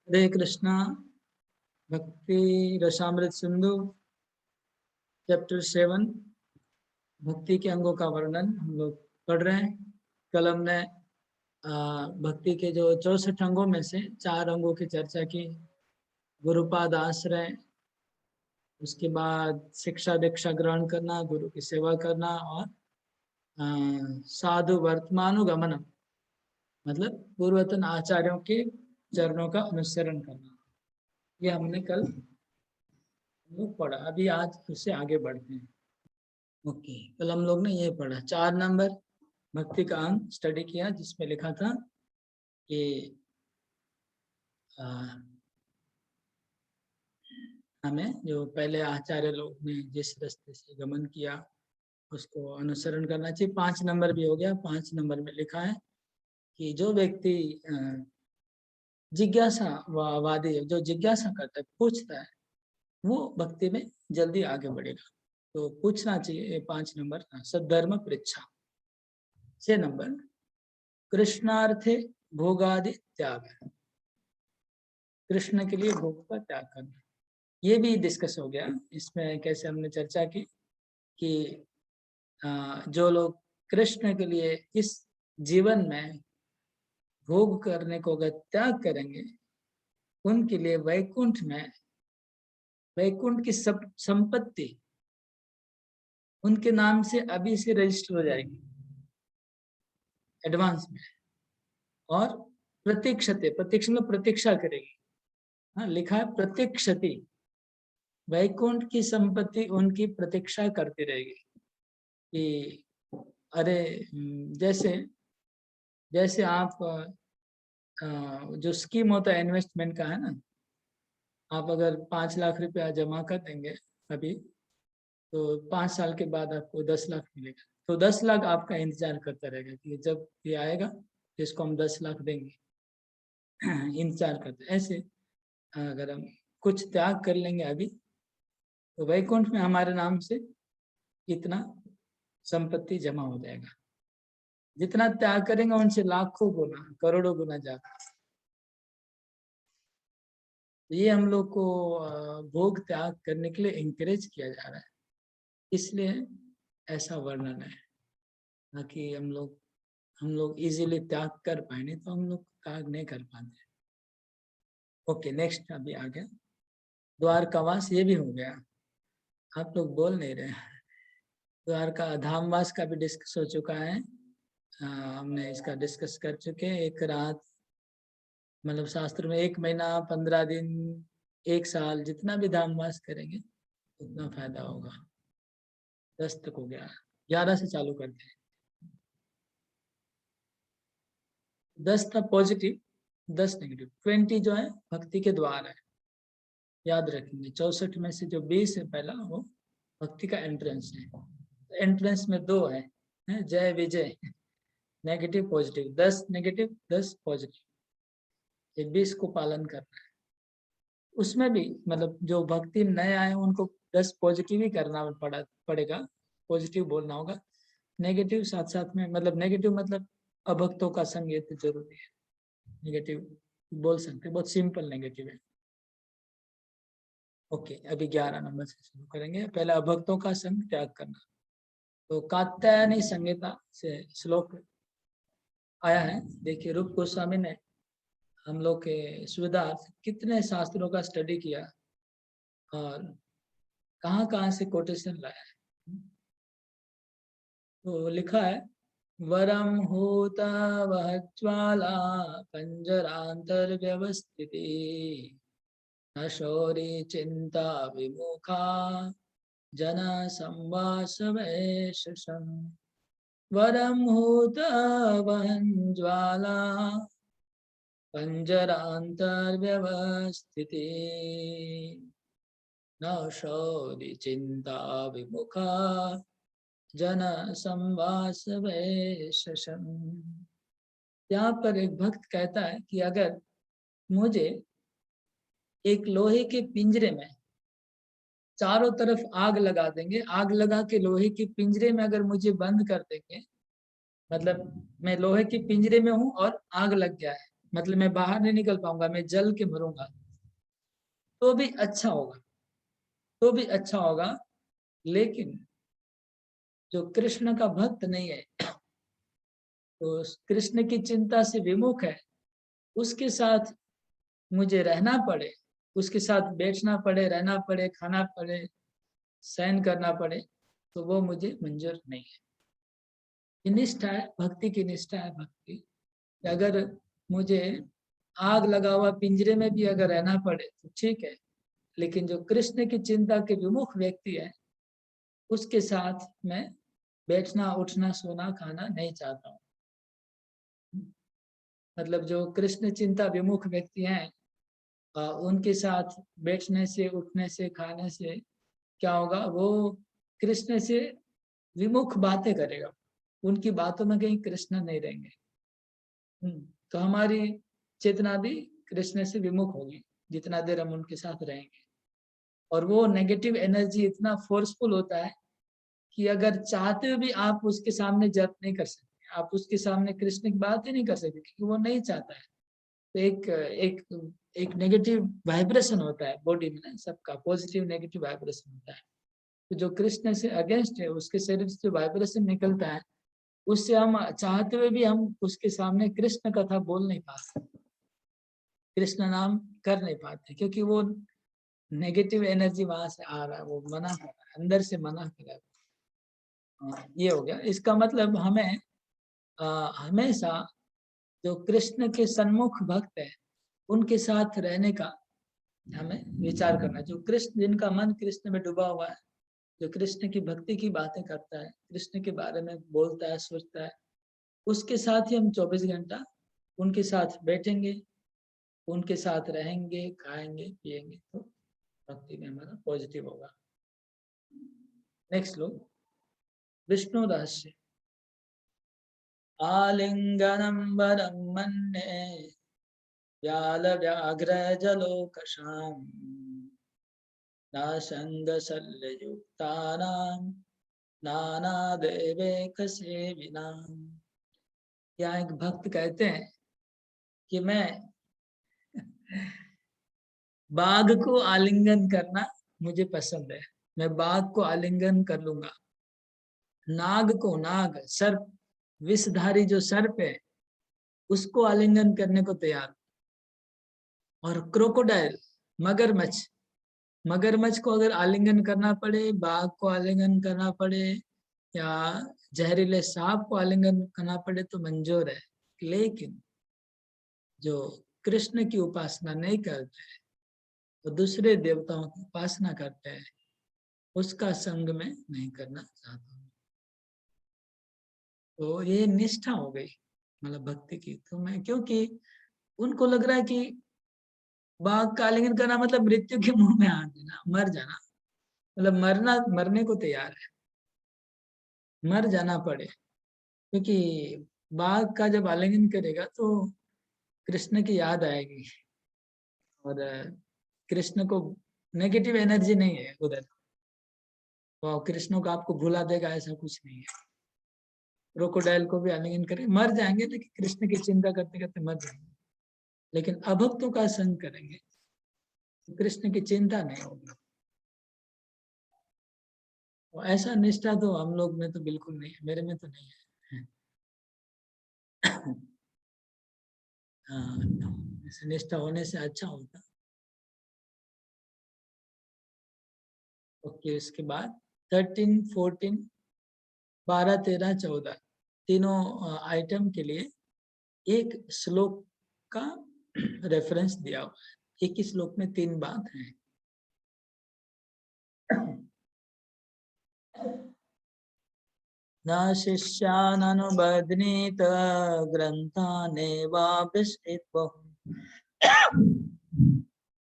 हरे कृष्णा। भक्ति रसामृत सिंधु चैप्टर 7 भक्ति के अंगों का वर्णन हम लोग पढ़ रहे हैं। कल हमने भक्ति के जो 64 अंगों में से 4 अंगों की चर्चा की। गुरुपाद आश्रय, उसके बाद शिक्षा दीक्षा ग्रहण करना, गुरु की सेवा करना और साधु वर्तमानुगमनम, मतलब पूर्वतन आचार्यों के चरणों का अनुसरण करना। ये हमने कल लोग पढ़ा। अभी आज उससे आगे बढ़ते हैं। ओके, कल हम लोग ने ये पढ़ा 4 नंबर भक्ति का अंग स्टडी किया, जिसमें लिखा था कि हमें जो पहले आचार्य लोग ने जिस रास्ते से गमन किया उसको अनुसरण करना चाहिए। 5 नंबर भी हो गया। 5 नंबर में लिखा है कि जो व्यक्ति जिज्ञासा वादी, जो जिज्ञासा करता है, पूछता है, वो भक्ति में जल्दी आगे बढ़ेगा। तो पूछना चाहिए। 5 नंबर सद्धर्म परीक्षा। 6 नंबर कृष्णार्थे भोगादि त्याग, कृष्ण के लिए भोग का त्याग करना। ये भी डिस्कस हो गया। इसमें कैसे हमने चर्चा की कि जो लोग कृष्ण के लिए इस जीवन में भोग करने को अगर त्याग करेंगे, उनके लिए वैकुंठ में, वैकुंठ की सब संपत्ति उनके नाम से अभी से रजिस्टर हो जाएगी एडवांस में, और प्रतीक्षते, प्रतीक्षा में प्रतीक्षा करेगी। हाँ, लिखा है प्रतीक्षति, वैकुंठ की संपत्ति उनकी प्रतीक्षा करती रहेगी कि अरे जैसे जैसे आप जो स्कीम होता है इन्वेस्टमेंट का, है ना, आप अगर 5 लाख रुपया जमा कर देंगे अभी, तो 5 साल के बाद आपको 10 लाख मिलेगा। तो 10 लाख आपका इंतजार करता रहेगा कि जब ये आएगा तो इसको हम 10 लाख देंगे। इंतजार करते। ऐसे अगर हम कुछ त्याग कर लेंगे अभी, तो वैकुंठ में हमारे नाम से इतना संपत्ति जमा हो जाएगा। जितना त्याग करेंगे उनसे लाखों गुना, करोड़ों गुना ज्यादा। ये हम लोग को भोग त्याग करने के लिए इंकरेज किया जा रहा है, इसलिए ऐसा वर्णन है, ताकि हम लोग इजीली त्याग कर पाए। नहीं तो हम लोग त्याग नहीं कर पाते। ओके, नेक्स्ट अभी आ गया द्वारकावास। ये भी हो गया। आप लोग बोल नहीं रहे। द्वारका धामवास का भी डिस्कस हो चुका है। हमने इसका डिस्कस कर चुके हैं। एक रात, मतलब शास्त्र में 1 महीना, 15 दिन, 1 साल, जितना भी धामवास करेंगे उतना फायदा होगा। 10 तक हो गया, 11 से चालू करते हैं। 10 था पॉजिटिव, 10 नेगेटिव, 20 जो है भक्ति के द्वार है। याद रखेंगे 64 में से जो 20 है पहला, वो भक्ति का एंट्रेंस है। एंट्रेंस में 2 है, जय विजय, नेगेटिव पॉजिटिव। 10 नेगेटिव, 10 पॉजिटिव, ये 20 को पालन करना है। उसमें भी मतलब जो भक्ति नए आए उनको 10 पॉजिटिव ही करना पड़ेगा, पॉजिटिव बोलना होगा। नेगेटिव साथ साथ में, मतलब नेगेटिव मतलब अभक्तों का संग, ये तो जरूरी है। नेगेटिव बोल सकते, बहुत सिंपल नेगेटिव है। ओके, अभी 11 नंबर से शुरू करेंगे। पहले अभक्तों का संग त्याग करना। तो कात्यायनी संहिता से श्लोक आया है। देखिए, रूप गोस्वामी ने हम लोग के सुविधार्थ कितने शास्त्रों का स्टडी किया और कहाँ कहाँ से कोटेशन लाया है। तो लिखा है, वरम होता वह ज्वाला पंजरांतर व्यवस्थिति, न शौरी चिंता विमुखा जन संवास वैशम। वरम होता वहन ज्वाला पंजरांतर व्यवस्थिति, न शौरी चिंता विमुखा जन संवास वैशम। यहाँ पर एक भक्त कहता है कि अगर मुझे एक लोहे के पिंजरे में चारों तरफ आग लगा देंगे, आग लगा के लोहे के पिंजरे में अगर मुझे बंद कर देंगे, मतलब मैं लोहे के पिंजरे में हूं और आग लग गया है, मतलब मैं बाहर नहीं निकल पाऊंगा, मैं जल के मरूंगा, तो भी अच्छा होगा, तो भी अच्छा होगा। लेकिन जो कृष्ण का भक्त नहीं है, तो कृष्ण की चिंता से विमुख है, उसके साथ मुझे रहना पड़े, उसके साथ बैठना पड़े, रहना पड़े, खाना पड़े, सहन करना पड़े, तो वो मुझे मंजूर नहीं है। ये निष्ठा है, भक्ति की निष्ठा है। भक्ति अगर मुझे आग लगा हुआ पिंजरे में भी अगर रहना पड़े तो ठीक है, लेकिन जो कृष्ण की चिंता के विमुख व्यक्ति है, उसके साथ मैं बैठना, उठना, सोना, खाना नहीं चाहता हूँ। मतलब जो कृष्ण चिंता विमुख व्यक्ति हैं, उनके साथ बैठने से, उठने से, खाने से क्या होगा, वो कृष्ण से विमुख बातें करेगा, उनकी बातों में कहीं कृष्ण नहीं रहेंगे। तो हमारी चेतना भी कृष्ण से विमुख होगी जितना देर हम उनके साथ रहेंगे। और वो नेगेटिव एनर्जी इतना फोर्सफुल होता है कि अगर चाहते हुए भी आप उसके सामने जप नहीं कर सकते, आप उसके सामने कृष्ण की बात ही नहीं कर सकते, क्योंकि वो नहीं चाहता है। तो एक एक एक नेगेटिव वाइब्रेशन होता है बॉडी में ना, सबका पॉजिटिव नेगेटिव वाइब्रेशन होता है। तो जो कृष्ण से अगेंस्ट है, उसके शरीर से जो वाइब्रेशन निकलता है, उससे हम चाहते हुए भी हम उसके सामने कृष्ण कथा बोल नहीं पाते, कृष्ण नाम कर नहीं पाते, क्योंकि वो नेगेटिव एनर्जी वहां से आ रहा है, वो मना कर रहा है, अंदर से मना कर रहा है। ये हो गया। इसका मतलब हमें हमेशा जो कृष्ण के सन्मुख भक्त है, उनके साथ रहने का हमें विचार करना। जो कृष्ण, जिनका मन कृष्ण में डूबा हुआ है, जो कृष्ण की भक्ति की बातें करता है, कृष्ण के बारे में बोलता है, सोचता है, उसके साथ ही हम 24 घंटा उनके साथ बैठेंगे, उनके साथ रहेंगे, खाएंगे, पिएंगे, तो भक्ति में हमारा पॉजिटिव होगा। नेक्स्ट लो, विष्णु रहस्य। आलिंगनम वरम मन्ये व्याल व्याघ्र जलोकशाम नासंग शल्ययुक्तानां नाना देवेक सेविनाम। यहाँ एक भक्त कहते हैं कि मैं बाघ को आलिंगन करना मुझे पसंद है, मैं बाघ को आलिंगन कर लूंगा। नाग को, नाग सर्प, विषधारी जो सर्प है, उसको आलिंगन करने को तैयार। और क्रोकोडाइल, मगरमच्छ, मगरमच्छ को अगर आलिंगन करना पड़े, बाघ को आलिंगन करना पड़े, या जहरीले सांप को आलिंगन करना पड़े तो मंजूर है। लेकिन जो कृष्ण की उपासना नहीं करते, तो दूसरे देवताओं की उपासना करते हैं, उसका संग में नहीं करना चाहता हूँ। तो ये निष्ठा हो गई, मतलब भक्ति की। तो मैं, क्योंकि उनको लग रहा है कि बाघ का आलिंगन करना मतलब मृत्यु के मुंह में हाथ देना, मर जाना, मतलब मरना, मरने को तैयार है, मर जाना पड़े। क्योंकि बाघ का जब आलिंगन करेगा तो कृष्ण की याद आएगी, और कृष्ण को नेगेटिव एनर्जी नहीं है उधर, तो कृष्ण को आपको भुला देगा, ऐसा कुछ नहीं है। क्रोकोडाइल को भी आलिंगन करें, मर जाएंगे, लेकिन कृष्ण की चिंता करते करते मर जाएंगे। लेकिन अभक्तों का संग करेंगे तो कृष्ण की चिंता नहीं होगी। तो ऐसा निष्ठा तो हम लोग में तो बिल्कुल नहीं है, मेरे में तो नहीं है। हाँ, ऐसे निष्ठा होने से अच्छा होता। ओके, उसके बाद 13, 14, 12, 13, 14 तीनों आइटम के लिए एक श्लोक का रेफरेंस दिया हुआ है। एक ही श्लोक में 3 बात है। न शिष्याननुबध्नीत ग्रन्थानेवाभिषेद्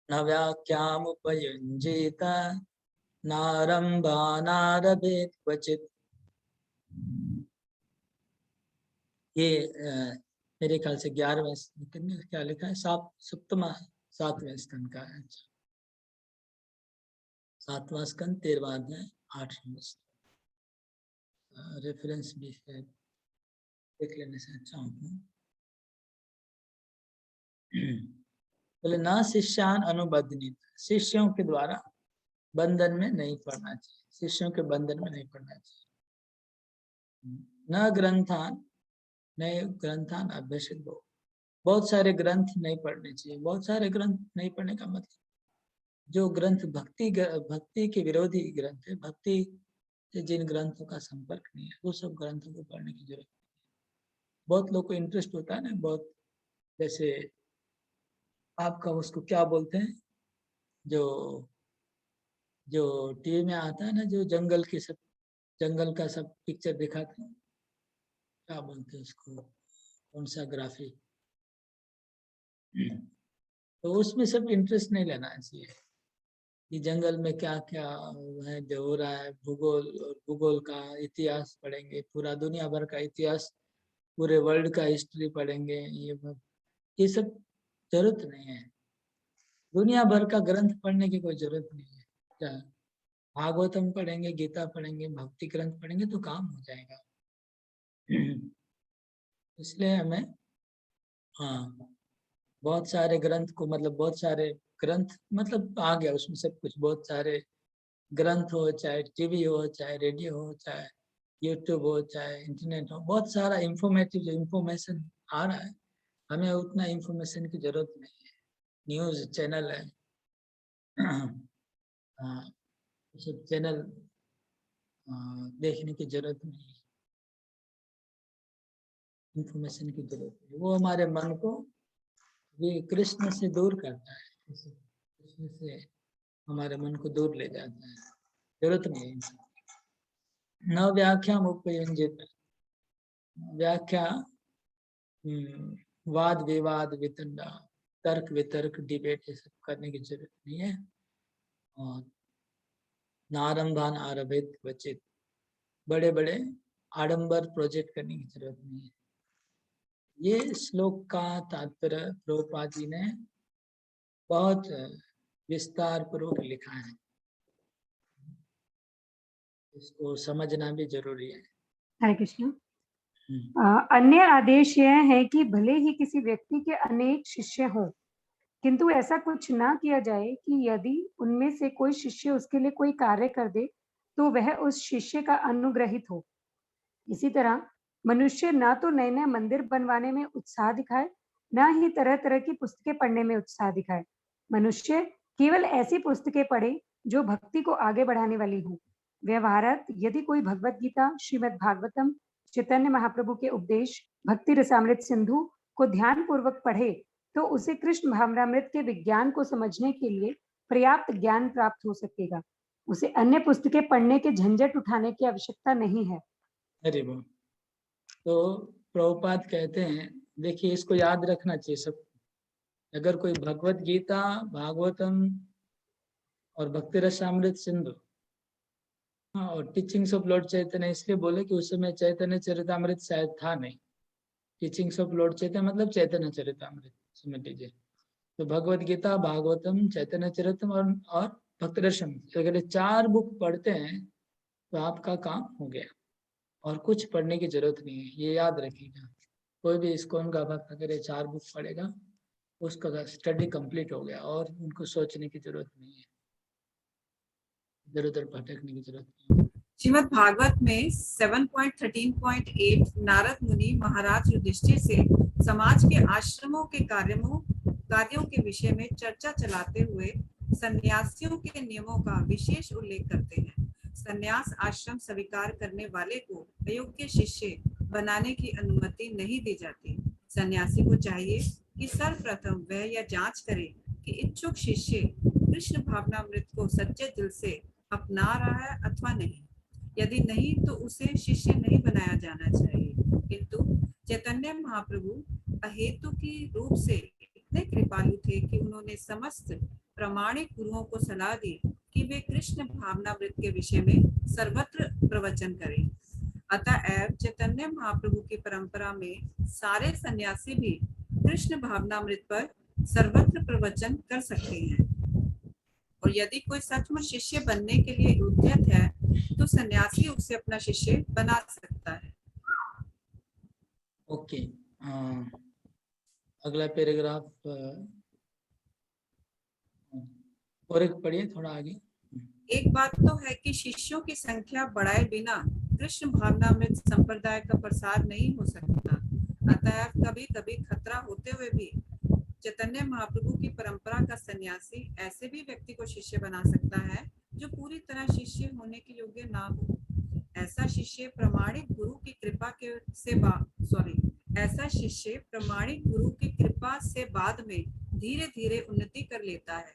न व्याख्यामुपयुञ्जीत नारम्भानारभेत् क्वचित्। ये मेरे ख्याल से 11वें क्या लिखा है, सप्तमा 7वें स्कंद का है। 7वां स्कंद 13वां अध्याय 8वां रेफरेंस भी है, देख लेने से अच्छा होता है। बोले ना शिष्यान अनुबंधनित, शिष्यों के द्वारा बंधन में नहीं पड़ना चाहिए, शिष्यों के बंधन में नहीं पड़ना चाहिए। न ग्रंथान, नए ग्रंथान अभ्यसित हो, बहुत सारे ग्रंथ नहीं पढ़ने चाहिए। बहुत सारे ग्रंथ नहीं पढ़ने का मतलब जो ग्रंथ भक्ति के विरोधी ग्रंथ है, भक्ति से जिन ग्रंथों का संपर्क नहीं है, वो सब ग्रंथों को पढ़ने की जरूरत नहीं है। बहुत लोग को इंटरेस्ट होता है ना, बहुत, जैसे आपका उसको क्या बोलते हैं, जो जो टीवी में आता है ना, जो जंगल का सब पिक्चर दिखाते हैं, क्या बोलते हैं उसको, कौन सा ग्राफी, तो उसमें सब इंटरेस्ट नहीं लेना चाहिए कि जंगल में क्या क्या है जो हो रहा है। भूगोल का इतिहास पढ़ेंगे, पूरा दुनिया भर का इतिहास, पूरे वर्ल्ड का हिस्ट्री पढ़ेंगे, ये सब जरूरत नहीं है। दुनिया भर का ग्रंथ पढ़ने की कोई जरूरत नहीं है। क्या भागवतम पढ़ेंगे, गीता पढ़ेंगे, भक्ति ग्रंथ पढ़ेंगे तो काम हो जाएगा। इसलिए हमें, हाँ, बहुत सारे ग्रंथ को, मतलब बहुत सारे ग्रंथ, मतलब आ गया उसमें सब कुछ, बहुत सारे ग्रंथ हो, चाहे टीवी हो, चाहे रेडियो हो, चाहे यूट्यूब हो, चाहे इंटरनेट हो, बहुत सारा इंफॉर्मेटिव जो इंफॉर्मेशन आ रहा है, हमें उतना इंफॉर्मेशन की जरूरत नहीं है। न्यूज चैनल है, हाँ, सब चैनल देखने की जरूरत नहीं है, इंफॉर्मेशन की जरूरत नहीं। वो हमारे मन को ये कृष्ण से दूर करता है, कृष्ण से हमारे मन को दूर ले जाता है, जरूरत नहीं है। न व्याख्या उपयुंजित, व्याख्या वाद विवाद वितंडा, तर्क वितर्क डिबेट, ये सब करने की जरूरत नहीं है। और नारंभान आरभित क्वचित, बड़े बड़े आडंबर प्रोजेक्ट करने की जरूरत नहीं है। ये श्लोक का तात्पर्य प्रभुपाद जी ने बहुत विस्तार पूर्वक लिखा है, इसको समझना भी जरूरी है। हरे कृष्ण। अन्य आदेश यह है कि भले ही किसी व्यक्ति के अनेक शिष्य हों, किंतु ऐसा कुछ ना किया जाए कि यदि उनमें से कोई शिष्य उसके लिए कोई कार्य कर दे तो वह उस शिष्य का अनुग्रहित हो। इसी तरह मनुष्य ना तो नए नए मंदिर बनवाने में उत्साह दिखाए, ना ही तरह तरह की पुस्तकें पढ़ने में उत्साह दिखाए। मनुष्य केवल ऐसी पुस्तकें पढ़े जो भक्ति को आगे बढ़ाने वाली हो। व्यवहारत यदि कोई भगवत गीता, श्रीमद् भागवतम, चैतन्य महाप्रभु के उपदेश, भक्ति रसामृत सिंधु को ध्यान पूर्वक पढ़े तो उसे कृष्ण भावनामृत के विज्ञान को समझने के लिए पर्याप्त ज्ञान प्राप्त हो सकेगा। उसे अन्य पुस्तकें पढ़ने के झंझट उठाने की आवश्यकता नहीं है। अरे वाह, तो प्रभुपाद कहते हैं, देखिए इसको याद रखना चाहिए सब। अगर कोई भगवत गीता, भागवतम और भक्ति रसामृत सिंधु, हाँ, और टीचिंग्स ऑफ लॉर्ड चैतन्य, इसलिए बोले कि उस समय चैतन्य चरितामृत शायद था नहीं। टीचिंग्स ऑफ लॉर्ड चैतन्य मतलब चैतन्य चरितामृत, समझ लीजिए। तो भगवत गीता, भागवतम, चैतन्य चरितम और भक्ति रसामृत, अगर 4 बुक पढ़ते हैं तो आपका काम हो गया, और कुछ पढ़ने की जरूरत नहीं है। ये याद रखिएगा, कोई भी इस्कॉन का भक्त अगर ये 4 बुक पढ़ेगा, उसका स्टडी कंप्लीट हो गया, और उनको सोचने की जरूरत नहीं है, इधर उधर भटकने की जरूरत नहीं है। श्रीमद् भागवत में 7.13.8 नारद मुनि महाराज युधिष्ठिर से समाज के आश्रमों के कार्यों के विषय में चर्चा चलाते हुए सन्यासियों के नियमों का विशेष उल्लेख करते हैं। सन्यास आश्रम स्वीकार करने वाले को अयोग्य शिष्य बनाने की अनुमति नहीं दी जाती। सन्यासी को चाहिए कि सर्वप्रथम वह यह जांच करे कि इच्छुक शिष्य कृष्ण भावनामृत को सच्चे दिल से अपना रहा है अथवा नहीं। यदि नहीं तो उसे शिष्य नहीं बनाया जाना चाहिए। किंतु चैतन्य महाप्रभु अहेतु की रूप से इतने कृपालु थे कि उन्होंने समस्त प्रामाणिक गुरुओं को सलाह दी कि वे कृष्ण भावनामृत के विषय में सर्वत्र प्रवचन करें। अतएव चैतन्य महाप्रभु की परंपरा में सारे सन्यासी भी कृष्ण भावनामृत पर सर्वत्र प्रवचन कर सकते हैं। और यदि कोई सचमुच शिष्य बनने के लिए उद्यत है तो सन्यासी उसे अपना शिष्य बना सकता है। ओके, अगला पैराग्राफ और एक पढ़िए थोड़ा आगे। एक बात तो है कि शिष्यों की संख्या बढ़ाए बिना कृष्ण भावनामृत संप्रदाय का प्रसार नहीं हो सकता। अतः कभी कभी खतरा होते हुए भी चैतन्य महाप्रभु की परंपरा का सन्यासी ऐसे भी व्यक्ति को शिष्य बना सकता है जो पूरी तरह शिष्य होने के योग्य ना हो। ऐसा शिष्य प्रामाणिक गुरु की कृपा से बाद में धीरे धीरे उन्नति कर लेता है।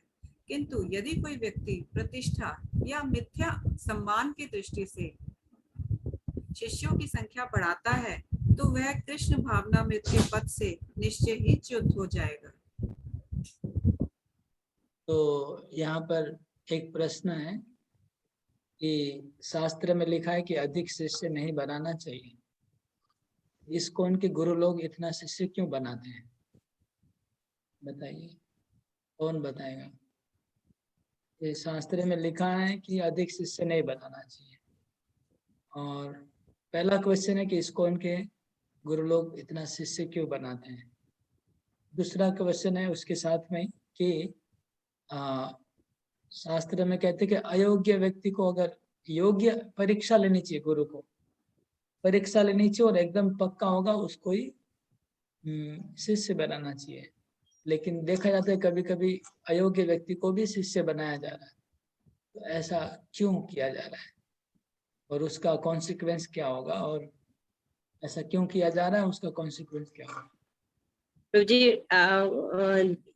किंतु यदि कोई व्यक्ति प्रतिष्ठा या मिथ्या सम्मान की दृष्टि से शिष्यों की संख्या बढ़ाता है तो वह कृष्ण भावनामृत के पद से निश्चय ही च्युत हो जाएगा। तो यहाँ पर एक प्रश्न है कि शास्त्र में लिखा है कि अधिक शिष्य नहीं बनाना चाहिए, इस्कॉन के गुरु लोग इतना शिष्य क्यों बनाते हैं? बताइए, कौन बताएगा? ये शास्त्र में लिखा है कि अधिक शिष्य नहीं बनाना चाहिए। और पहला क्वेश्चन है कि इस्कॉन के गुरु लोग इतना शिष्य क्यों बनाते हैं। दूसरा क्वेश्चन है उसके साथ में कि शास्त्र में कहते हैं कि अयोग्य व्यक्ति को अगर योग्य परीक्षा लेनी चाहिए, गुरु को परीक्षा लेनी चाहिए और एकदम पक्का होगा उसको ही शिष्य बनाना चाहिए। लेकिन देखा जाता है कभी कभी अयोग्य व्यक्ति को भी शिष्य बनाया जा रहा है। तो ऐसा क्यों किया जा रहा है और उसका कॉन्सिक्वेंस क्या होगा, और ऐसा क्यों किया जा रहा है, उसका कॉन्सिक्वेंस क्या होगा? प्रभु जी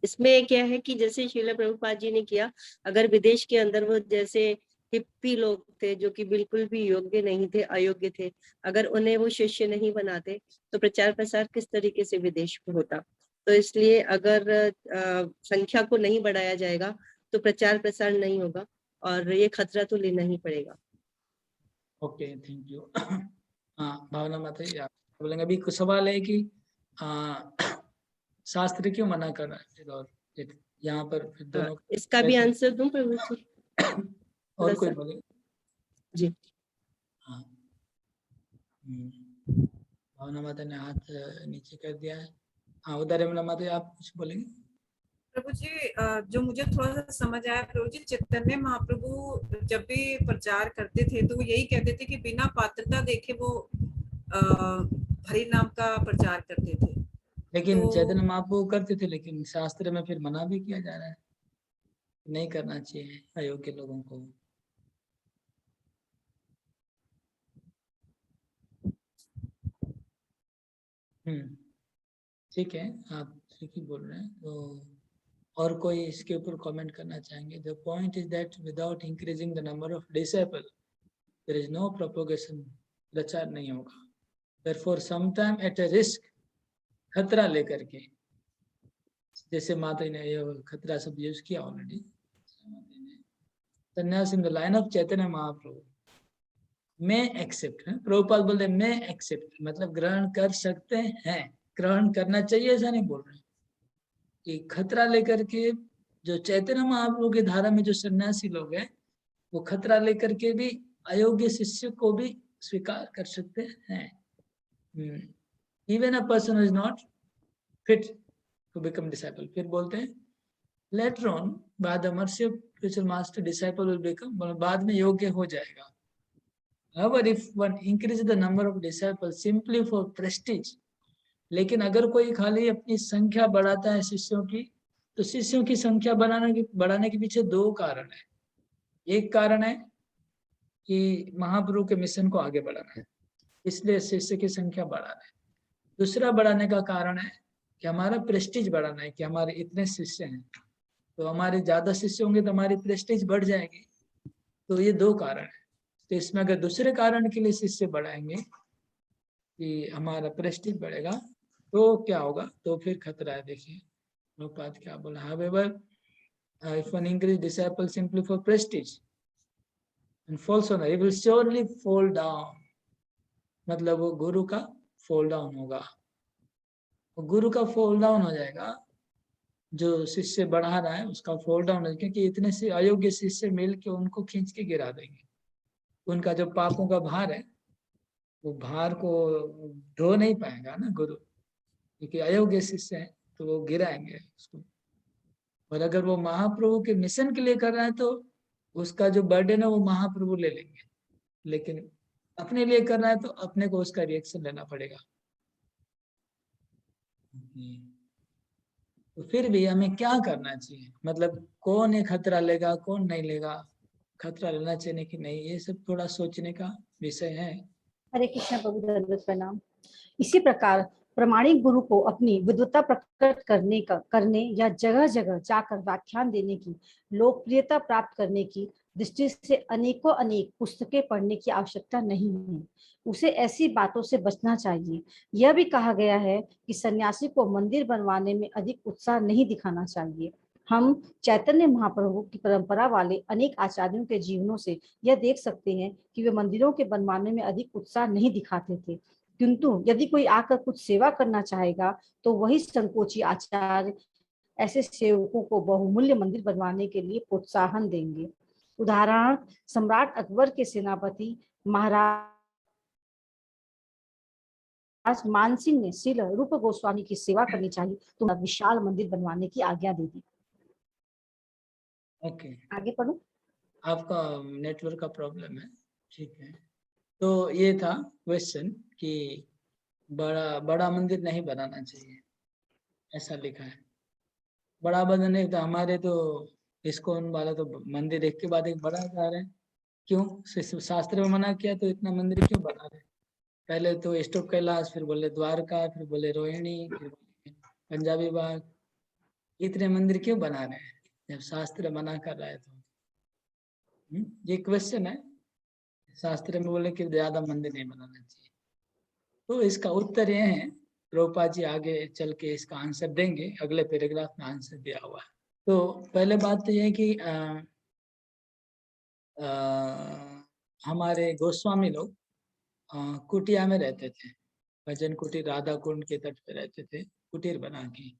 इसमें क्या है कि जैसे श्रील प्रभुपाद जी ने किया, अगर विदेश के अंदर वो जैसे हिप्पी लोग थे जो कि बिल्कुल भी योग्य नहीं थे, अयोग्य थे, अगर उन्हें वो शिष्य नहीं बनाते तो प्रचार प्रसार किस तरीके से विदेश में होता। तो इसलिए अगर संख्या को नहीं बढ़ाया जाएगा तो प्रचार प्रसार नहीं होगा और ये खतरा तो लेना ही पड़ेगा। Okay, thank you. हाँ भावना माता जी आप बोलेंगे। अभी कुछ सवाल है कि शास्त्र क्यों मना कर रहा है फिर, और यहाँ पर फिर दोनों इसका भी आंसर दूं प्रभु जी? और कोई बोले जी। हाँ, भावना माता ने हाथ नीचे कर दिया है। हाँ उधर माता जी आप कुछ बोलेंगे? प्रभु जी जो मुझे थोड़ा सा समझ आया प्रभु जी, चैतन्य महाप्रभु जब भी प्रचार करते थे तो वो यही कहते थे कि बिना पात्रता देखे वो हरि नाम का प्रचार करते थे। लेकिन तो चैतन्य महाप्रभु करते थे, लेकिन शास्त्र में फिर मना भी किया जा रहा है, नहीं करना चाहिए अयोग्य लोगों को। ठीक है, आप ठीक ही बोल रहे हैं। तो और कोई इसके ऊपर कमेंट करना चाहेंगे? The point is that without increasing the number of disciple there is no propagation, प्रचार नहीं होगा। Therefore sometime at a risk, खतरा लेकर के, जैसे माता ने ये खतरा शब्द यूज किया ऑलरेडी, सन्यास in the line of Chaitanya Mahaprabhu में एक्सेप्ट है। प्रभुपाद बोलते हैं मैं एक्सेप्ट, मतलब ग्रहण कर सकते हैं, ग्रहण करना चाहिए ऐसा नहीं बोल रहे कि खतरा लेकर के। जो चैतन्य महाप्रभु की धारा में जो सन्यासी लोग हैं वो खतरा लेकर के भी अयोग्य शिष्य को भी स्वीकार कर सकते हैं। Even a person is not fit to become disciple. फिर बोलते हैं later on by the mercy of spiritual master disciple will become, बाद में योग्य हो जाएगा। However, if one increases the number of disciples simply for prestige, लेकिन अगर कोई खाली अपनी संख्या बढ़ाता है शिष्यों की, तो शिष्यों की संख्या बढ़ाने के पीछे दो कारण है। एक कारण है कि महाप्रभु के मिशन को आगे बढ़ाना है, इसलिए शिष्य की संख्या बढ़ाना है। दूसरा बढ़ाने का कारण है कि हमारा प्रेस्टीज बढ़ाना है, कि हमारे इतने शिष्य हैं, तो हमारे ज्यादा शिष्य होंगे तो हमारी प्रेस्टीज बढ़ जाएगी। तो ये दो कारण है। तो इसमें अगर दूसरे कारण के लिए शिष्य बढ़ाएंगे कि हमारा प्रेस्टीज बढ़ेगा, तो क्या होगा? तो फिर खतरा है। देखिए प्रभुपाद क्या बोला, however if one increase disciple simply for prestige and false honor, he will surely fall down, मतलब वो गुरु का fall down होगा। गुरु का fall down हो जाएगा, जो शिष्य बढ़ा रहा है उसका fall down है, क्योंकि इतने से अयोग्य शिष्य मिल के उनको खींच के गिरा देंगे। उनका जो पापों का भार है वो भार को ढो नहीं पाएगा ना गुरु, क्योंकि अयोग्य शिष्य है। तो वो गिराएंगे उसको। और अगर वो महाप्रभु के मिशन के लिए कर रहा है तो उसका जो बर्डन है वो महाप्रभु ले लेंगे, लेकिन अपने लिए कर रहा है तो अपने को उसका रिएक्शन लेना पड़ेगा। तो फिर भी हमें क्या करना चाहिए, मतलब कौन ये खतरा लेगा कौन नहीं लेगा, खतरा लेना चाहिए कि नहीं, ये सब थोड़ा सोचने का विषय है। हरे कृष्ण प्रभु, दंडवत प्रणाम। इसी प्रकार प्रामाणिक गुरु को अपनी विद्वता प्रकट करने या जगह जगह जाकर व्याख्यान देने की, लोकप्रियता प्राप्त करने की दृष्टि से अनेकों अनेक पुस्तकें पढ़ने की आवश्यकता नहीं है। उसे ऐसी बातों से बचना चाहिए। यह भी कहा गया है कि सन्यासी को मंदिर बनवाने में अधिक उत्साह नहीं दिखाना चाहिए। हम चैतन्य महाप्रभु की परंपरा वाले अनेक आचार्यों के जीवनों से यह देख सकते हैं कि वे मंदिरों के बनवाने में अधिक उत्साह नहीं दिखाते थे, किंतु यदि कोई आकर कुछ सेवा करना चाहेगा तो वही संकोची आचार्य ऐसे सेवकों को बहुमूल्य मंदिर बनवाने के लिए प्रोत्साहन देंगे। उदाहरण, सम्राट अकबर के सेनापति महाराज मानसिंह ने श्रील रूप गोस्वामी की सेवा करनी चाहिए तो विशाल मंदिर बनवाने की आज्ञा दे दी। ओके, आगे पढ़ो। आपका नेटवर्क का प्रॉब्लम है, ठीक है। तो ये था क्वेश्चन कि बड़ा मंदिर नहीं बनाना चाहिए, ऐसा लिखा है। बड़ा बनाने तो हमारे तो इस्कॉन वाला तो मंदिर एक के बाद एक बड़ा जा रहे हैं। क्यों? शास्त्र में मना किया तो इतना मंदिर क्यों बना रहे? पहले तो स्टोक कैलाश, फिर बोले द्वारका, फिर बोले रोहिणी, फिर पंजाबी बाग, इतने मंदिर क्यों बना रहे हैं जब शास्त्र मना कर रहा है? तो ये क्वेश्चन है। शास्त्र में बोले कि ज्यादा मंदिर नहीं बनाना चाहिए। तो इसका उत्तर ये है, प्रभुपाद जी आगे चल के इसका आंसर देंगे, अगले पैराग्राफ में आंसर दिया हुआ है। तो पहले बात तो ये है कि हमारे गोस्वामी लोग कुटिया में रहते थे, भजन कुटीर, राधा कुंड के तट पे रहते थे कुटीर बना के,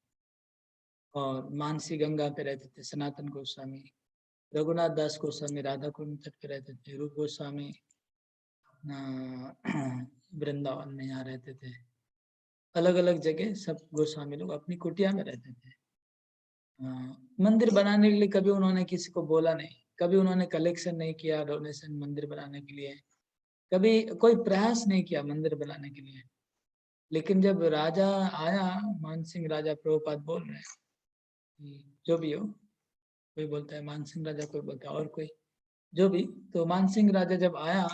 और मानसी गंगा पे रहते थे सनातन गोस्वामी, रघुनाथ दास गोस्वामी राधा कुंड तट पे रहते थे, रूप गोस्वामी अपना वृंदावन में यहाँ रहते थे। अलग अलग जगह सब गोस्वामी लोग अपनी कुटिया में रहते थे। मंदिर बनाने के लिए कभी उन्होंने किसी को बोला नहीं, कभी उन्होंने कलेक्शन नहीं किया डोनेशन मंदिर बनाने के लिए, कभी कोई प्रयास नहीं किया मंदिर बनाने के लिए। लेकिन जब राजा आया, मानसिंह राजा, प्रभुपाद बोल रहे हैं, जो भी हो, कोई बोलता है मानसिंह राजा, कोई बोलता है और कोई, जो भी, तो मानसिंह राजा जब आया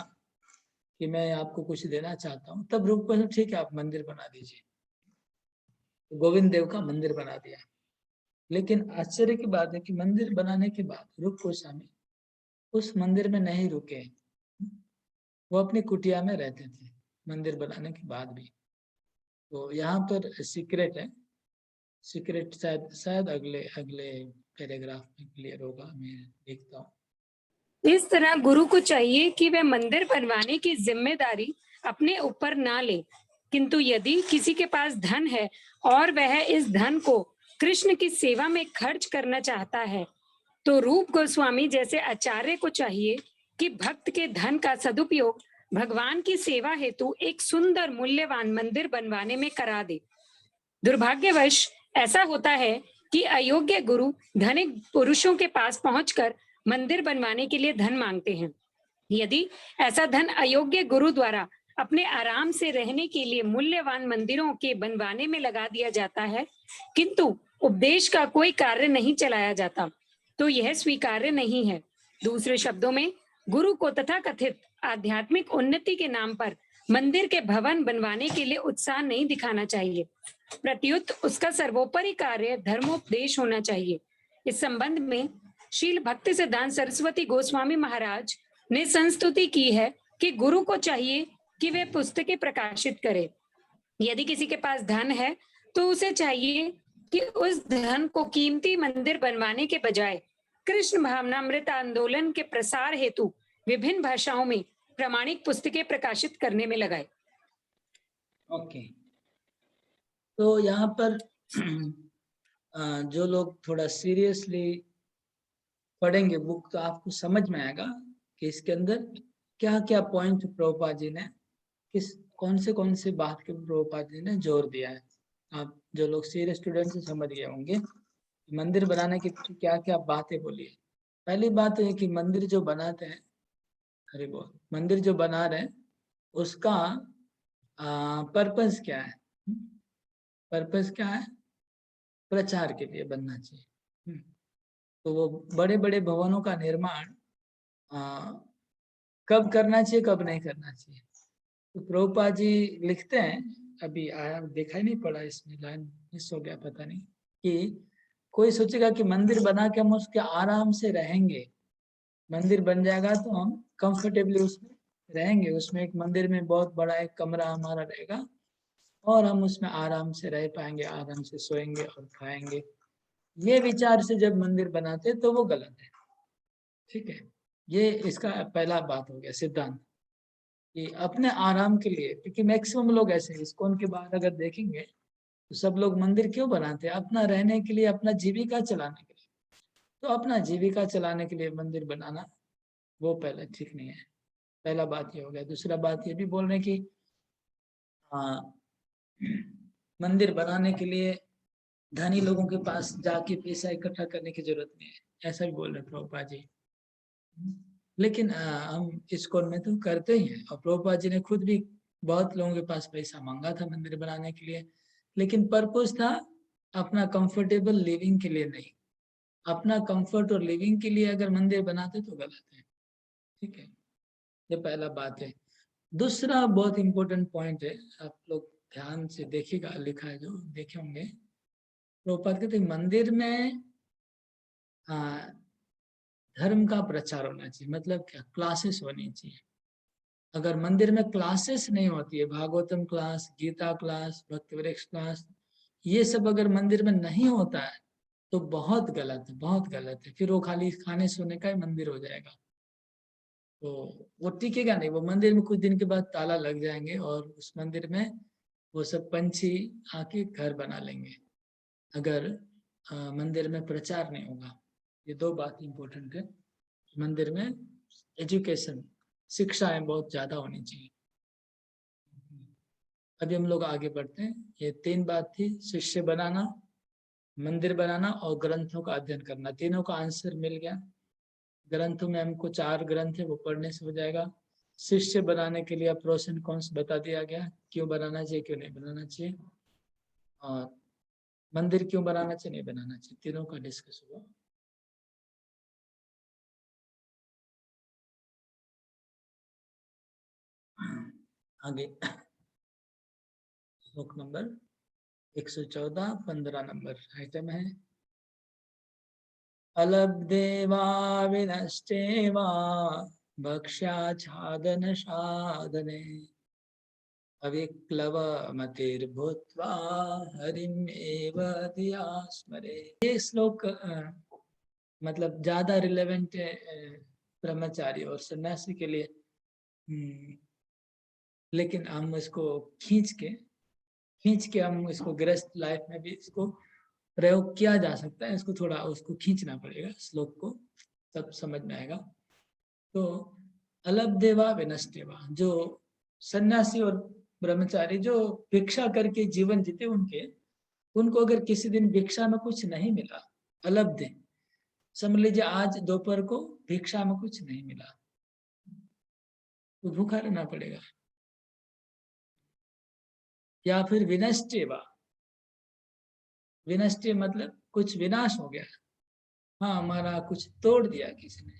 कि मैं आपको कुछ देना चाहता हूँ, तब रूप गोस्वामी ठीक है आप मंदिर बना दीजिए, तो गोविंद देव का मंदिर बना दिया। लेकिन आश्चर्य की बात है कि मंदिर बनाने के बाद रूप गोस्वामी उस मंदिर में नहीं रुके, वो अपनी कुटिया में रहते थे मंदिर बनाने के बाद भी। तो यहाँ पर सीक्रेट है, सीक्रेट शायद अगले पैराग्राफ में क्लियर होगा, मैं देखता हूँ। इस तरह गुरु को चाहिए कि वह मंदिर बनवाने की जिम्मेदारी अपने ऊपर ना ले, किंतु यदि किसी के पास धन है और वह इस धन को कृष्ण की सेवा में खर्च करना चाहता है, तो रूप गोस्वामी जैसे आचार्य को चाहिए कि भक्त के धन का सदुपयोग भगवान की सेवा हेतु एक सुंदर मूल्यवान मंदिर बनवाने में करा दे। दुर्भाग्यवश ऐसा होता है कि अयोग्य गुरु धनिक पुरुषों के पास पहुंचकर मंदिर बनवाने के लिए धन मांगते हैं। यदि ऐसा धन अयोग्य गुरु द्वारा अपने आराम से रहने के लिए मूल्यवान मंदिरों के बनवाने में लगा दिया जाता है, किंतु उपदेश का कोई कार्य नहीं चलाया जाता, तो यह स्वीकार्य नहीं है। दूसरे शब्दों में, गुरु को तथाकथित आध्यात्मिक उन्नति के नाम पर मंदिर के भवन बनवाने के लिए उत्साह नहीं दिखाना चाहिए। प्रत्युत उसका सर्वोपरि कार्य धर्मोपदेश होना चाहिए। इस संबंध में शील भक्ति सिद्धांत सरस्वती गोस्वामी महाराज ने संस्तुति की है कि गुरु को चाहिए कि वे पुस्तकें प्रकाशित करे। यदि किसी के पास धन है तो उसे चाहिए कि उस धन को कीमती मंदिर बनवाने के बजाय कृष्ण भावनामृत आंदोलन के प्रसार हेतु विभिन्न भाषाओं में प्रामाणिक पुस्तकें प्रकाशित करने में लगाए। ओके, तो यहाँ पर जो लोग थोड़ा सीरियसली पढ़ेंगे बुक, तो आपको समझ में आएगा कि इसके अंदर क्या क्या पॉइंट प्रभुपाद जी ने कौन से बात के प्रभुपाद जी ने जोर दिया है। आप जो लोग सीरियस स्टूडेंट से समझ गए होंगे मंदिर बनाने की क्या क्या बातें बोली है। पहली बात है कि मंदिर जो बनाते हैं, अरे वो मंदिर जो बना रहे हैं उसका पर्पस क्या है? पर्पस क्या है? प्रचार के लिए बनना चाहिए। तो वो बड़े बड़े भवनों का निर्माण कब करना चाहिए, कब नहीं करना चाहिए। तो प्रभुपाद जी लिखते हैं, अभी आया देखा ही नहीं पड़ा, इसमें लाइन मिस हो गया पता नहीं, कि कोई सोचेगा कि मंदिर बना के हम उसके आराम से रहेंगे, मंदिर बन जाएगा तो हम कंफर्टेबली उसमें रहेंगे, उसमें एक मंदिर में बहुत बड़ा एक कमरा हमारा रहेगा और हम उसमें आराम से रह पाएंगे, आराम से सोएंगे और खाएंगे। ये विचार से जब मंदिर बनाते तो वो गलत है। ठीक है, ये इसका पहला बात हो गया सिद्धांत, कि अपने आराम के लिए, क्योंकि मैक्सिमम लोग ऐसे हैं, इस्कॉन के बाहर अगर देखेंगे तो सब लोग मंदिर क्यों बनाते हैं? अपना रहने के लिए, अपना जीविका चलाने के लिए। तो अपना जीविका चलाने के लिए मंदिर बनाना वो पहले ठीक नहीं है। पहला बात ये हो गया। दूसरा बात ये भी बोल रहे हैं कि मंदिर बनाने के लिए धनी लोगों के पास जाके पैसा इकट्ठा करने की जरूरत नहीं है, ऐसा भी बोल रहे प्रभुपाद जी। लेकिन हम इस्कॉन में तो करते ही हैं, और प्रभुपाद जी ने खुद भी बहुत लोगों के पास पैसा मांगा था मंदिर बनाने के लिए, लेकिन पर्पस था अपना कंफर्टेबल लिविंग के लिए नहीं। अपना कंफर्ट और लिविंग के लिए अगर मंदिर बनाते तो गलत है। ठीक है, ये पहला बात है। दूसरा बहुत इंपॉर्टेंट पॉइंट है, आप लोग ध्यान से देखिएगा, लिखा है जो देखे होंगे, प्रभुपाद कहते मंदिर में धर्म का प्रचार होना चाहिए। मतलब क्या? क्लासेस होनी चाहिए। अगर मंदिर में क्लासेस नहीं होती है, भागवतम क्लास, गीता क्लास, भक्ति वृक्ष क्लास, ये सब अगर मंदिर में नहीं होता है तो बहुत गलत है, बहुत गलत है। फिर वो खाली खाने सोने का ही मंदिर हो जाएगा, तो वो टिकेगा नहीं। वो मंदिर में कुछ दिन के बाद ताला लग जाएंगे और उस मंदिर में वो सब पंछी आके घर बना लेंगे, अगर मंदिर में प्रचार नहीं होगा। ये दो बात इंपॉर्टेंट है। मंदिर में एजुकेशन, शिक्षाएं बहुत ज्यादा होनी चाहिए। अभी हम लोग आगे बढ़ते हैं। ये तीन बात थी, शिष्य बनाना, मंदिर बनाना और ग्रंथों का अध्ययन करना। तीनों का आंसर मिल गया। ग्रंथों में हमको 4 ग्रंथ है, वो पढ़ने से हो जाएगा। शिष्य बनाने के लिए प्रोस एंड कॉन्स बता दिया गया, क्यों बनाना चाहिए, क्यों नहीं बनाना चाहिए, और मंदिर क्यों बनाना चाहिए, नहीं बनाना चाहिए, तीनों का डिस्कस हुआ। आगे श्लोक नंबर 114, 15 नंबर आइटम है। अलब्धेवा विनष्टेवा भक्ष्याच्छादन साधने अविक्लवमतिर्भूत्वा हरिम एव धिया स्मरे। ये श्लोक मतलब ज्यादा रिलेवेंट है ब्रह्मचारी और सन्यासी के लिए, लेकिन हम इसको खींच के हम इसको गृहस्थ लाइफ में भी इसको प्रयोग किया जा सकता है। इसको थोड़ा उसको खींचना पड़ेगा श्लोक को, तब समझ में आएगा। तो अलब्धेवा विनष्टेवा, जो सन्यासी और ब्रह्मचारी जो भिक्षा करके जीवन जीते, उनको अगर किसी दिन भिक्षा में कुछ नहीं मिला, अलब्ध, समझ लीजिए आज दोपहर को भिक्षा में कुछ नहीं मिला, तो भूखा रहना पड़ेगा। या फिर विनष्टेवा, विनष्टे मतलब कुछ विनाश हो गया। हाँ, हमारा कुछ तोड़ दिया किसी ने,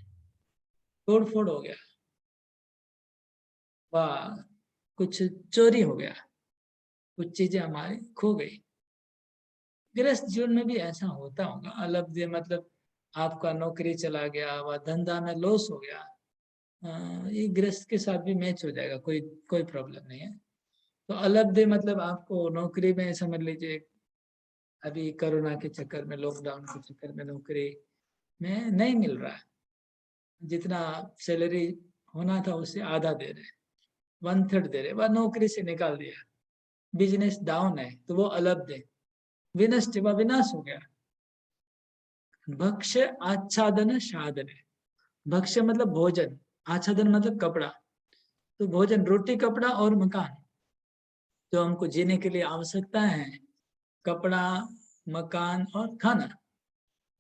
तोड़ फोड़ हो गया, वाह, कुछ चोरी हो गया, कुछ चीजें हमारी खो गई। गृहस्थ जीवन में भी ऐसा होता होगा। अलग मतलब आपका नौकरी चला गया, वह धंधा में लॉस हो गया, ये गृहस्थ के साथ भी मैच हो जाएगा, कोई प्रॉब्लम नहीं है। तो अलग मतलब आपको नौकरी में समझ लीजिए, अभी कोरोना के चक्कर में, लॉकडाउन के चक्कर में नौकरी में नहीं मिल रहा है, जितना सैलरी होना था उससे आधा दे रहे, 1/3 दे रहे, वह नौकरी से निकाल दिया, बिजनेस डाउन है, तो वो अलग दे, विनष्ट, वह विनाश हो गया। भक्ष्य आच्छादन साधन, भक्ष्य मतलब भोजन, आच्छादन मतलब कपड़ा, तो भोजन, रोटी, कपड़ा और मकान जो हमको जीने के लिए आवश्यकता है, कपड़ा, मकान और खाना।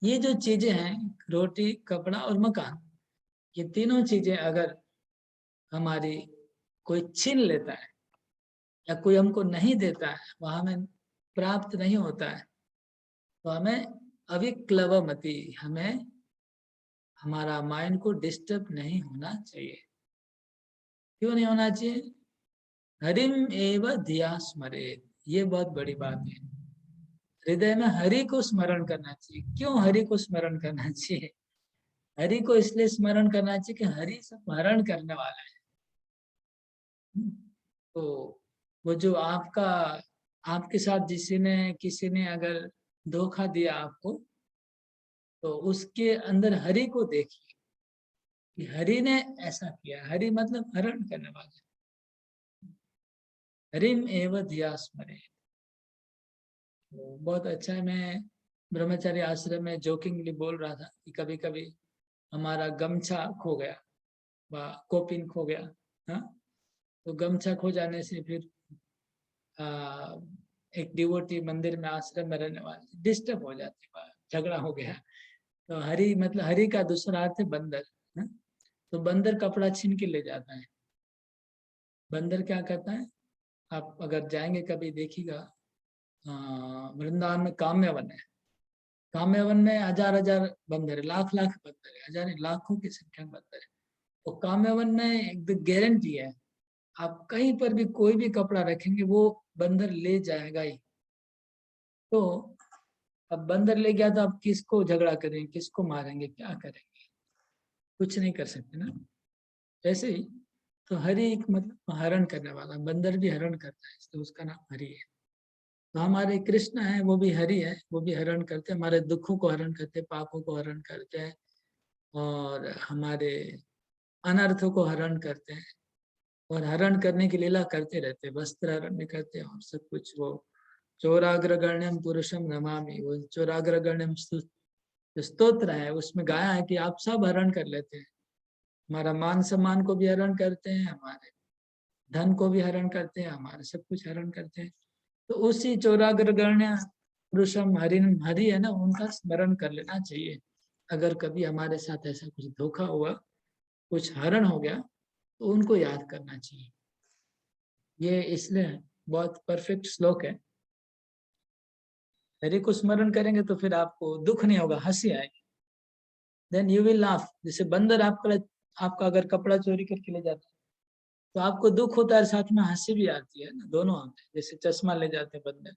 ये जो चीजें हैं, रोटी, कपड़ा और मकान, ये तीनों चीजें अगर हमारी कोई छीन लेता है या कोई हमको नहीं देता है, वह हमें प्राप्त नहीं होता है, तो हमें अविक्लवमति, हमें हमारा माइंड को डिस्टर्ब नहीं होना चाहिए। क्यों नहीं होना चाहिए? हरिम एव धिया स्मरेत, ये बहुत बड़ी बात है। हृदय में हरि को स्मरण करना चाहिए। क्यों हरि को स्मरण करना चाहिए? हरि को इसलिए स्मरण करना चाहिए कि हरि सब हरण करने वाला है। तो वो जो आपका, आपके साथ किसी ने अगर धोखा दिया आपको, तो उसके अंदर हरि को देखिए कि हरि ने ऐसा किया। हरि मतलब हरण करने वाला। हरिम एव धिया स्मरे। तो बहुत अच्छा है। मैं ब्रह्मचारी आश्रम में जोकिंगली बोल रहा था कि कभी कभी हमारा गमछा खो गया व कोपिन खो गया, हाँ, तो गमछा खो जाने से फिर एक डिवोटी मंदिर में, आश्रम में रहने वाले डिस्टर्ब हो जाते, झगड़ा हो गया। तो हरि मतलब, हरि का दूसरा अर्थ है बंदर, हाँ? तो बंदर कपड़ा छीन के ले जाता है। बंदर क्या करता है, आप अगर जाएंगे कभी देखिएगा, वृंदावन में काम्यवन है। काम्यवन में हजार हजार बंदर है, लाख लाख बंदर है, हजार लाखों की संख्या में बंदर है। तो काम्यवन में एक गारंटी है, आप कहीं पर भी कोई भी कपड़ा रखेंगे वो बंदर ले जाएगा ही। तो अब बंदर ले गया तो आप किसको झगड़ा करेंगे, किसको मारेंगे, क्या करेंगे? कुछ नहीं कर सकते ना। ऐसे ही तो हरि एक मतलब हरण करने वाला, बंदर भी हरण करता है, तो उसका नाम हरि है। तो हमारे कृष्ण है, वो भी हरि है, वो भी हरण करते हैं, हमारे दुखों को हरण करते हैं, पापों को हरण करते हैं, और हमारे अनर्थों को हरण करते हैं, और हरण करने की लीला करते रहते हैं। वस्त्र हरण भी करते हैं और सब कुछ। वो चोराग्रगण्यम पुरुषम नमामि, वो चोराग्रगण्यम स्तोत्र है, उसमें गाया है कि आप सब हरण कर लेते हैं। हमारा मान सम्मान को भी हरण करते हैं, हमारे धन को भी हरण करते हैं, हमारे सब कुछ हरण करते हैं। तो उसी चोराग्रगण्य पुरुषम हरि है ना, उनका स्मरण कर लेना चाहिए। अगर कभी हमारे साथ ऐसा कुछ धोखा हुआ, कुछ हरण हो गया, तो उनको याद करना चाहिए। ये इसलिए बहुत परफेक्ट श्लोक है। हरि को स्मरण करेंगे तो फिर आपको दुख नहीं होगा, हंसी आएगी। Then you will laugh. जैसे बंदर आपका अगर कपड़ा चोरी करके ले जाता है, तो आपको दुख होता है, साथ में हंसी भी आती है ना, दोनों आते हैं। जैसे चश्मा ले जाते हैं बंदर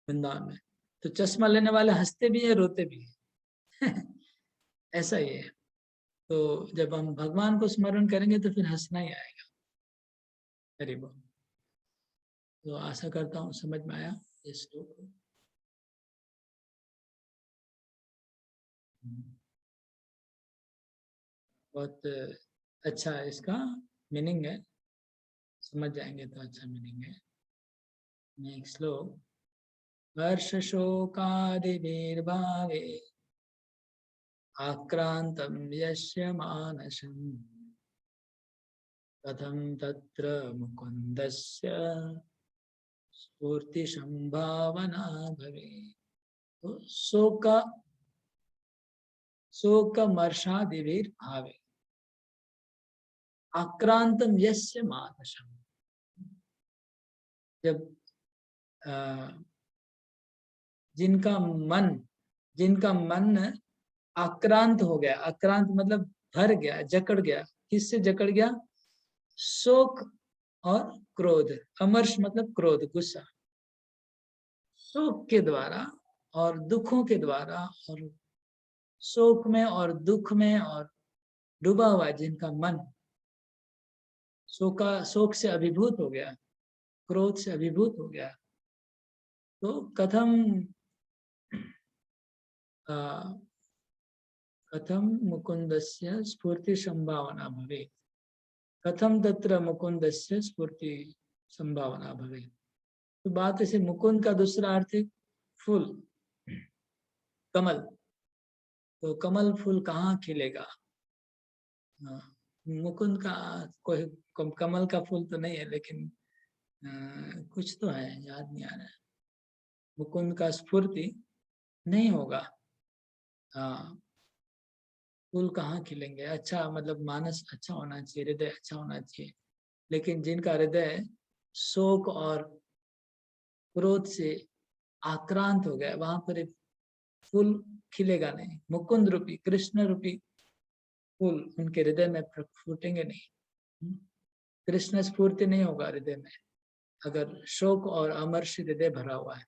वृंदावन में, तो चश्मा लेने वाले हंसते भी है, रोते भी है। ऐसा ही है। तो जब हम भगवान को स्मरण करेंगे तो फिर हंसना ही आएगा। हरि बोल। तो आशा करता हूँ समझ में आया इस श्लोक को। बहुत अच्छा इसका मीनिंग है, समझ जाएंगे तो अच्छा मीनिंग है। नेक्स्ट श्लोक। वर्ष शोकादिर्भावे आक्रांतं यस्य मानसम् कथं तत्र मुकुन्दस्य स्फूर्ति संभावना भवेत्। तो शोकमर्षादिभिर्भावे आक्रांतं यस्य मानसम्। जब जिनका मन आक्रांत हो गया, आक्रांत मतलब भर गया, जकड़ गया। किससे जकड़ गया? शोक और क्रोध। अमर्ष मतलब क्रोध, गुस्सा। शोक के द्वारा और दुखों के द्वारा, और शोक में और दुख में और डूबा हुआ जिनका मन शोक से अभिभूत हो गया, क्रोध से अभिभूत हो गया, तो कथम मुकुंदस्य स्फूर्ति संभावना भवेत्। कथम तत्र मुकुंदस्य स्फूर्ति संभावना भवेत्। तो बात ऐसे, मुकुंद का दूसरा अर्थ है फूल, कमल। तो कमल फूल कहाँ खिलेगा? मुकुंद का कोई कमल का फूल तो नहीं है, लेकिन कुछ तो है, याद नहीं आ रहा है। मुकुंद का स्फूर्ति नहीं होगा, हाँ, फूल कहाँ खिलेंगे। अच्छा मतलब मानस अच्छा होना चाहिए, हृदय अच्छा होना चाहिए, लेकिन जिनका हृदय शोक और क्रोध से आक्रांत हो गया, वहां पर एक फूल खिलेगा नहीं। मुकुंद रूपी, कृष्ण रूपी फूल उनके हृदय में फूटेंगे नहीं। कृष्ण स्फूर्ति नहीं होगा हृदय में अगर शोक और अमर्ष हृदय भरा हुआ है।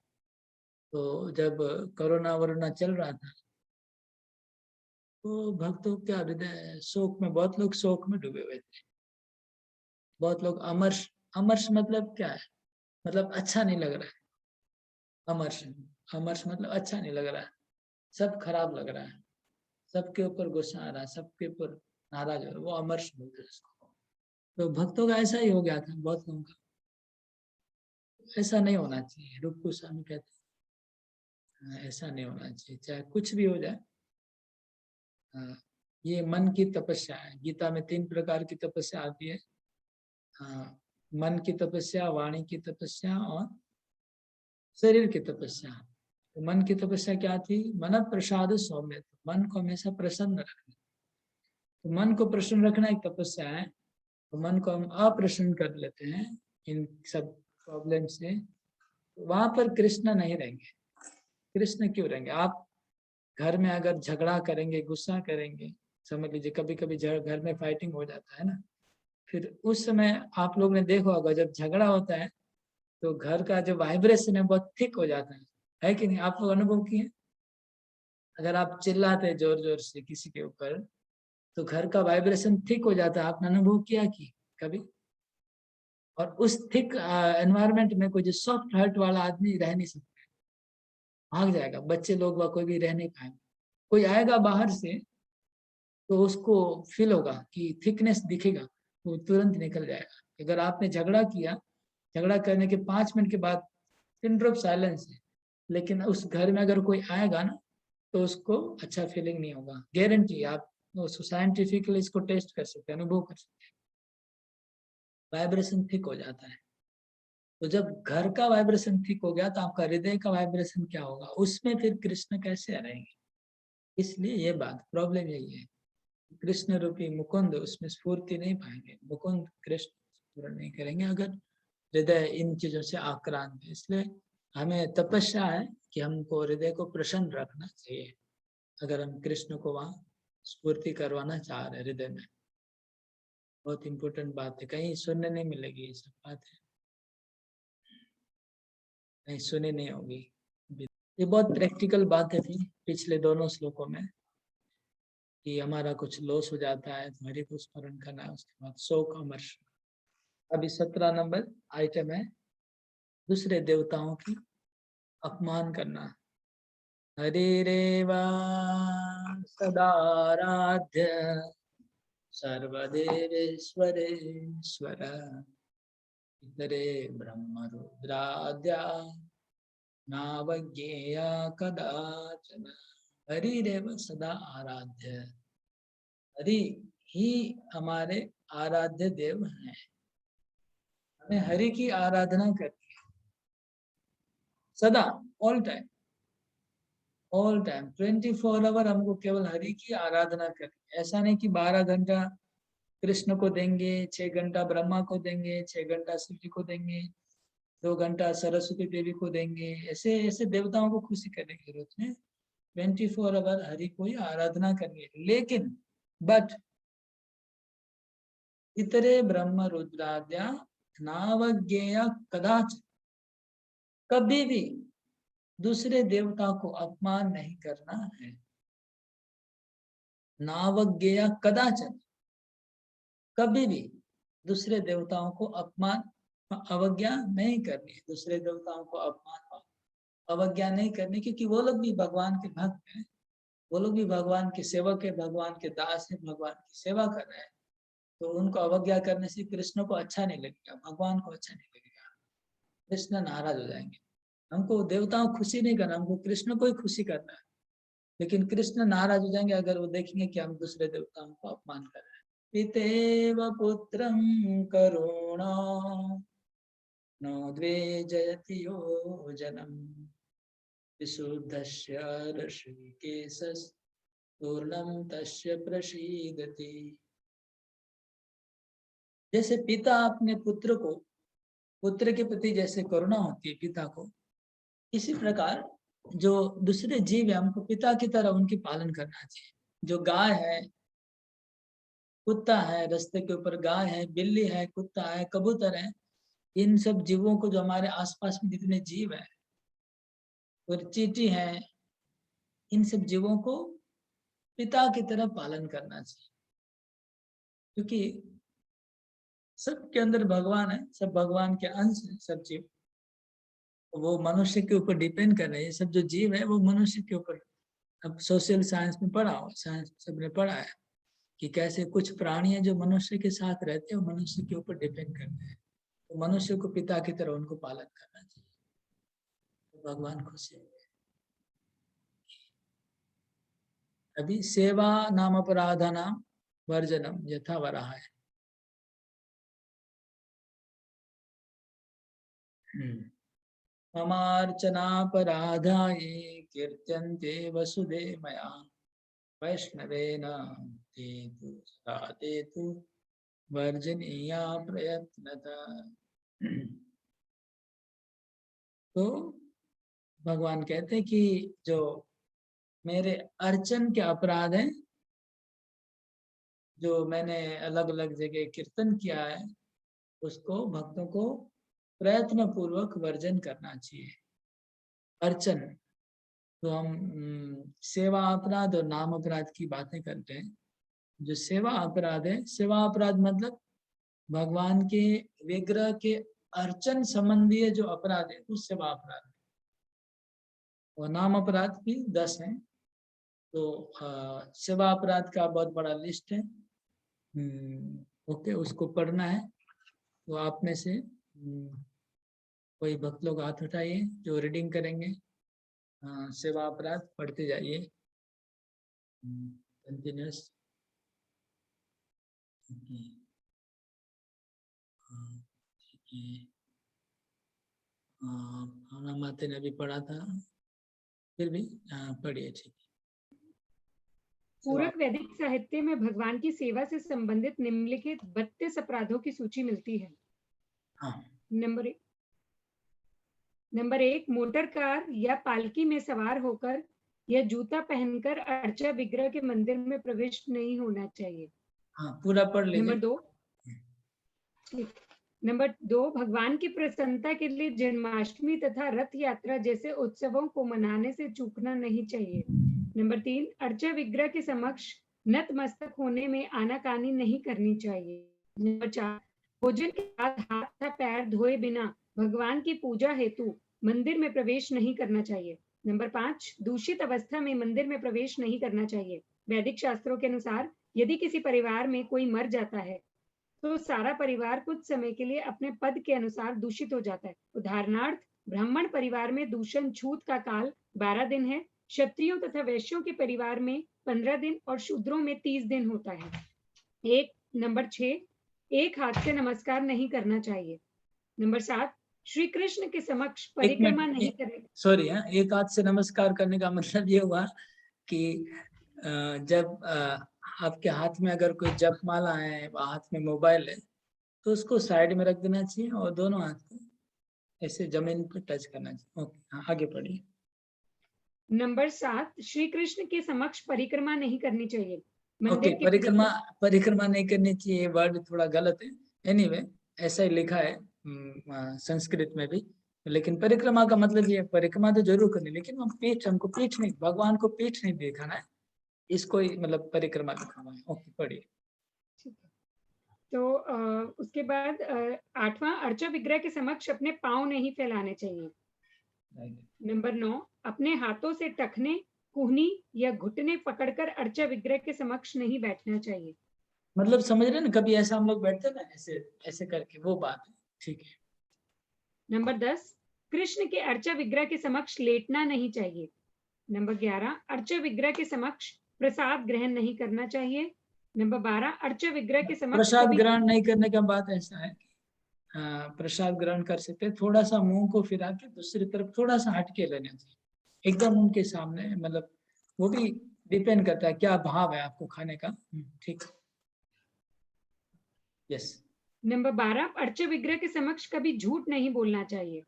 तो जब कोरोना वरोना चल रहा था तो भक्तों का हृदय शोक में, बहुत लोग शोक में डूबे हुए थे, बहुत लोग अमर्ष। अमर्ष मतलब क्या है? मतलब अच्छा नहीं लग रहा है। अमर्ष, अमर्ष मतलब अच्छा नहीं लग रहा है, सब खराब लग रहा है, सबके ऊपर गुस्सा आ रहा है, सबके ऊपर नाराज हो रहा है, वो अमर्ष बोलते हैं उसको। तो भक्तों का ऐसा ही हो गया था बहुत लोगों का। ऐसा नहीं होना चाहिए, रूप गोस्वामी कहते हैं ऐसा नहीं होना चाहिए, चाहे कुछ भी हो जाए। ये मन की तपस्या है। गीता में 3 प्रकार की तपस्या आती है, मन की तपस्या, वाणी की तपस्या और शरीर की तपस्या। तो मन की तपस्या क्या थी? मन प्रसाद सौम्य, मन को हमेशा प्रसन्न रखना। तो मन को प्रसन्न रखना एक तपस्या है। तो मन को हम अप्रसन्न कर लेते हैं इन सब प्रॉब्लम से, तो वहां पर कृष्ण नहीं रहेंगे। कृष्ण क्यों रहेंगे? आप घर में अगर झगड़ा करेंगे, गुस्सा करेंगे, समझ लीजिए कभी कभी घर में फाइटिंग हो जाता है ना, फिर उस समय आप लोग ने देखा होगा जब झगड़ा होता है तो घर का जो वाइब्रेशन है बहुत थिक हो जाता है कि नहीं? आप लोग अनुभव किए? अगर आप चिल्लाते हैं जोर जोर से किसी के ऊपर तो घर का वाइब्रेशन थिक हो जाता है। आपने अनुभव किया कि कभी? और उस थिक एनवायरनमेंट में कोई जो सॉफ्ट हार्ट वाला आदमी रह नहीं सकता, भाग जाएगा। बच्चे लोग व कोई भी रह नहीं पाएंगे। कोई आएगा बाहर से तो उसको फील होगा कि थिकनेस दिखेगा, वो तुरंत निकल जाएगा। अगर आपने झगड़ा किया, झगड़ा करने के 5 मिनट के बाद पिन ड्रॉप साइलेंस है, लेकिन उस घर में अगर कोई आएगा ना तो उसको अच्छा फीलिंग नहीं होगा। गारंटी, आप साइंटिफिकली इसको टेस्ट कर सकते हैं, अनुभव कर सकते हैं। वाइब्रेशन थिक हो जाता है। तो जब घर का वाइब्रेशन ठीक हो गया तो आपका हृदय का वाइब्रेशन क्या होगा? उसमें फिर कृष्ण कैसे रहेंगे? इसलिए ये बात, प्रॉब्लम यही है। कृष्ण रूपी मुकुंद उसमें स्फूर्ति नहीं पाएंगे, मुकुंद कृष्ण पूर्ण नहीं करेंगे अगर हृदय इन चीजों से आक्रांत है। इसलिए हमें तपस्या है कि हमको हृदय को प्रसन्न रखना चाहिए अगर हम कृष्ण को वहां स्फूर्ति करवाना चाह रहे हृदय में। बहुत इंपॉर्टेंट बात है, कहीं सुनने नहीं मिलेगी ये सब बात है, कहीं सुनी नहीं होगी। ये बहुत प्रैक्टिकल बातें थी पिछले दोनों श्लोकों में कि हमारा कुछ लॉस हो जाता है तो हरि को स्मरण करना है, उसके बाद शोक अमर्ष। अभी 17 नंबर आइटम है दूसरे देवताओं की अपमान करना। हरिरेवा सदाराध्य सर्वदेवेश्वरेश्वर इतरे ब्रह्म रुद्राद्या नावज्ञेया कदाचन। हरिरेव सदा आराध्य, हरि ही हमारे आराध्य देव हैं। हमें हरि की आराधना करनी है सदा, all time, all time 24 hour हमको केवल हरि की आराधना करनी है। ऐसा नहीं कि 12 घंटा कृष्ण को देंगे, 6 घंटा ब्रह्मा को देंगे, 6 घंटा शिव जी को देंगे, 2 घंटा सरस्वती देवी को देंगे। ऐसे ऐसे देवताओं को खुशी करने की जरूरत है। 24 आवर हरि को ही आराधना करनी है। लेकिन बट इतरे ब्रह्म रुद्राद्या नावज्ञेय कदाच, कभी भी दूसरे देवता को अपमान नहीं करना है। नावज्ञेय कदाचन, कभी भी दूसरे देवताओं को अपमान अवज्ञा नहीं करनी है। दूसरे देवताओं को अपमान अवज्ञा नहीं करनी, क्योंकि वो लोग भी भगवान के भक्त हैं, वो लोग भी भगवान के सेवक है, भगवान के दास है, भगवान की सेवा कर रहे हैं। तो उनको अवज्ञा करने से कृष्ण को अच्छा नहीं लगेगा, भगवान को अच्छा नहीं लगेगा, कृष्ण नाराज हो जाएंगे। हमको देवताओं को खुशी नहीं करना, हमको कृष्ण को ही खुशी करना है। लेकिन कृष्ण नाराज हो जाएंगे अगर वो देखेंगे कि हम दूसरे देवताओं को अपमान कर रहे हैं। पितेव पुत्रं करुणा नो द्वे जयति योजनम् विशुद्धस्य ऋषिकेशपूर्णं तस्य प्रसीदति। जैसे पिता अपने पुत्र को, पुत्र के प्रति जैसे करुणा होती है पिता को, इसी प्रकार जो दूसरे जीव है हमको पिता की तरह उनकी पालन करना चाहिए। जो गाय है, कुत्ता है, रास्ते के ऊपर गाय है, बिल्ली है, कुत्ता है, कबूतर है, इन सब जीवों को, जो हमारे आसपास में जितने जीव हैं और चींटी है, इन सब जीवों को पिता की तरह पालन करना चाहिए, क्योंकि सबके अंदर भगवान है, सब भगवान के अंश है, सब जीव। वो मनुष्य के ऊपर डिपेंड कर रहे हैं, सब जो जीव है वो मनुष्य के ऊपर। अब सोशल साइंस में पढ़ा हो, साइंस सबने पढ़ा है कि कैसे कुछ प्राणी है जो मनुष्य के साथ रहते हैं, वो मनुष्य के ऊपर डिपेंड करते हैं। तो मनुष्य को पिता की तरह उनको पालन करना चाहिए, तो भगवान खुश है। अभी सेवा नाम अपराधा नाम वर्जनम यथा वराह है। ममार्चनापराधाये कीर्त्यन्ते वसुदेव मया वैष्णवेन ते तु वर्जनीया प्रयत्नतः। तो भगवान कहते हैं कि जो मेरे अर्चन के अपराध हैं, जो मैंने अलग अलग जगह कीर्तन किया है, उसको भक्तों को प्रयत्न पूर्वक वर्जन करना चाहिए। अर्चन तो हम सेवा अपराध और नाम अपराध की बातें करते हैं। जो सेवा अपराध है, सेवा अपराध मतलब भगवान के विग्रह के अर्चन संबंधी जो अपराध है, उस सेवा अपराध है। और नाम अपराध भी 10 हैं। तो सेवा अपराध का बहुत बड़ा लिस्ट है। ओके, उसको पढ़ना है तो आप में से कोई भक्त लोग हाथ उठाइए जो रीडिंग करेंगे। सेवा अपराध पढ़ते जाइए कंटिन्यूस। माते ने भी पढ़ा था, फिर भी पढ़िए, ठीक है। पूरक वैदिक साहित्य में भगवान की सेवा से संबंधित निम्नलिखित 32 अपराधों की सूची मिलती है। नंबर 1, मोटर कार या पालकी में सवार होकर या जूता पहनकर अर्चा विग्रह के मंदिर में प्रवेश नहीं होना चाहिए। पूरा पढ़ लीजिए। नंबर 2, भगवान की प्रसन्नता के लिए जन्माष्टमी तथा रथ यात्रा जैसे उत्सवों को मनाने से चूकना नहीं चाहिए। नंबर 3, अर्चा विग्रह के समक्ष नतमस्तक होने में आनाकानी नहीं करनी चाहिए। नंबर 4, भोजन के बाद हाथ तथा पैर धोए बिना भगवान की पूजा हेतु मंदिर में प्रवेश नहीं करना चाहिए। नंबर 5, दूषित अवस्था में मंदिर में प्रवेश नहीं करना चाहिए। वैदिक शास्त्रों के अनुसार यदि किसी परिवार में कोई मर जाता है तो सारा परिवार कुछ समय के लिए अपने पद के अनुसार दूषित हो जाता है। उदाहरणार्थ, ब्राह्मण परिवार में दूषण छूत का काल 12 दिन है, क्षत्रियों तथा वैश्यों के परिवार में 15 दिन और शूद्रों में 30 दिन होता है। नंबर 6, एक हाथ से नमस्कार नहीं करना चाहिए। नंबर 7, श्री कृष्ण के समक्ष परिक्रमा नहीं करनी। सॉरी, एक हाथ से नमस्कार करने का मतलब ये हुआ कि जब आपके हाथ में अगर कोई जपमाला है, हाथ में मोबाइल है, तो उसको साइड में रख देना चाहिए और दोनों हाथ को ऐसे जमीन पर टच करना चाहिए। ओके, आगे पढ़िए। नंबर 7, श्री कृष्ण के समक्ष परिक्रमा नहीं करनी चाहिए। ओके, परिक्रमा नहीं करनी चाहिए, वर्ड थोड़ा गलत है। एनीवे, ऐसा ही लिखा है संस्कृत में भी। लेकिन परिक्रमा का मतलब ये, परिक्रमा तो जरूर करनी, लेकिन हमको पीठ नहीं, भगवान को पीठ नहीं दिखाना है, इसको ही मतलब परिक्रमा दिखाना है। ओके, पढ़िए। तो उसके बाद 8वां, अर्चा विग्रह के समक्ष अपने पांव नहीं फैलाने चाहिए। नंबर 9, अपने हाथों से टखने, कुहनी या घुटने पकड़कर अर्चा विग्रह के समक्ष नहीं बैठना चाहिए। मतलब समझ रहे ना, कभी ऐसा हम लोग बैठते ना ऐसे ऐसे करके, वो बात है, ठीक है। नंबर 10, कृष्ण के अर्चा विग्रह के समक्ष लेटना नहीं चाहिए। नंबर 11, अर्चा विग्रह के समक्ष प्रसाद ग्रहण नहीं करना चाहिए। नंबर 12, अर्चा विग्रह के समक्ष प्रसाद ग्रहण नहीं करने का बात ऐसा है, प्रसाद ग्रहण कर सकते, थोड़ा सा मुंह को फिरा के दूसरी तरफ थोड़ा सा हट के लेना चाहिए, एकदम उनके सामने, मतलब वो भी डिपेंड करता है क्या भाव है आपको खाने का। ठीक, यस। नंबर 12, अर्चा विग्रह के समक्ष कभी झूठ नहीं बोलना चाहिए।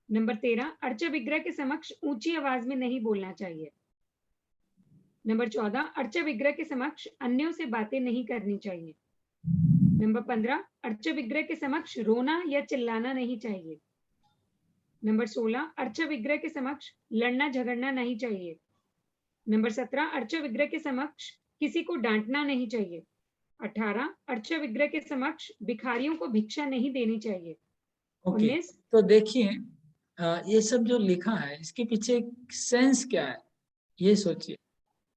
नंबर 13, अर्चा विग्रह के समक्ष ऊंची आवाज में नहीं बोलना चाहिए। नंबर 14, अर्चा विग्रह के समक्ष अन्यों से बातें नहीं करनी चाहिए। नंबर 15, अर्चा विग्रह के समक्ष रोना या चिल्लाना नहीं चाहिए। नंबर 16, अर्चा विग्रह के समक्ष लड़ना झगड़ना नहीं चाहिए। नंबर 17, अर्चा विग्रह के समक्ष किसी को डांटना नहीं चाहिए। 18, अर्चा विग्रह के समक्ष भिखारियों को भिक्षा नहीं देनी चाहिए। ओके, 19, तो देखिए ये सब जो लिखा है इसके पीछे सेंस क्या है ये सोचिए।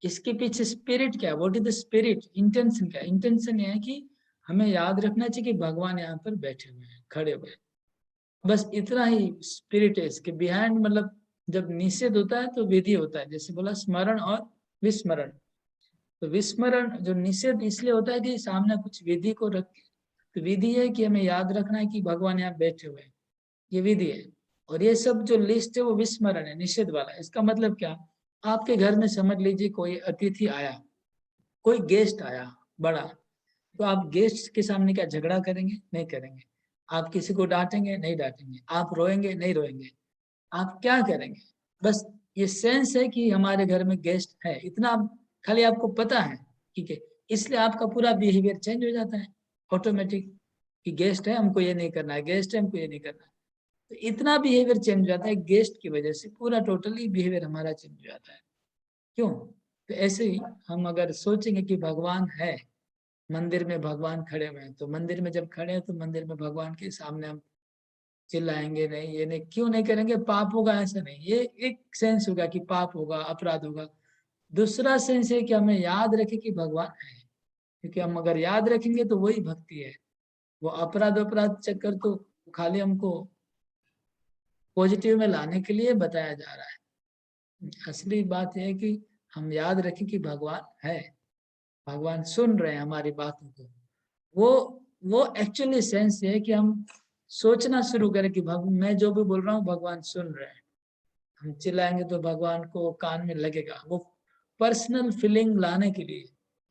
इसके पीछे स्पिरिट क्या है, what is the spirit, intention क्या है। इंटेंशन ये है कि हमें याद रखना चाहिए कि भगवान यहाँ पर बैठे हुए हैं, खड़े हुए हैं, बस इतना ही स्पिरिट है इसके बिहाइंड। मतलब जब निषेध होता है तो विधि होता है, जैसे बोला स्मरण और विस्मरण। तो विस्मरण जो निषेध इसलिए होता है कि सामने कुछ विधि को रख, तो विधि है कि हमें याद रखना है कि भगवान यहाँ बैठे हुए हैं, ये विधि है। और ये सब जो लिस्ट है वो विस्मरण है, निषेध वाला। इसका मतलब क्या, आपके घर में समझ लीजिए कोई अतिथि आया, कोई गेस्ट आया बड़ा, तो आप गेस्ट के सामने क्या झगड़ा करेंगे? नहीं करेंगे। आप किसी को डांटेंगे? नहीं डांटेंगे। आप रोएंगे? नहीं रोएंगे। आप क्या करेंगे? बस ये सेंस है कि हमारे घर में गेस्ट है, इतना खाली आपको पता है, ठीक है। इसलिए आपका पूरा बिहेवियर चेंज हो जाता है ऑटोमेटिक, कि गेस्ट है हमको ये नहीं करना है, गेस्ट है हमको ये नहीं करना है। तो इतना बिहेवियर चेंज हो जाता है गेस्ट की वजह से, पूरा टोटली बिहेवियर हमारा चेंज हो जाता है। क्यों? तो ऐसे ही हम अगर सोचेंगे कि भगवान है, मंदिर में भगवान खड़े हुए हैं, तो मंदिर में जब खड़े हैं तो मंदिर में भगवान के सामने हम चिल्लाएंगे नहीं, ये नहीं, क्यों नहीं करेंगे? पाप होगा ऐसा नहीं। ये एक सेंस होगा कि पाप होगा, अपराध होगा। दूसरा सेंस है कि हमें याद रखे कि भगवान है, क्योंकि हम अगर याद रखेंगे तो वही भक्ति है। वो अपराध चक्कर तो खाली हमको पॉजिटिव में लाने के लिए बताया जा रहा है। असली बात यह है कि हम याद रखें कि भगवान है, भगवान सुन रहे हैं हमारी बातों को। वो एक्चुअली सेंस है कि हम सोचना शुरू करें कि मैं जो भी बोल रहा हूँ भगवान सुन रहे हैं। हम चिल्लाएंगे तो भगवान को कान में लगेगा। वो पर्सनल फीलिंग लाने के लिए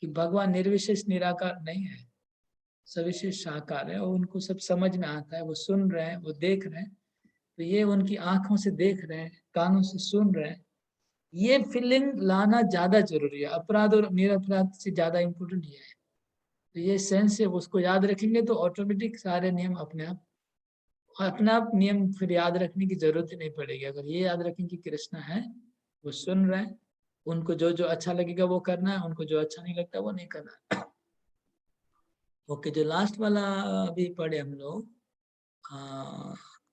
कि भगवान निर्विशेष निराकार नहीं है, सविशेष साकार है, और उनको सब समझ में आता है, वो सुन रहे हैं, वो देख रहे हैं। तो ये उनकी आंखों से देख रहे हैं, कानों से सुन रहे हैं, ये फीलिंग लाना ज्यादा जरूरी है। अपराध और निरपराध से ज्यादा इम्पोर्टेंट ये है। तो ये सेंस है, उसको याद रखेंगे तो ऑटोमेटिक सारे नियम अपने आप नियम फिर याद रखने की जरूरत ही नहीं पड़ेगी। अगर ये याद रखें कि कृष्ण है, वो सुन रहे हैं, उनको जो जो अच्छा लगेगा वो करना है, उनको जो अच्छा नहीं लगता वो नहीं करना। ओके, जो लास्ट वाला अभी पढ़े हम लोग,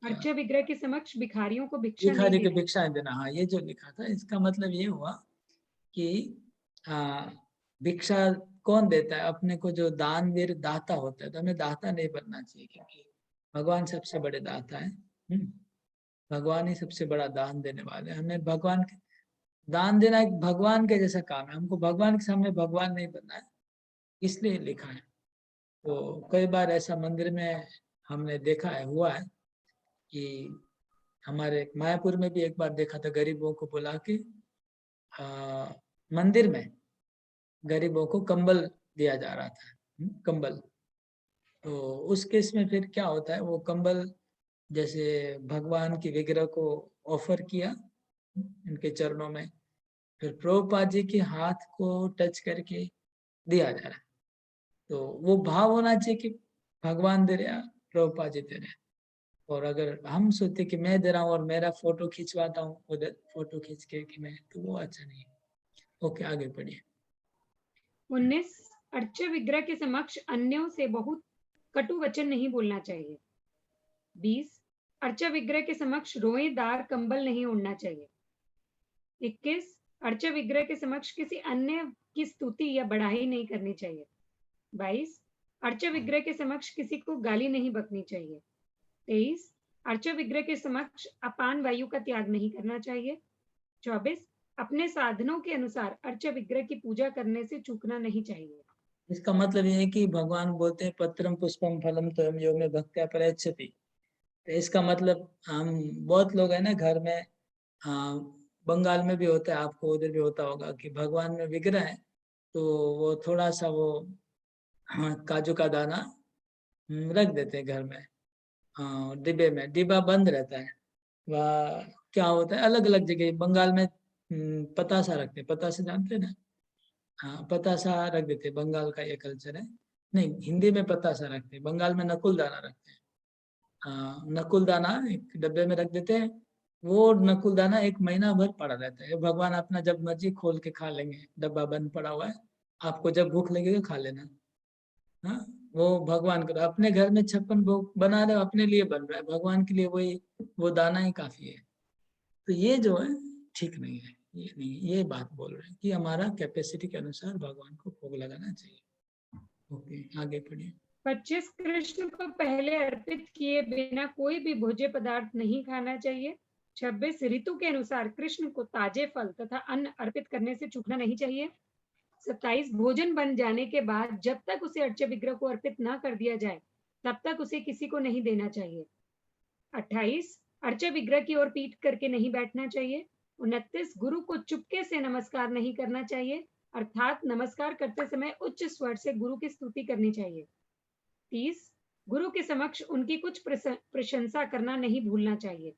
अर्चा विग्रह के समक्ष भिखारियों को भिक्षा नहीं भिखारी को देनी। भिक्षाएं देना, हाँ ये जो लिखा था इसका मतलब ये हुआ कि भिक्षा कौन देता है? अपने को जो दानवीर दाता होता है, तो हमें दाता नहीं बनना चाहिए, क्योंकि भगवान सबसे बड़े दाता है। भगवान ही सबसे बड़ा दान देने वाले हैं। हमें भगवान के दान देना एक भगवान के जैसा काम है। हमको भगवान के सामने भगवान नहीं बनना है, इसलिए लिखा है। तो कई बार ऐसा मंदिर में हमने देखा है, हुआ है कि हमारे मायापुर में भी एक बार देखा था, गरीबों को बुला के मंदिर में गरीबों को कंबल दिया जा रहा था, कंबल। तो उस केस में फिर क्या होता है, वो कंबल जैसे भगवान की विग्रह को ऑफर किया इनके चरणों में, फिर प्रभुपाद जी के हाथ को टच करके दिया जा रहा है। तो वो भाव होना चाहिए कि भगवान दे रहे हैं, प्रभुपाद जी दे रहे हैं। और अगर हम सोचते कि मैं दे रहा हूँ और मेरा फोटो खिंचवाता हूँ उधर, फोटो खींच के कि मैं, तो वो अच्छा नहीं है। ओके, आगे पढ़िए। 19, अर्चा विग्रह के समक्ष अन्यों से बहुत कटु वचन नहीं बोलना चाहिए। 20, अर्चा विग्रह के समक्ष रोएदार कंबल नहीं ओढ़ना चाहिए। 21, अर्चा विग्रह के समक्ष किसी अन्य की स्तुति या बढ़ाई नहीं करनी चाहिए। 22, अर्चा विग्रह के समक्ष किसी को गाली नहीं बकनी चाहिए। 23, अर्चा विग्रह के समक्ष अपान वायु का त्याग नहीं करना चाहिए। 24, अपने साधनों के अनुसार अर्चा विग्रह की पूजा करने से चूकना नहीं चाहिए। इसका मतलब ये है कि भगवान बोलते हैं पत्रम पुष्पम फलम त्वं यो मे भक्त्या प्रयच्छति। तो इसका मतलब हम बहुत लोग हैं ना घर में बंगाल में भी होता है, आपको उधर भी होता होगा कि भगवान में विग्रह है तो वो थोड़ा सा वो काजू का दाना रख देते हैं घर में, डिब्बे में, डिब्बा बंद रहता है। वह क्या होता है, अलग अलग जगह बंगाल में पतासा रखते हैं, पतासा जानते हैं ना? हाँ, पतासा रख देते हैं, बंगाल का ये कल्चर है। नहीं, हिंदी में पतासा रखते हैं, बंगाल में नकुल दाना रखते हैं। नकुल दाना एक डब्बे में रख देते हैं, वो नकुल दाना 1 महीना भर पड़ा रहता है। भगवान अपना जब मर्जी खोल के खा लेंगे, डब्बा बंद पड़ा हुआ है, आपको जब भूख लगेगा खा लेना। हाँ, वो भगवान का, अपने घर में 56 भोग बना रहे हो, अपने लिए बन रहा है, भगवान के लिए वही वो दाना ही काफी है। तो ये जो है ठीक नहीं है, ये नहीं, ये बात बोल रहे हैं कि हमारा कैपेसिटी के अनुसार भगवान को भोग लगाना चाहिए। ओके, आगे पढ़िए। 25 कृष्ण को पहले अर्पित किए बिना कोई भी भोज्य पदार्थ नहीं खाना चाहिए। 26 ऋतु के अनुसार कृष्ण को ताजे फल तथा अन्न अर्पित करने से चूकना नहीं चाहिए। 27 भोजन बन जाने के बाद जब तक उसे अर्च्य विग्रह को अर्पित न कर दिया जाए तब तक उसे किसी को नहीं देना चाहिए। 28 अर्च्य विग्रह की ओर पीठ करके नहीं बैठना चाहिए। 29 गुरु को चुपके से नमस्कार नहीं करना चाहिए, अर्थात नमस्कार करते समय उच्च स्वर से गुरु की स्तुति करनी चाहिए। 30 गुरु के समक्ष उनकी कुछ प्रशंसा करना नहीं भूलना चाहिए।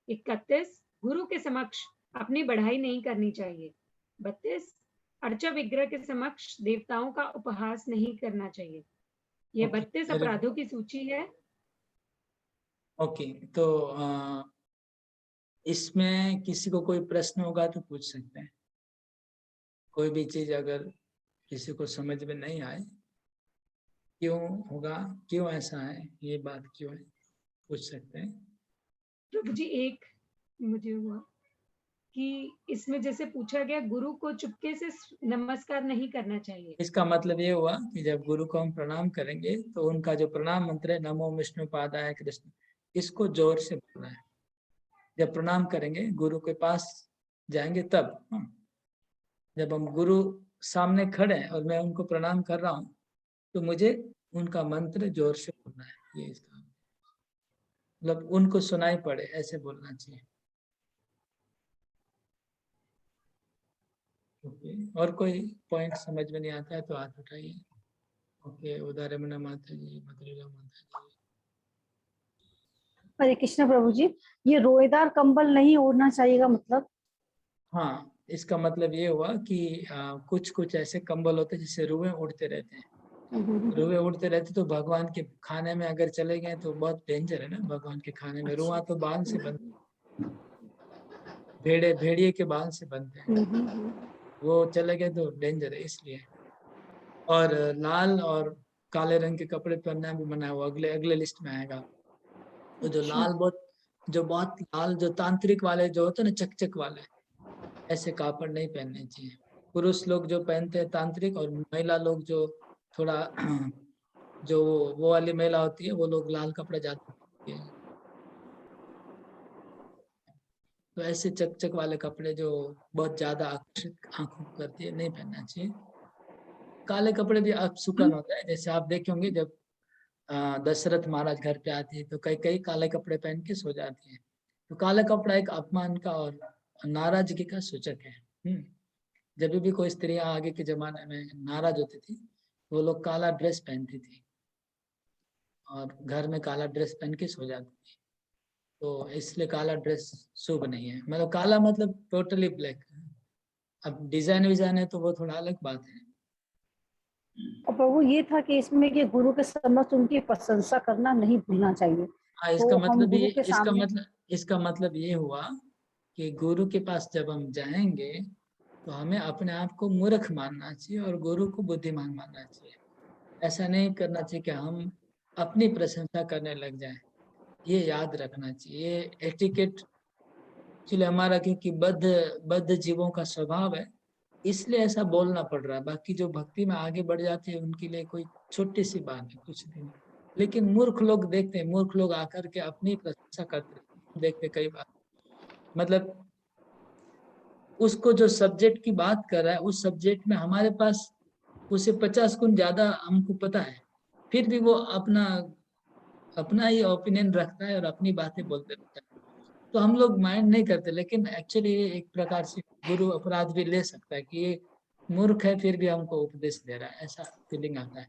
31 गुरु के समक्ष अपनी बढ़ाई नहीं करनी चाहिए। 32 अर्चा विग्रह के समक्ष देवताओं का उपहास नहीं करना चाहिए। ये 32 अपराधों की सूची है। ओके, तो इसमें किसी को कोई प्रश्न होगा तो पूछ सकते हैं। कोई भी चीज अगर किसी को समझ में नहीं आए, क्यों होगा, क्यों ऐसा है, ये बात क्यों है, पूछ सकते हैं। प्रभु जी, एक मुझे हुआ कि इसमें जैसे पूछा गया गुरु को चुपके से नमस्कार नहीं करना चाहिए। इसका मतलब ये हुआ कि जब गुरु को हम प्रणाम करेंगे तो उनका जो प्रणाम मंत्र है, नमो विष्णु पादाय कृष्ण, इसको जोर से बोलना है। जब प्रणाम करेंगे गुरु के पास जाएंगे तब, जब हम गुरु सामने खड़े हैं और मैं उनको प्रणाम कर रहा हूँ तो मुझे उनका मंत्र जोर से बोलना है। ये इसका मतलब उनको सुनाई पड़े ऐसे बोलना चाहिए। ओके, और कोई पॉइंट समझ में नहीं आता है तो हाथ उठाइए। ओके, उदार रमना माता जी, भद्रेला माता जी। हरे कृष्ण प्रभु जी, ये रोएदार कंबल नहीं ओढ़ना चाहिएगा मतलब? हाँ, इसका मतलब ये हुआ कि कुछ कुछ ऐसे कंबल होते हैं जिससे रुएं उड़ते रहते हैं। रुएं उड़ते रहते तो भगवान के खाने में अगर चले गए तो बहुत डेंजर है ना। भगवान के खाने में रुआ तो बाल से बनते, भेड़िए के बाल से बनते हैं, वो चले गए तो डेंजर है इसलिए। और लाल और काले रंग के कपड़े पहनना भी मना हुआ, अगले लिस्ट में आएगा। तो जो लाल बहुत लाल जो तांत्रिक वाले जो होते हैं ना, चकचक वाले, ऐसे कापड़ नहीं पहनने चाहिए। पुरुष लोग जो पहनते हैं तांत्रिक, और महिला लोग जो थोड़ा जो वो वाली महिला होती है, वो लोग लाल कपड़े ज्यादा पहनती है। तो ऐसे चकचक वाले कपड़े जो बहुत ज्यादा आकर्षित आंखों को करती है, नहीं पहनना चाहिए। काले कपड़े भी अपशुकन होता है, जैसे आप देखे होंगे जब दशरथ महाराज घर पे आती है तो कई कई काले कपड़े पहन के सो जाती है। तो काला कपड़ा एक अपमान का और नाराजगी का सूचक है। जब भी कोई स्त्रियां आगे के जमाने में नाराज होती थी, वो लोग काला ड्रेस पहनती थी और घर में काला ड्रेस पहन के सो जाती थी। तो इसलिए काला ड्रेस शुभ नहीं है। मतलब काला मतलब टोटली ब्लैक। अब डिजाइन विजाइन है तो वो थोड़ा अलग बात है। और प्रभु ये था कि इसमें कि गुरु के समक्ष उनकी प्रशंसा करना नहीं भूलना चाहिए। हाँ, तो हम गुरु के सामने इसका मतलब ये हुआ कि गुरु के पास जब हम जाएंगे तो हमें अपने आप को मूर्ख मानना चाहिए और गुरु को बुद्धिमान मानना चाहिए। ऐसा नहीं करना चाहिए कि हम अपनी प्रशंसा करने लग जाएं। ये याद रखना चाहिए। ये एटिकेट एक्चुअली हमारा, क्योंकि बद्ध जीवों का स्वभाव है, इसलिए ऐसा बोलना पड़ रहा है। बाकी जो भक्ति में आगे बढ़ जाते हैं उनके लिए कोई छोटी सी बात है, कुछ भी नहीं। लेकिन मूर्ख लोग देखते हैं, मूर्ख लोग आकर के अपनी प्रशंसा करते हैं, देखते कई बार। मतलब उसको जो सब्जेक्ट की बात कर रहा है, उस सब्जेक्ट में हमारे पास उसे 50 गुण ज्यादा हमको पता है, फिर भी वो अपना ही ओपिनियन रखता है और अपनी बातें बोलते रहता है। तो हम लोग माइंड नहीं करते, लेकिन एक्चुअली एक प्रकार से गुरु अपराध भी ले सकता है कि ये मूर्ख है फिर भी हमको उपदेश दे रहा है, ऐसा फीलिंग आता है।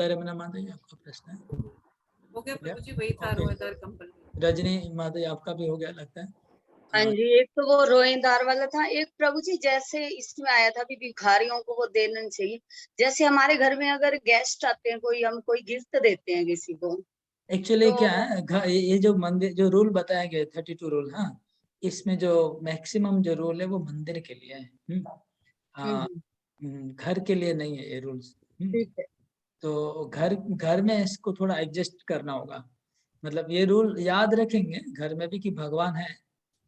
रमना माता जी, आपका प्रश्न है? हो गया हो गया? प्रभु जी, वही था ओके। रोएदार कंपल। रजनी माता जी, आपका भी हो गया लगता है? हाँ जी, एक तो वो रोएदार वाला था, एक प्रभु जी जैसे इसमें आया था भी भिखारियों को वो देना चाहिए। जैसे हमारे घर में अगर गेस्ट आते हैं कोई, हम कोई गिफ्ट देते हैं किसी को, एक्चुअली तो क्या है, ये जो मंदिर जो रूल बताया गया 32 रूल, हाँ, इसमें जो मैक्सिमम जो रूल है वो मंदिर के लिए है। घर के लिए नहीं है ये रूल्स। ठीक है। तो घर में इसको थोड़ा एडजस्ट करना होगा। मतलब ये रूल याद रखेंगे घर में भी कि भगवान है,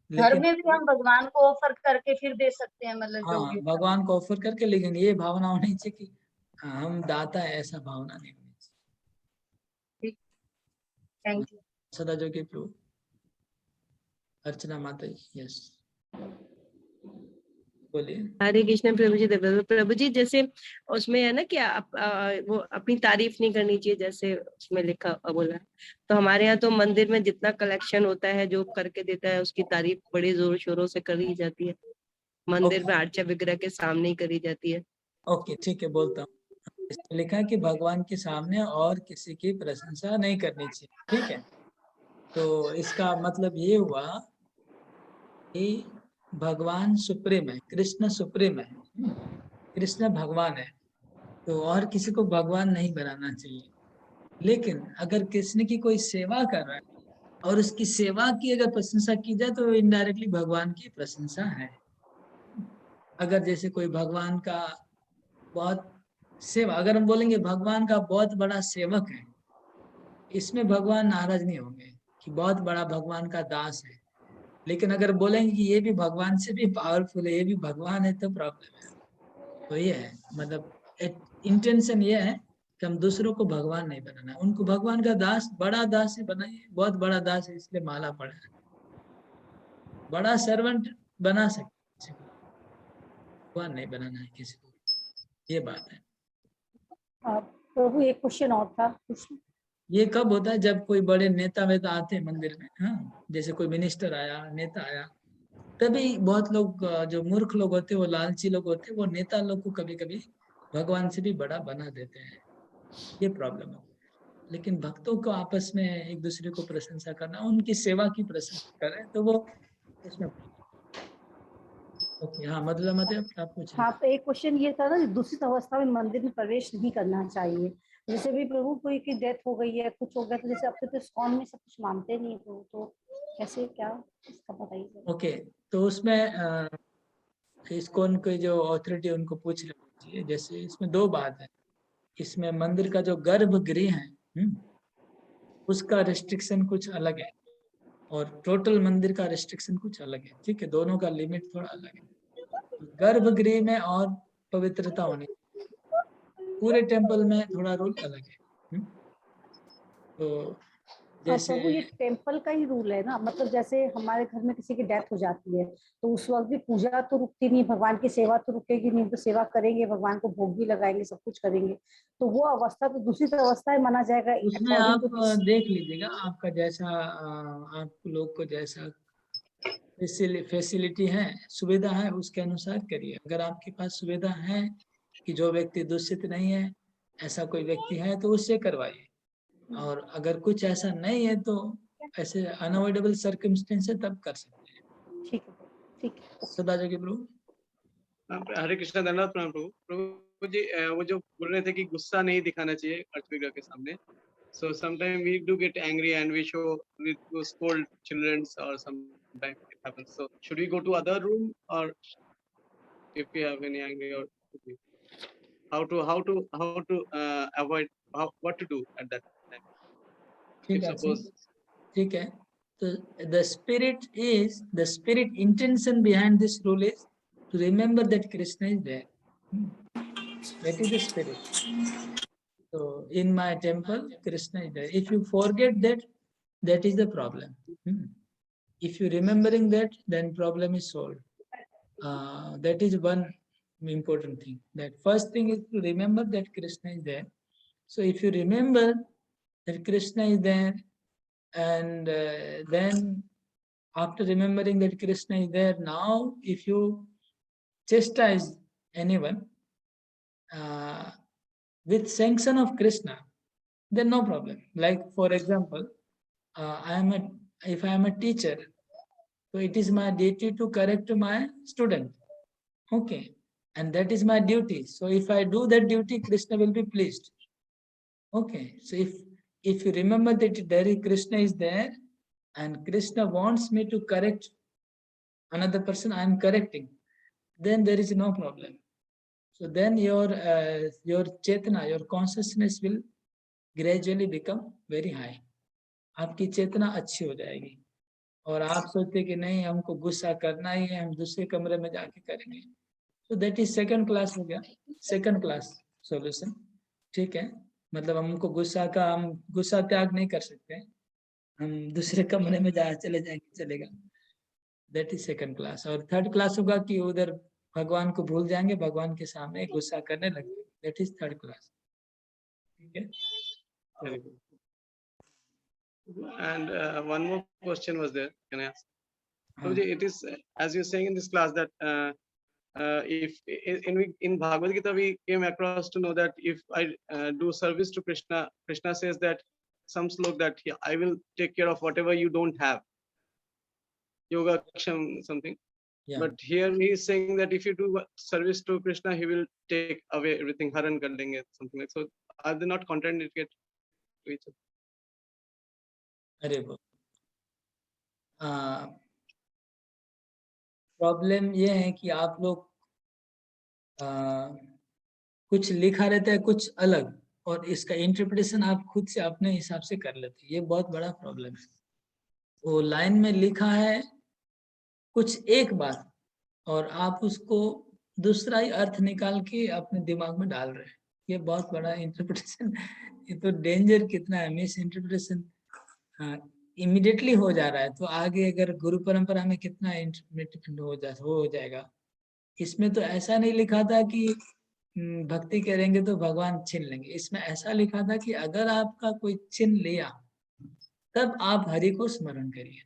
घर लेकिन में भी हम भगवान को ऑफर करके फिर दे सकते हैं, मतलब जो हाँ गिफ्ट। भगवान को ऑफर करके, लेकिन ये भावना होनी चाहिए कि हम दाता है, ऐसा भावना नहीं होनी चाहिए। Thank you. सदा जोगी प्रभु। अर्चना माता जी, यस बोलिए। हरे कृष्ण प्रभु जी। प्रभु जी जैसे उसमें है ना कि वो अपनी तारीफ नहीं करनी चाहिए, जैसे उसमें लिखा बोला है। तो हमारे यहाँ तो मंदिर में जितना कलेक्शन होता है, जो करके देता है उसकी तारीफ बड़ी जोर शोरों से करी जाती है। मंदिर में अर्चा विग्रह के सामने ही करी जाती है। ओके ठीक है, बोलता हूँ। इसमें लिखा है कि भगवान के सामने और किसी की प्रशंसा नहीं करनी चाहिए, ठीक है। तो इसका मतलब ये हुआ कि भगवान सुप्रीम है, कृष्ण सुप्रीम है, कृष्ण भगवान है, तो और किसी को भगवान नहीं बनाना चाहिए। लेकिन अगर कृष्ण की कोई सेवा कर रहा है और उसकी सेवा की अगर प्रशंसा की जाए तो इनडायरेक्टली भगवान की प्रशंसा है। अगर जैसे कोई भगवान का बहुत सेवा, अगर हम बोलेंगे भगवान का बहुत बड़ा सेवक है, इसमें भगवान नाराज नहीं होंगे कि बहुत बड़ा भगवान का दास है। लेकिन अगर बोलेंगे कि ये भी भगवान से भी पावरफुल है, ये भी भगवान है, तो प्रॉब्लम है। तो ये है, मतलब इंटेंशन ये है कि हम दूसरों को भगवान नहीं बनाना, उनको भगवान का दास, बड़ा दास ही बनाइए। बहुत बड़ा दास है इसलिए माला पड़ा है, बड़ा सर्वेंट बना सकते, भगवान नहीं बनाना है किसी को, ये बात है। प्रभु एक क्वेश्चन और था कुछ। ये कब होता है? जब कोई बड़े नेता वेता आते हैं मंदिर में, हाँ, जैसे कोई मिनिस्टर आया, नेता आया, तभी बहुत लोग जो मूर्ख लोग होते हैं, वो लालची लोग होते हैं, वो नेता लोग को कभी कभी भगवान से भी बड़ा बना देते हैं, ये प्रॉब्लम है। लेकिन भक्तों को आपस में एक दूसरे को प्रशंसा करना, उनकी सेवा की प्रशंसा करें, तो वो इसमें ओके। हाँ मतलब आप पूछ रहे हाँ, तो एक क्वेश्चन ये था ना, दूषित अवस्था में मंदिर में प्रवेश नहीं करना चाहिए। जैसे भी प्रभु कोई की डेथ हो गई है, कुछ हो गया, तो जैसे अब तो इस्कॉन में सब कुछ मानते नहीं है प्रभु, तो कैसे क्या इसका बताइए। ओके, तो उसमें इस्कॉन के जो अथॉरिटी उनको पूछ लेना चाहिए। जैसे इसमें दो बात है, इसमें मंदिर का जो गर्भगृह है, उसका रिस्ट्रिक्शन कुछ अलग है और टोटल मंदिर का रिस्ट्रिक्शन कुछ अलग है, ठीक है, दोनों का लिमिट थोड़ा अलग है। गर्भगृह में और पवित्रता होनी, पूरे टेम्पल में थोड़ा रूल अलग है। तो जैसे प्रभु ये टेम्पल का ही रूल है ना, मतलब जैसे हमारे घर में किसी की डेथ हो जाती है तो उस वक्त भी पूजा तो रुकती नहीं, भगवान की सेवा तो रुकेगी नहीं, तो सेवा करेंगे, भगवान को भोग भी लगाएंगे, सब कुछ करेंगे, तो वो अवस्था तो दूसरी अवस्था है माना जाएगा। उसमें आप देख लीजिएगा, आपका जैसा आप लोग को जैसा फैसिलिटी है, सुविधा है, उसके अनुसार करिए। अगर आपके पास सुविधा है कि जो व्यक्ति दूषित नहीं है, ऐसा कोई व्यक्ति है, तो उससे करवाइए। और अगर कुछ ऐसा नहीं है तो ऐसे अनअवॉइडेबल सर्कमस्टेंस है, तब कर सकते हैं। ठीक है, ठीक है। सदा जगह प्रभु। हरे कृष्णा, धन्यवाद प्रणाम प्रभु। प्रभु जी वो जो बोल रहे थे कि गुस्सा नहीं दिखाना चाहिए अर्थ विग्रह के सामने, so sometimes we do get angry and we scold children, or sometimes it happens. So should we go to other room, or if we have any angry, or how to avoid, what to do at that time? ठीक If है, suppose ठीक है। तो the spirit intention behind this rule is to remember that Krishna is there. That is the spirit. So in my temple, Krishna is there. If you forget that, that is the problem. If you remembering that, then problem is solved. That is one important thing. That first thing is to remember that Krishna is there. So if you remember that Krishna is there, and then after remembering that Krishna is there, now if you chastise anyone with sanction of Krishna, then no problem. Like for example, if I am a teacher, so it is my duty to correct my student. Okay, and that is my duty. So if I do that duty, Krishna will be pleased. Okay, so if you remember that there is Krishna is there, and Krishna wants me to correct another person, I am correcting, then there is no problem. So then your chetana, your consciousness will gradually become very high. आपकी चेतना अच्छी हो जाएगी और आप सोचते कि नहीं हमको गुस्सा करना ही है, हम दूसरे कमरे में जाके करेंगे. So that is second class हो गया, second class solution. ठीक है, मतलब हमको हम गुस्सा त्याग नहीं कर सकते, हम दूसरे कमरे में चले जाएंगे, चलेगा. That is second class. और third class होगा कि उधर भगवान को भूल जाएंगे, भगवान के सामने गुस्सा करने लगेंगे. That is third class. ठीक है. Very good. And one more question was there. Can I ask? Prabhuji, it is as you're saying in this class that if in Bhagavad Gita we came across to know that if I do service to Krishna, Krishna says that some slok that I will take care of whatever you don't have. Yoga Ksham something. Yeah. But here he is saying that if you do service to Krishna, he will take away everything. Haran kar denge, something like. So are they not contradictory to each other? अरे वो problem ये है कि आप लोग कुछ लिखा रहता है कुछ अलग, और इसका इंटरप्रिटेशन आप खुद से अपने हिसाब से कर लेते हैं. ये बहुत बड़ा प्रॉब्लम है. वो लाइन में लिखा है कुछ एक बात और आप उसको दूसरा ही अर्थ निकाल के अपने दिमाग में डाल रहे हैं. ये बहुत बड़ा इंटरप्रिटेशन. ये तो डेंजर कितना है, मिस इंटरप्रिटेशन इमीडिएटली हो जा रहा है. तो आगे अगर गुरु परंपरा में कितना इंटरप्रिटेशन हो जाएगा. इसमें तो ऐसा नहीं लिखा था कि भक्ति करेंगे तो भगवान छीन लेंगे. इसमें ऐसा लिखा था कि अगर आपका कोई छीन लिया तब आप हरि को स्मरण करिए,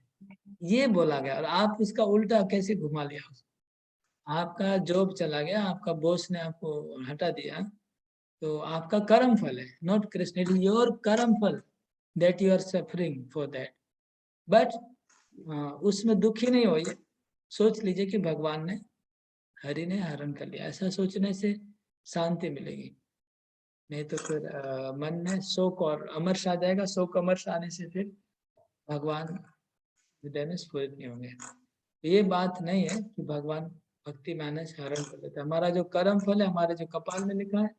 ये बोला गया. और आप उसका उल्टा कैसे घुमा लिया. आपका जॉब चला गया, आपका बॉस ने आपको हटा दिया, तो आपका कर्म फल है, not Krishna. It is your कर्म फल that you are suffering for that. But उसमें दुखी नहीं होइए, सोच लीजिए कि भगवान ने, हरि ने हरण कर लिया. ऐसा सोचने से शांति मिलेगी. नहीं तो फिर मन में शोक और अमर्ष आ जाएगा. शोक अमर्ष आने से फिर भगवान हृदय में स्फुरित नहीं होंगे. ये बात नहीं है कि भगवान भक्ति माने से हरण कर लेते. हमारा जो कर्म फल है, हमारे जो कपाल में लिखा है,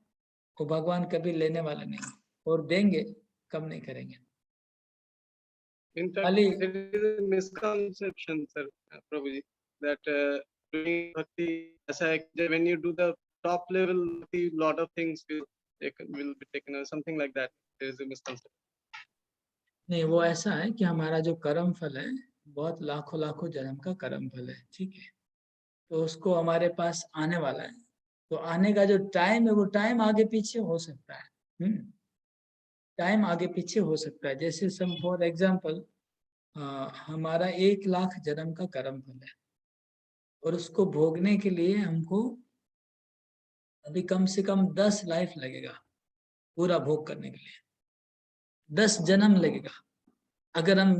वो भगवान कभी लेने वाला नहीं, और देंगे, कम नहीं करेंगे. In fact, there is a misconception, sir, Prabhuji, that doing bhakti, when you do the top level, a lot of things will be taken, or something like that. There is a misconception. नहीं, वो ऐसा है कि हमारा जो कर्म फल है बहुत लाखों लाखों जन्म का कर्म फल है. ठीक है, तो उसको हमारे पास आने वाला है. तो आने का जो टाइम है, वो टाइम आगे पीछे हो सकता है. टाइम आगे पीछे हो सकता है. जैसे सम फॉर एग्जाम्पल हमारा 1 लाख जन्म का कर्म फल है, और उसको भोगने के लिए हमको अभी कम से कम 10 लाइफ लगेगा पूरा भोग करने के लिए. 10 जन्म लगेगा. अगर हम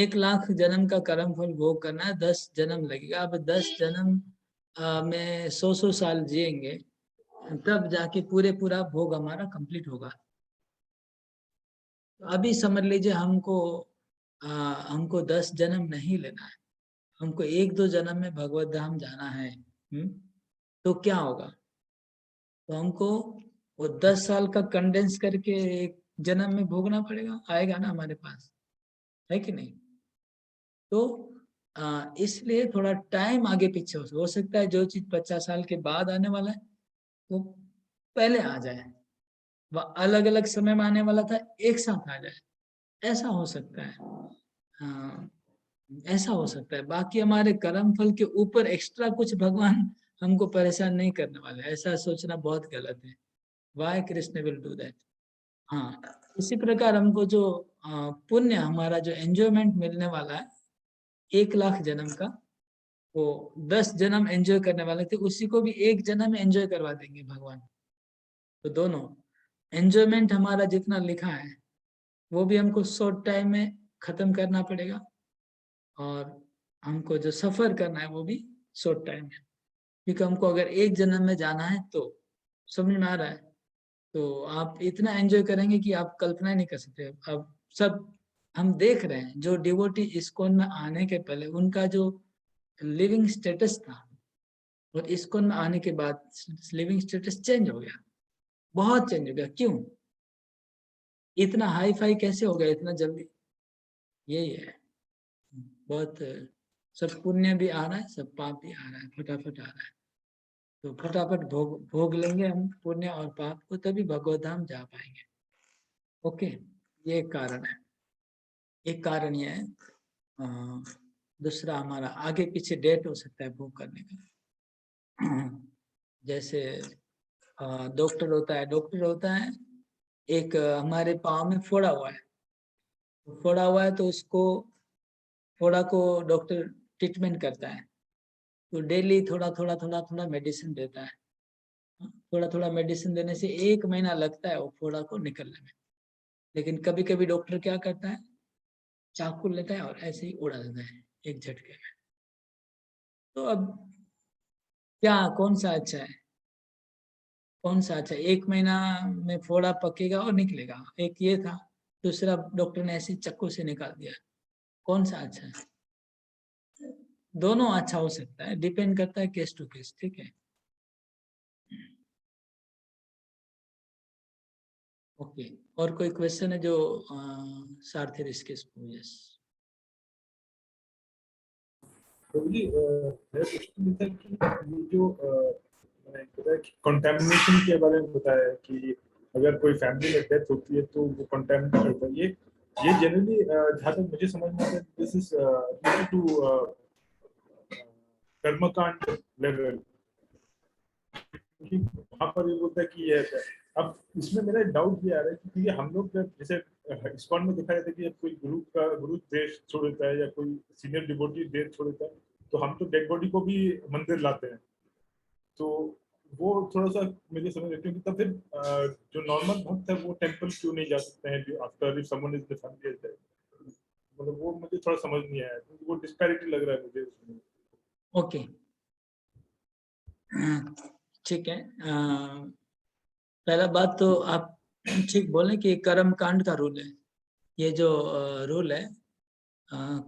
1 लाख जन्म का कर्म फल भोग करना है, 10 जन्म लगेगा. अब 10 जन्म में 100 साल जिएंगे, तब जाके पूरा भोग हमारा कंप्लीट होगा. तो अभी समझ लीजिए हमको 10 जन्म नहीं लेना है, हमको 1-2 जन्म में भगवत धाम जाना है. तो क्या होगा? तो हमको वो 10 साल का कंडेंस करके 1 जन्म में भोगना पड़ेगा. आएगा ना हमारे पास, है कि नहीं? तो इसलिए थोड़ा टाइम आगे पीछे हो सकता है. जो चीज 50 साल के बाद आने वाला है वो पहले आ जाए, वह अलग अलग समय में आने वाला था एक साथ आ जाए. ऐसा हो सकता है. ऐसा हो सकता है. बाकी हमारे कर्म फल के ऊपर एक्स्ट्रा कुछ भगवान हमको परेशान नहीं करने वाले. ऐसा सोचना बहुत गलत है. Why Krishna will do that. हाँ, इसी प्रकार हमको जो पुण्य, हमारा जो एंजॉयमेंट मिलने वाला है 1 लाख जन्म का, वो 10 जन्म एंजॉय करने वाले थे, उसी को भी 1 जन्म में एंजॉय करवा देंगे भगवान। तो दोनों एंजॉयमेंट हमारा जितना लिखा है वो भी हमको शॉर्ट टाइम में खत्म करना पड़ेगा, और हमको जो सफर करना है वो भी शॉर्ट टाइम में, क्योंकि हमको अगर 1 जन्म में जाना है तो समझ में आ रहा है, तो आप इतना एंजॉय करेंगे कि आप कल्पना ही नहीं कर सकते। अब सब हम देख रहे हैं जो डिवोटी इस्कॉन में आने के पहले उनका जो लिविंग स्टेटस था और इस्कॉन में आने के बाद लिविंग स्टेटस चेंज हो गया, बहुत चेंज हो गया। क्यों इतना हाई फाई कैसे हो गया इतना जल्दी? यही है, बहुत सब पुण्य भी आ रहा है, सब पाप भी आ रहा है, फटाफट आ रहा है। तो फटाफट भोग लेंगे हम पुण्य और पाप को, तभी भगवत धाम जा पाएंगे। ओके, ये एक कारण है। एक कारण ये है, दूसरा हमारा आगे पीछे डेट हो सकता है भोग करने का। जैसे डॉक्टर होता है, एक हमारे पाँव में फोड़ा हुआ है, तो उसको फोड़ा को डॉक्टर ट्रीटमेंट करता है, तो डेली थोड़ा मेडिसिन देता है। थोड़ा मेडिसिन देने से 1 महीना लगता है वो फोड़ा को निकलने में। लेकिन कभी कभी डॉक्टर क्या करता है, चाकू लेता है और ऐसे ही उड़ा देता है एक झटके में। तो अब क्या कौन सा अच्छा है? 1 महीना में फोड़ा पकेगा और निकलेगा, एक ये था। दूसरा डॉक्टर ने ऐसे चक्कू से निकाल दिया, कौन सा अच्छा है? दोनों अच्छा हो सकता है, डिपेंड करता है केस टू केस। ठीक है, ओके। और कोई क्वेश्चन है जो सारथी ऋषिकेश पूछे? जी मेरा क्वेश्चन था कि ये जो मैंने बताया कि कंटामिनेशन के बारे में बताया कि अगर कोई फैमिली में डेथ होती है तो वो कंटामिनेट होता है। ये जनरली जहाँ तक मुझे समझ में आता है, दिस इज रिलेटेड टू कर्मकांड लेवल, वहाँ पर ये बोलता है कि ये है। अब इसमें मेरा डाउट भी आ रहा है क्योंकि हम लोग जैसे इस्कॉन में दिखाया जाता है कि कोई गुरु देश छोड़ देता है या कोई सीनियर डिवोटी देश छोड़ देता है, तो हम तो डेड बॉडी को भी मंदिर लाते हैं। तो वो थोड़ा सा मुझे समझ रहे क्योंकि तब फिर जो नॉर्मल भक्त है वो टेंपल क्यों नहीं जा सकते हैं जो after if someone is the family, मतलब वो मुझे थोड़ा समझ नहीं आया, वो डिस्पैरिटी लग रहा है मुझे उसमें। ओके, ठीक है। पहला बात तो आप ठीक बोले कि कर्म कांड का रूल है। ये जो रूल है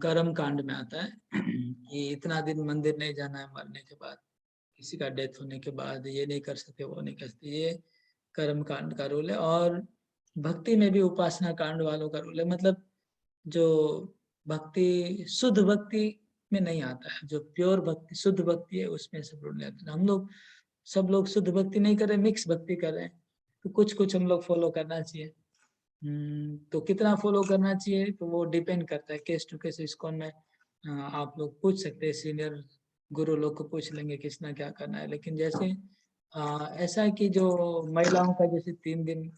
कर्म कांड में आता है कि इतना दिन मंदिर नहीं जाना है, मरने के बाद, किसी का डेथ होने के बाद ये नहीं कर सकते, वो नहीं कर सकते। ये कर्म कांड का रूल है। और भक्ति में भी उपासना कांड वालों का रूल है। मतलब जो भक्ति शुद्ध भक्ति में नहीं आता है, जो प्योर भक्ति शुद्ध भक्ति है उसमें सब रूल आता है। हम लोग सब लोग शुद्ध भक्ति नहीं कर रहे, मिक्स भक्ति कर रहे हैं, तो कुछ हम लोग फॉलो करना चाहिए। तो कितना फॉलो करना चाहिए तो वो डिपेंड करता है केस टू केस। इस्कॉन में आप लोग पूछ सकते हैं, सीनियर गुरु लोग को पूछ लेंगे किसना क्या करना है। लेकिन जैसे ऐसा है कि जो महिलाओं का जैसे 3 दिन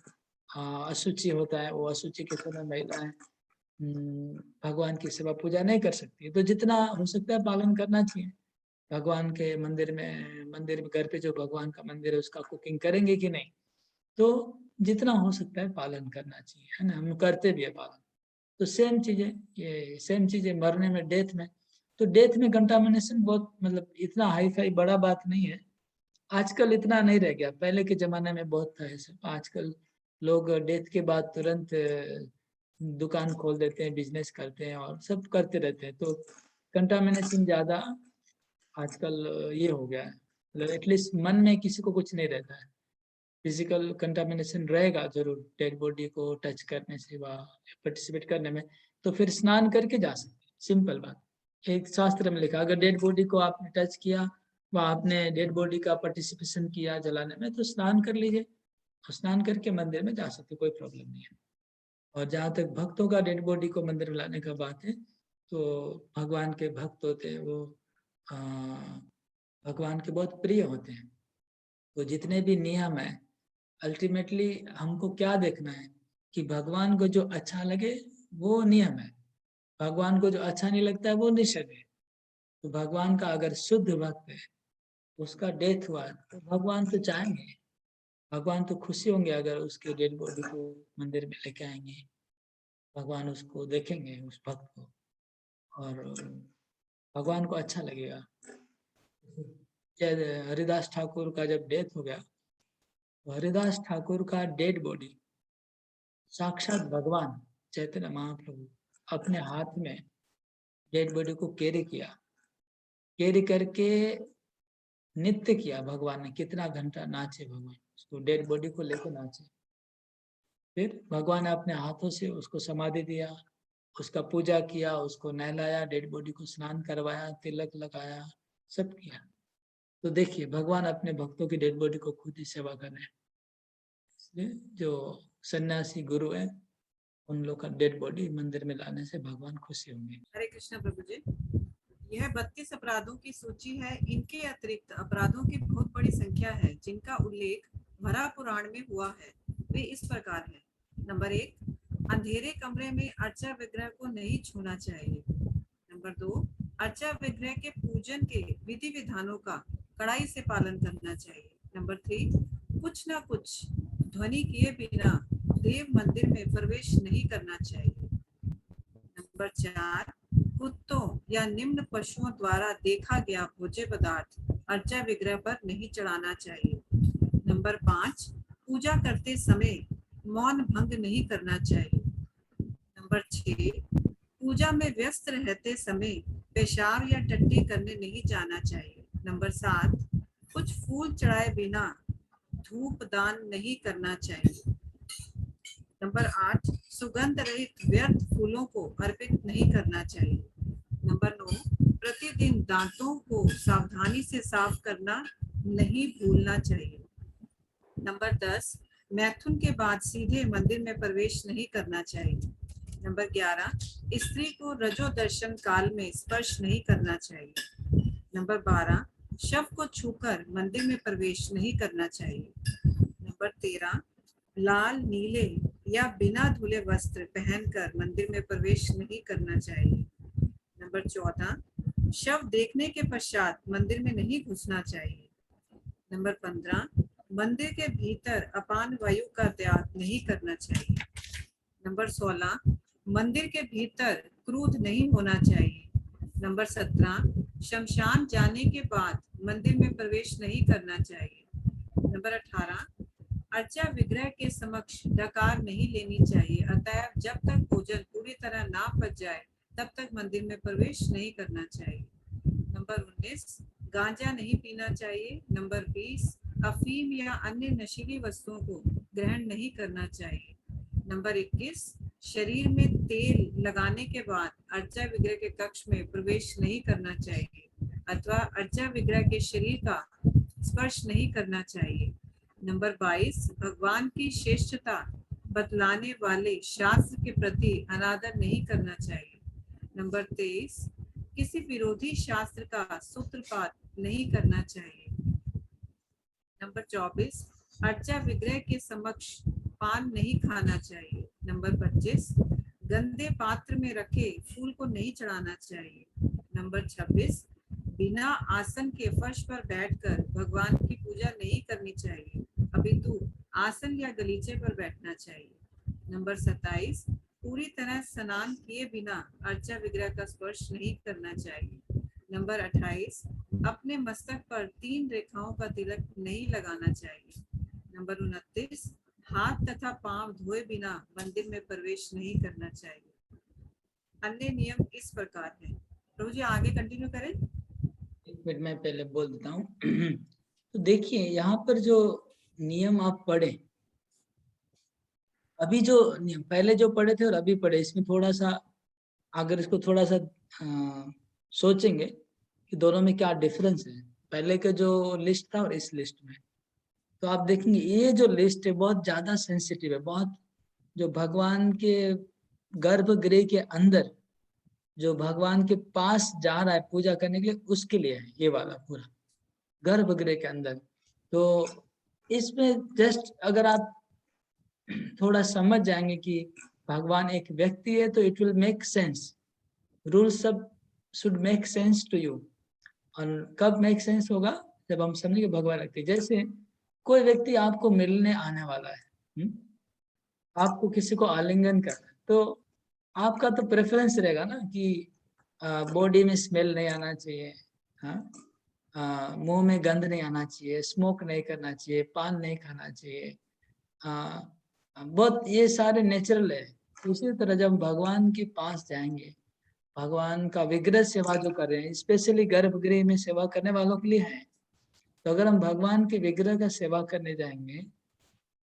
अशुचि होता है, वो अशुचि के समय महिलाएं भगवान की सेवा पूजा नहीं कर सकती, तो जितना हो सकता है पालन करना चाहिए। भगवान के मंदिर में घर पे जो भगवान का मंदिर है उसका कुकिंग करेंगे कि नहीं, तो जितना हो सकता है पालन करना चाहिए, है ना। हम करते भी है पालन। तो सेम चीजें मरने में, डेथ में, तो डेथ में कंटामिनेशन बहुत, मतलब इतना हाई फाई बड़ा बात नहीं है। आजकल इतना नहीं रह गया, पहले के जमाने में बहुत था ये सब। आजकल लोग डेथ के बाद तुरंत दुकान खोल देते हैं, बिजनेस करते हैं और सब करते रहते हैं। तो कंटामिनेशन ज्यादा आजकल ये हो गया है, मतलब एटलीस्ट मन में किसी को कुछ नहीं रहता है। फिजिकल कंटामिनेशन रहेगा जरूर, डेड बॉडी को टच करने से व पार्टिसिपेट करने में, तो फिर स्नान करके जा सकते हैं। सिंपल बात, एक शास्त्र में लिखा, अगर डेड बॉडी को आपने टच किया व आपने डेड बॉडी का पार्टिसिपेशन किया जलाने में, तो स्नान कर लीजिए, और स्नान करके मंदिर में जा सकते, कोई प्रॉब्लम नहीं है। और जहाँ तक भक्तों का डेड बॉडी को मंदिर में लाने का बात है, तो भगवान के भक्त होते हैं, वो भगवान के बहुत प्रिय होते हैं। तो जितने भी नियम है, अल्टीमेटली हमको क्या देखना है कि भगवान को जो अच्छा लगे वो नियम है। भगवान को जो अच्छा नहीं लगता है वो निषेध है। तो भगवान का अगर शुद्ध भक्त है, उसका डेथ हुआ, तो भगवान तो चाहेंगे, भगवान तो खुशी होंगे अगर उसके डेड बॉडी को मंदिर में लेके आएंगे, भगवान उसको देखेंगे उस भक्त को, और भगवान को अच्छा लगेगा। हरिदास ठाकुर का जब डेथ हो गया, तो हरिदास ठाकुर का डेड बॉडी साक्षात भगवान चैतन्य महाप्रभु अपने हाथ में डेड बॉडी को कैरी किया, कैरी करके नित्य किया। भगवान ने कितना घंटा नाचे, भगवान उसको डेड बॉडी को लेकर नाचे। फिर भगवान ने अपने हाथों से उसको समाधि दिया, उसका पूजा किया, उसको नहलाया, डेड बॉडी को स्नान करवाया, तिलक लगाया, सब किया। तो देखिए भगवान अपने भक्तों की डेड बॉडी को खुद ही सेवा कर रहे हैं। इसलिए जो सन्यासी गुरु है, उन लोग का डेड बॉडी मंदिर में लाने से भगवान खुशी होंगे। हरे कृष्णा प्रभु जी। यह 32 अपराधों की सूची है। इनके अतिरिक्त अपराधों की बहुत बड़ी संख्या है जिनका उल्लेख वरा पुराण में हुआ है। वे इस प्रकार है। नंबर 1, अंधेरे कमरे में अर्चा विग्रह को नहीं छूना चाहिए। नंबर 2, अर्चा विग्रह के पूजन के विधि विधानों का कड़ाई से पालन करना चाहिए। नंबर 3, कुछ न कुछ ध्वनि किए बिना देव मंदिर में प्रवेश नहीं करना चाहिए। नंबर 4, कुत्तों या निम्न पशुओं द्वारा देखा गया भोज्य पदार्थ अर्चा विग्रह पर नहीं चढ़ाना चाहिए। नंबर 5, पूजा करते समय मौन भंग नहीं करना चाहिए। नंबर 6, पूजा में व्यस्त रहते समय पेशाब या टट्टी करने नहीं जाना चाहिए। नंबर 7, कुछ फूल चढ़ाए बिना धूप दान नहीं करना चाहिए। नंबर 8, सुगंध रहित व्यर्थ फूलों को अर्पित नहीं करना चाहिए। नंबर 9, प्रतिदिन दांतों को सावधानी से साफ करना नहीं भूलना चाहिए। नंबर 10, मैथुन के बाद सीधे मंदिर में प्रवेश नहीं करना चाहिए। नंबर 11, स्त्री को रजो दर्शन काल में स्पर्श नहीं करना चाहिए। नंबर 12, शव को छूकर मंदिर में प्रवेश नहीं करना चाहिए। नंबर 13, लाल, नीले या बिना धुले वस्त्र पहनकर मंदिर में प्रवेश नहीं करना चाहिए। नंबर 14, शव देखने के पश्चात मंदिर में नहीं घुसना चाहिए। नंबर 15, मंदिर के भीतर अपान वायु का त्याग नहीं करना चाहिए। नंबर 16, मंदिर के भीतर क्रोध नहीं होना चाहिए। नंबर 17, शमशान जाने के बाद मंदिर में प्रवेश नहीं करना चाहिए। नंबर 18, अर्चा विग्रह के समक्ष डकार नहीं लेनी चाहिए। अतएव जब तक भोजन पूरी तरह ना पच जाए तब तक मंदिर में प्रवेश नहीं करना चाहिए। नंबर 19, गांजा नहीं पीना चाहिए। नंबर 20, अफीम या अन्य नशीली वस्तुओं को ग्रहण नहीं करना चाहिए। नंबर 21, शरीर में तेल लगाने के बाद अर्चा विग्रह के कक्ष में प्रवेश नहीं करना चाहिए अथवा अर्चा विग्रह के शरीर का स्पर्श नहीं करना चाहिए। नंबर 22, भगवान की श्रेष्ठता बतलाने वाले शास्त्र के प्रति अनादर नहीं करना चाहिए। नंबर 23, किसी विरोधी शास्त्र का सूत्रपात नहीं करना चाहिए। नंबर 24, अर्चा विग्रह के समक्ष पान नहीं खाना चाहिए। नंबर 25, गंदे पात्र में रखे फूल को नहीं चढ़ाना चाहिए। नंबर 26, बिना आसन के फर्श पर बैठकर भगवान की पूजा नहीं करनी चाहिए, अपितु आसन या गलीचे पर बैठना चाहिए। नंबर 27, पूरी तरह स्नान किए बिना अर्चा विग्रह का स्पर्श नहीं करना चाहिए। नंबर 28, अपने मस्तक पर 3 रेखाओं का तिलक नहीं लगाना चाहिए। नंबर 29, हाथ तथा पांव धोए बिना मंदिर में प्रवेश नहीं करना चाहिए। अन्य नियम इस प्रकार हैं। प्रभु जी आगे कंटिन्यू करें। एक मिनट मैं पहले बोल देता हूँ। तो देखिए यहाँ पर जो नियम आप पढ़े, अभी जो नियम पहले जो पढ़े थे और अभी पढ़े, इसमें थोड़ा सा अगर इसको थोड़ा सा सोचेंगे कि दोनों में क्या डिफरेंस है, पहले के जो लिस्ट था और इस लिस्ट में, तो आप देखेंगे ये जो लिस्ट है बहुत ज्यादा सेंसिटिव है, बहुत जो भगवान के गर्भगृह के अंदर जो भगवान के पास जा रहा है पूजा करने के लिए, उसके लिए है ये वाला पूरा गर्भगृह के अंदर। तो इसमें जस्ट अगर आप थोड़ा समझ जाएंगे कि भगवान एक व्यक्ति है तो it will make sense, rule सब should make sense to you. और कब मेक सेंस होगा? जब हम समझेंगे भगवान व्यक्ति। जैसे कोई व्यक्ति आपको मिलने आने वाला है, आपको किसी को आलिंगन करना है, तो आपका तो प्रेफरेंस रहेगा ना कि बॉडी में स्मेल नहीं आना चाहिए, हाँ, मुंह में गंध नहीं आना चाहिए, स्मोक नहीं करना चाहिए, पान नहीं खाना चाहिए, बहुत ये सारे नेचुरल है। उसी तरह जब भगवान के पास जाएंगे, भगवान का विग्रह सेवा जो कर रहे हैं, स्पेशली गर्भगृह में सेवा करने वालों के लिए है, तो अगर हम भगवान के विग्रह का सेवा करने जाएंगे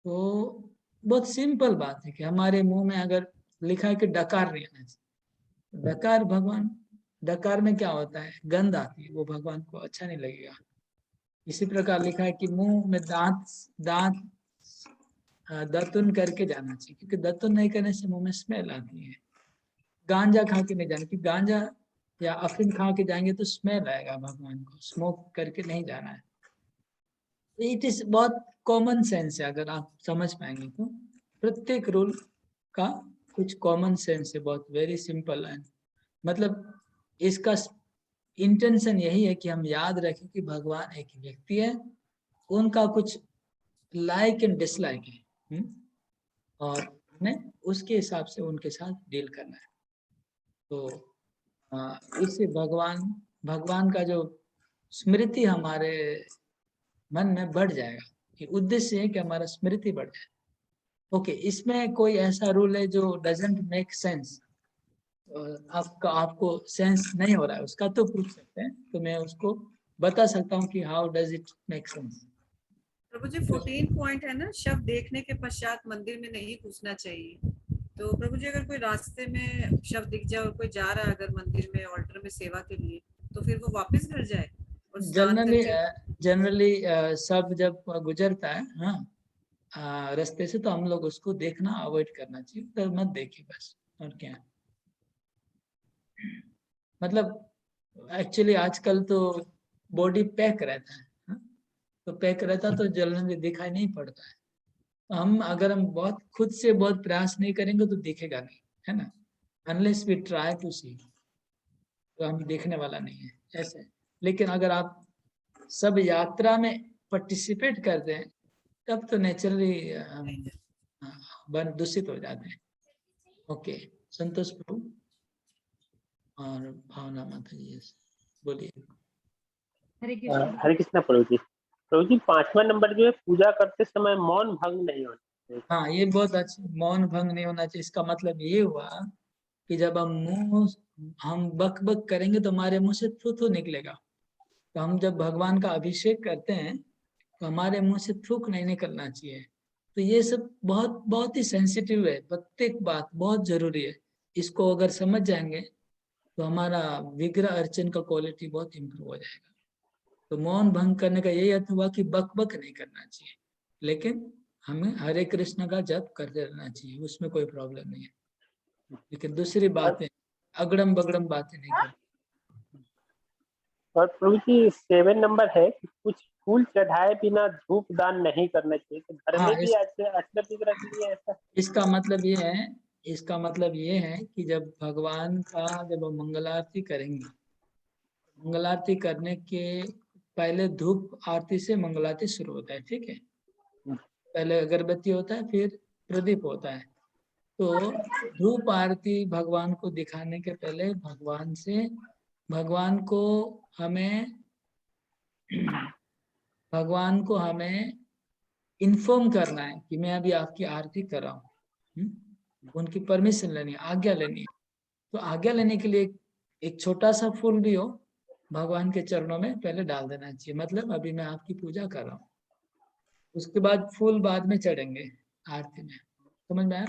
तो बहुत सिंपल बात है कि हमारे मुंह में अगर लिखा है कि डकार नहीं आना चाहिए, डकार भगवान, डकार में क्या होता है? गंध आती है, वो भगवान को अच्छा नहीं लगेगा। इसी प्रकार लिखा है कि मुंह में दांत दातुन करके जाना चाहिए, क्योंकि दातुन नहीं करने से मुंह में स्मेल आती है। गांजा खा के नहीं जाना, कि गांजा या अफीम खा के जाएंगे तो स्मेल आएगा भगवान को, स्मोक करके नहीं जाना है। इट इज बहुत कॉमन सेंस है, अगर आप समझ पाएंगे तो प्रत्येक रूल का कुछ कॉमन सेंस है, बहुत वेरी सिंपल है। मतलब इसका इंटेंशन यही है कि हम याद रखें कि भगवान एक व्यक्ति है, उनका कुछ लाइक एंड डिसलाइक है, और हमें उसके हिसाब से उनके साथ डील करना है। तो इससे भगवान का जो स्मृति हमारे मन में बढ़ जाएगा, कि उद्देश्य है कि हमारा स्मृति बढ़ जाए। ओके, इसमें कोई ऐसा रूल है जो डजंट मेक सेंस, आपको सेंस नहीं हो रहा है उसका, तो पूछ सकते हैं, तो मैं उसको बता सकता हूँ कि how does it make sense. प्रभु जी 14 पॉइंट है ना, शव देखने के पश्चात मंदिर में नहीं घुसना चाहिए। तो प्रभु जी अगर कोई रास्ते में शव दिख जाए और कोई जा रहा है अगर मंदिर में ऑल्टर में सेवा के लिए, तो फिर वो वापस घर जाए? और स्नान करके जनरली सब जब गुजरता है, हाँ, रास्ते से, तो हम लोग उसको देखना अवॉइड करना चाहिए, तो मत देखिए बस, और क्या। मतलब एक्चुअली आजकल तो बॉडी पैक रहता है, तो पैक रहता तो जल्दी दिखाई नहीं पड़ता है। तो अगर हम बहुत खुद से बहुत प्रयास नहीं करेंगे तो दिखेगा नहीं, है ना, अनलेस वी ट्राई टू सी, तो हम देखने वाला नहीं है ऐसे। लेकिन अगर आप सब यात्रा में पार्टिसिपेट करते हैं, तब तो नेचुरली दूषित हो जाते हैं। ओके, संतोष प्रभु और भावना माता जी, बोलिए। हरे कृष्णा प्रभु जी। प्रभु जी 5वां नंबर जो है, पूजा करते समय मौन भंग नहीं होना चाहिए। हाँ, ये बहुत अच्छा, मौन भंग नहीं होना चाहिए। इसका मतलब ये हुआ कि जब हम बक बक करेंगे तो हमारे मुंह से थू थू निकलेगा। तो हम जब भगवान का अभिषेक करते हैं तो हमारे मुंह से थूक नहीं निकलना चाहिए। तो ये सब बहुत बहुत ही सेंसिटिव है, प्रत्येक बात बहुत जरूरी है। इसको अगर समझ जाएंगे तो हमारा विग्रह अर्चन का क्वालिटी बहुत इम्प्रूव हो जाएगा। तो मौन भंग करने का यही अर्थ हुआ कि बक बक नहीं करना चाहिए, लेकिन हमें हरे कृष्ण का जप करते रहना चाहिए, उसमें कोई प्रॉब्लम नहीं है। लेकिन दूसरी बातें, अगड़म बगड़म बातें नहीं करनी। और प्रभु जी 7 नंबर है कि कुछ फूल चढ़ाए बिना धूप दान नहीं करना चाहिए। तो घर में भी अच्छा विग्रह के लिए ऐसा? इसका मतलब ये है कि जब भगवान का जब हम मंगल आरती करेंगे, मंगल आरती करने के पहले धूप आरती से मंगल आरती शुरू होता है, ठीक है। पहले अगरबत्ती होता है, फिर प्रदीप होता है। तो धूप आरती भगवान को दिखाने के पहले भगवान को हमें इन्फॉर्म करना है कि मैं अभी आपकी आरती कर रहा हूँ। उनकी परमिशन लेनी है, आज्ञा लेनी है। तो आज्ञा लेने के लिए एक छोटा सा फूल भी हो, भगवान के चरणों में पहले डाल देना चाहिए। मतलब अभी मैं आपकी पूजा कर रहा हूँ, उसके बाद फूल बाद में चढ़ेंगे आरती में। समझ में आया?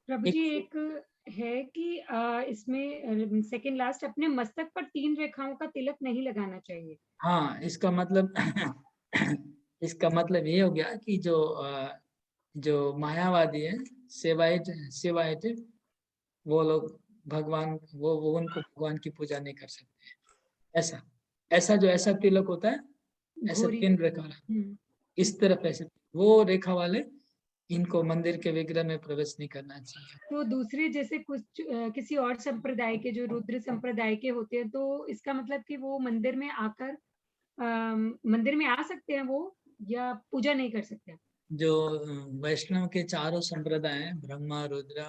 प्रभु जी एक है कि इसमें सेकंड लास्ट, अपने मस्तक पर 3 रेखाओं का तिलक नहीं लगाना चाहिए। हाँ, इसका मतलब ये हो गया कि जो मायावादी है, सेवाइट, वो लोग भगवान वो उनको भगवान की पूजा नहीं कर सकते। ऐसा तिलक होता है, ऐसा 3 रेखा वाला, इस तरफ ऐसे वो रेखा वाले इनको मंदिर के विग्रह में प्रवेश नहीं करना चाहिए। तो दूसरे जैसे कुछ किसी और संप्रदाय के जो रुद्र संप्रदाय के होते हैं, तो इसका मतलब कि वो मंदिर में आकर मंदिर में आ सकते हैं वो, या पूजा नहीं कर सकते? जो वैष्णव के चारों संप्रदाय हैं, ब्रह्मा, रुद्र,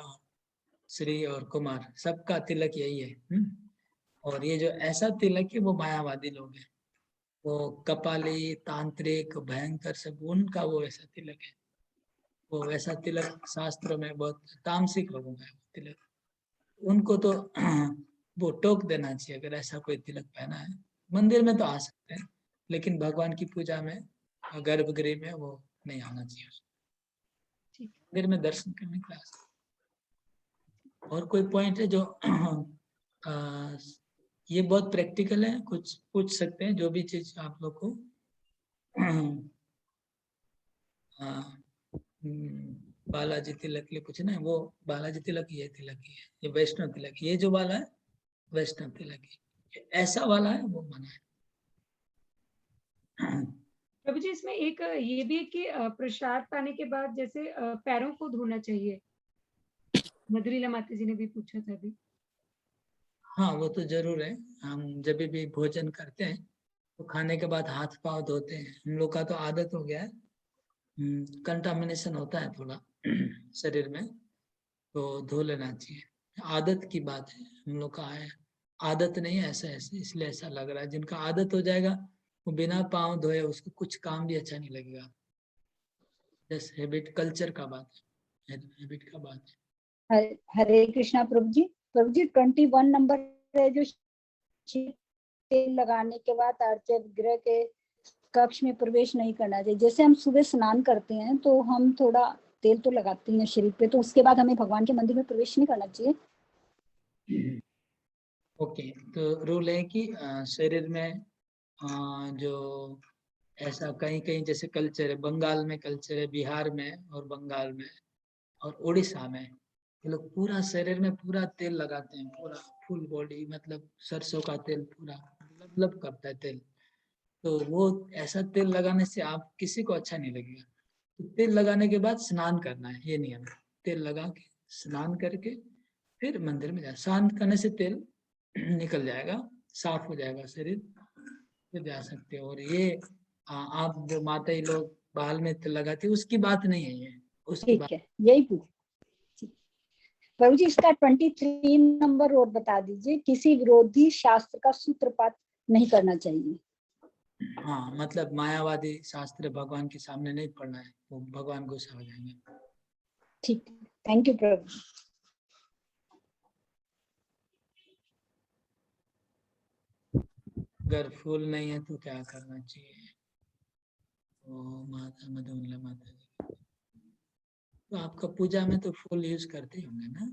श्री और कुमार, सबका तिलक यही है। और ये जो ऐसा तिलक है वो मायावादी लोग हैं, वो कपाली, तांत्रिक, भयंकर, सब उनका वो ऐसा तिलक है। वो वैसा तिलक शास्त्रों में बहुत तामसिक लोगों का है वो तिलक। उनको तो वो टोक देना चाहिए अगर ऐसा कोई तिलक पहना है। मंदिर में तो आ सकते हैं, लेकिन भगवान की पूजा में, गर्भगृह में वो नहीं आना चाहिए। मंदिर में दर्शन करने के लिए आ सकते। और कोई पॉइंट है जो ये बहुत प्रैक्टिकल है, कुछ पूछ सकते हैं जो भी चीज आप लोग को बालाजी तिलक लिए पूछना है, वो बालाजी तिलक ये तिलक ही है, ये वैष्णव तिलक, ये जो वाला है वैष्णव तिलक ही, ऐसा वाला है वो मना है। प्रभु जी, इसमें एक ये भी है कि प्रसाद पाने के बाद जैसे पैरों को धोना चाहिए, मधुरीला माता जी ने भी पूछा था अभी। हाँ, वो तो जरूर है। हम जब भी भोजन करते हैं तो खाने के बाद हाथ पांव धोते हैं। हम लोग का तो आदत हो गया है, कंटामिनेशन होता है थोड़ा शरीर में, तो धो लेना चाहिए। आदत की बात है, हम लोग का है, आदत नहीं है ऐसा ऐसे, इसलिए ऐसा लग रहा है। जिनका आदत हो जाएगा वो बिना पाँव धोए उसको कुछ काम भी अच्छा नहीं लगेगा। जैसे हैबिट, कल्चर का बात है, हैबिट का बात है। हरे कृष्णा प्रभु जी। प्रभु जी 21 नंबर है जो तेल लगाने के बाद अर्चक गृह के कक्ष में प्रवेश नहीं करना चाहिए। जैसे हम सुबह स्नान करते हैं तो हम थोड़ा तेल तो लगाते हैं शरीर पे, तो उसके बाद हमें भगवान के मंदिर में प्रवेश नहीं करना चाहिए। ओके, तो रूल है कि शरीर में जो ऐसा कहीं कहीं जैसे कल्चर है, बंगाल में कल्चर है, बिहार में और बंगाल में और उड़ीसा में, ये लोग पूरा शरीर में पूरा तेल लगाते हैं, पूरा फुल बॉडी, मतलब सरसों का तेल पूरा लब लब करता है तेल। तो वो ऐसा तेल लगाने से आप किसी को अच्छा नहीं लगेगा। तो तेल लगाने के बाद स्नान करना है, ये नियम है। तेल लगा के स्नान करके फिर मंदिर में जाए। स्नान करने से तेल निकल जाएगा, साफ हो जाएगा शरीर, फिर जा सकते हो। और ये आप जो माता ही लोग बाल में तेल लगाती है उसकी बात नहीं है ये, उसकी ठीक बात। है, यही पूछ। प्रभु जी इसका 23 नंबर और बता दीजिए। किसी विरोधी शास्त्र का सूत्रपात नहीं करना चाहिए। हाँ, मतलब मायावादी शास्त्र भगवान के सामने नहीं पढ़ना है, वो भगवान गुस्सा हो जाएंगे। ठीक, थैंक यू प्रभु। अगर फूल नहीं है तो क्या करना चाहिए? ओ माता मधुमला माता जी, तो आपका पूजा में तो फूल यूज करते ही होंगे ना?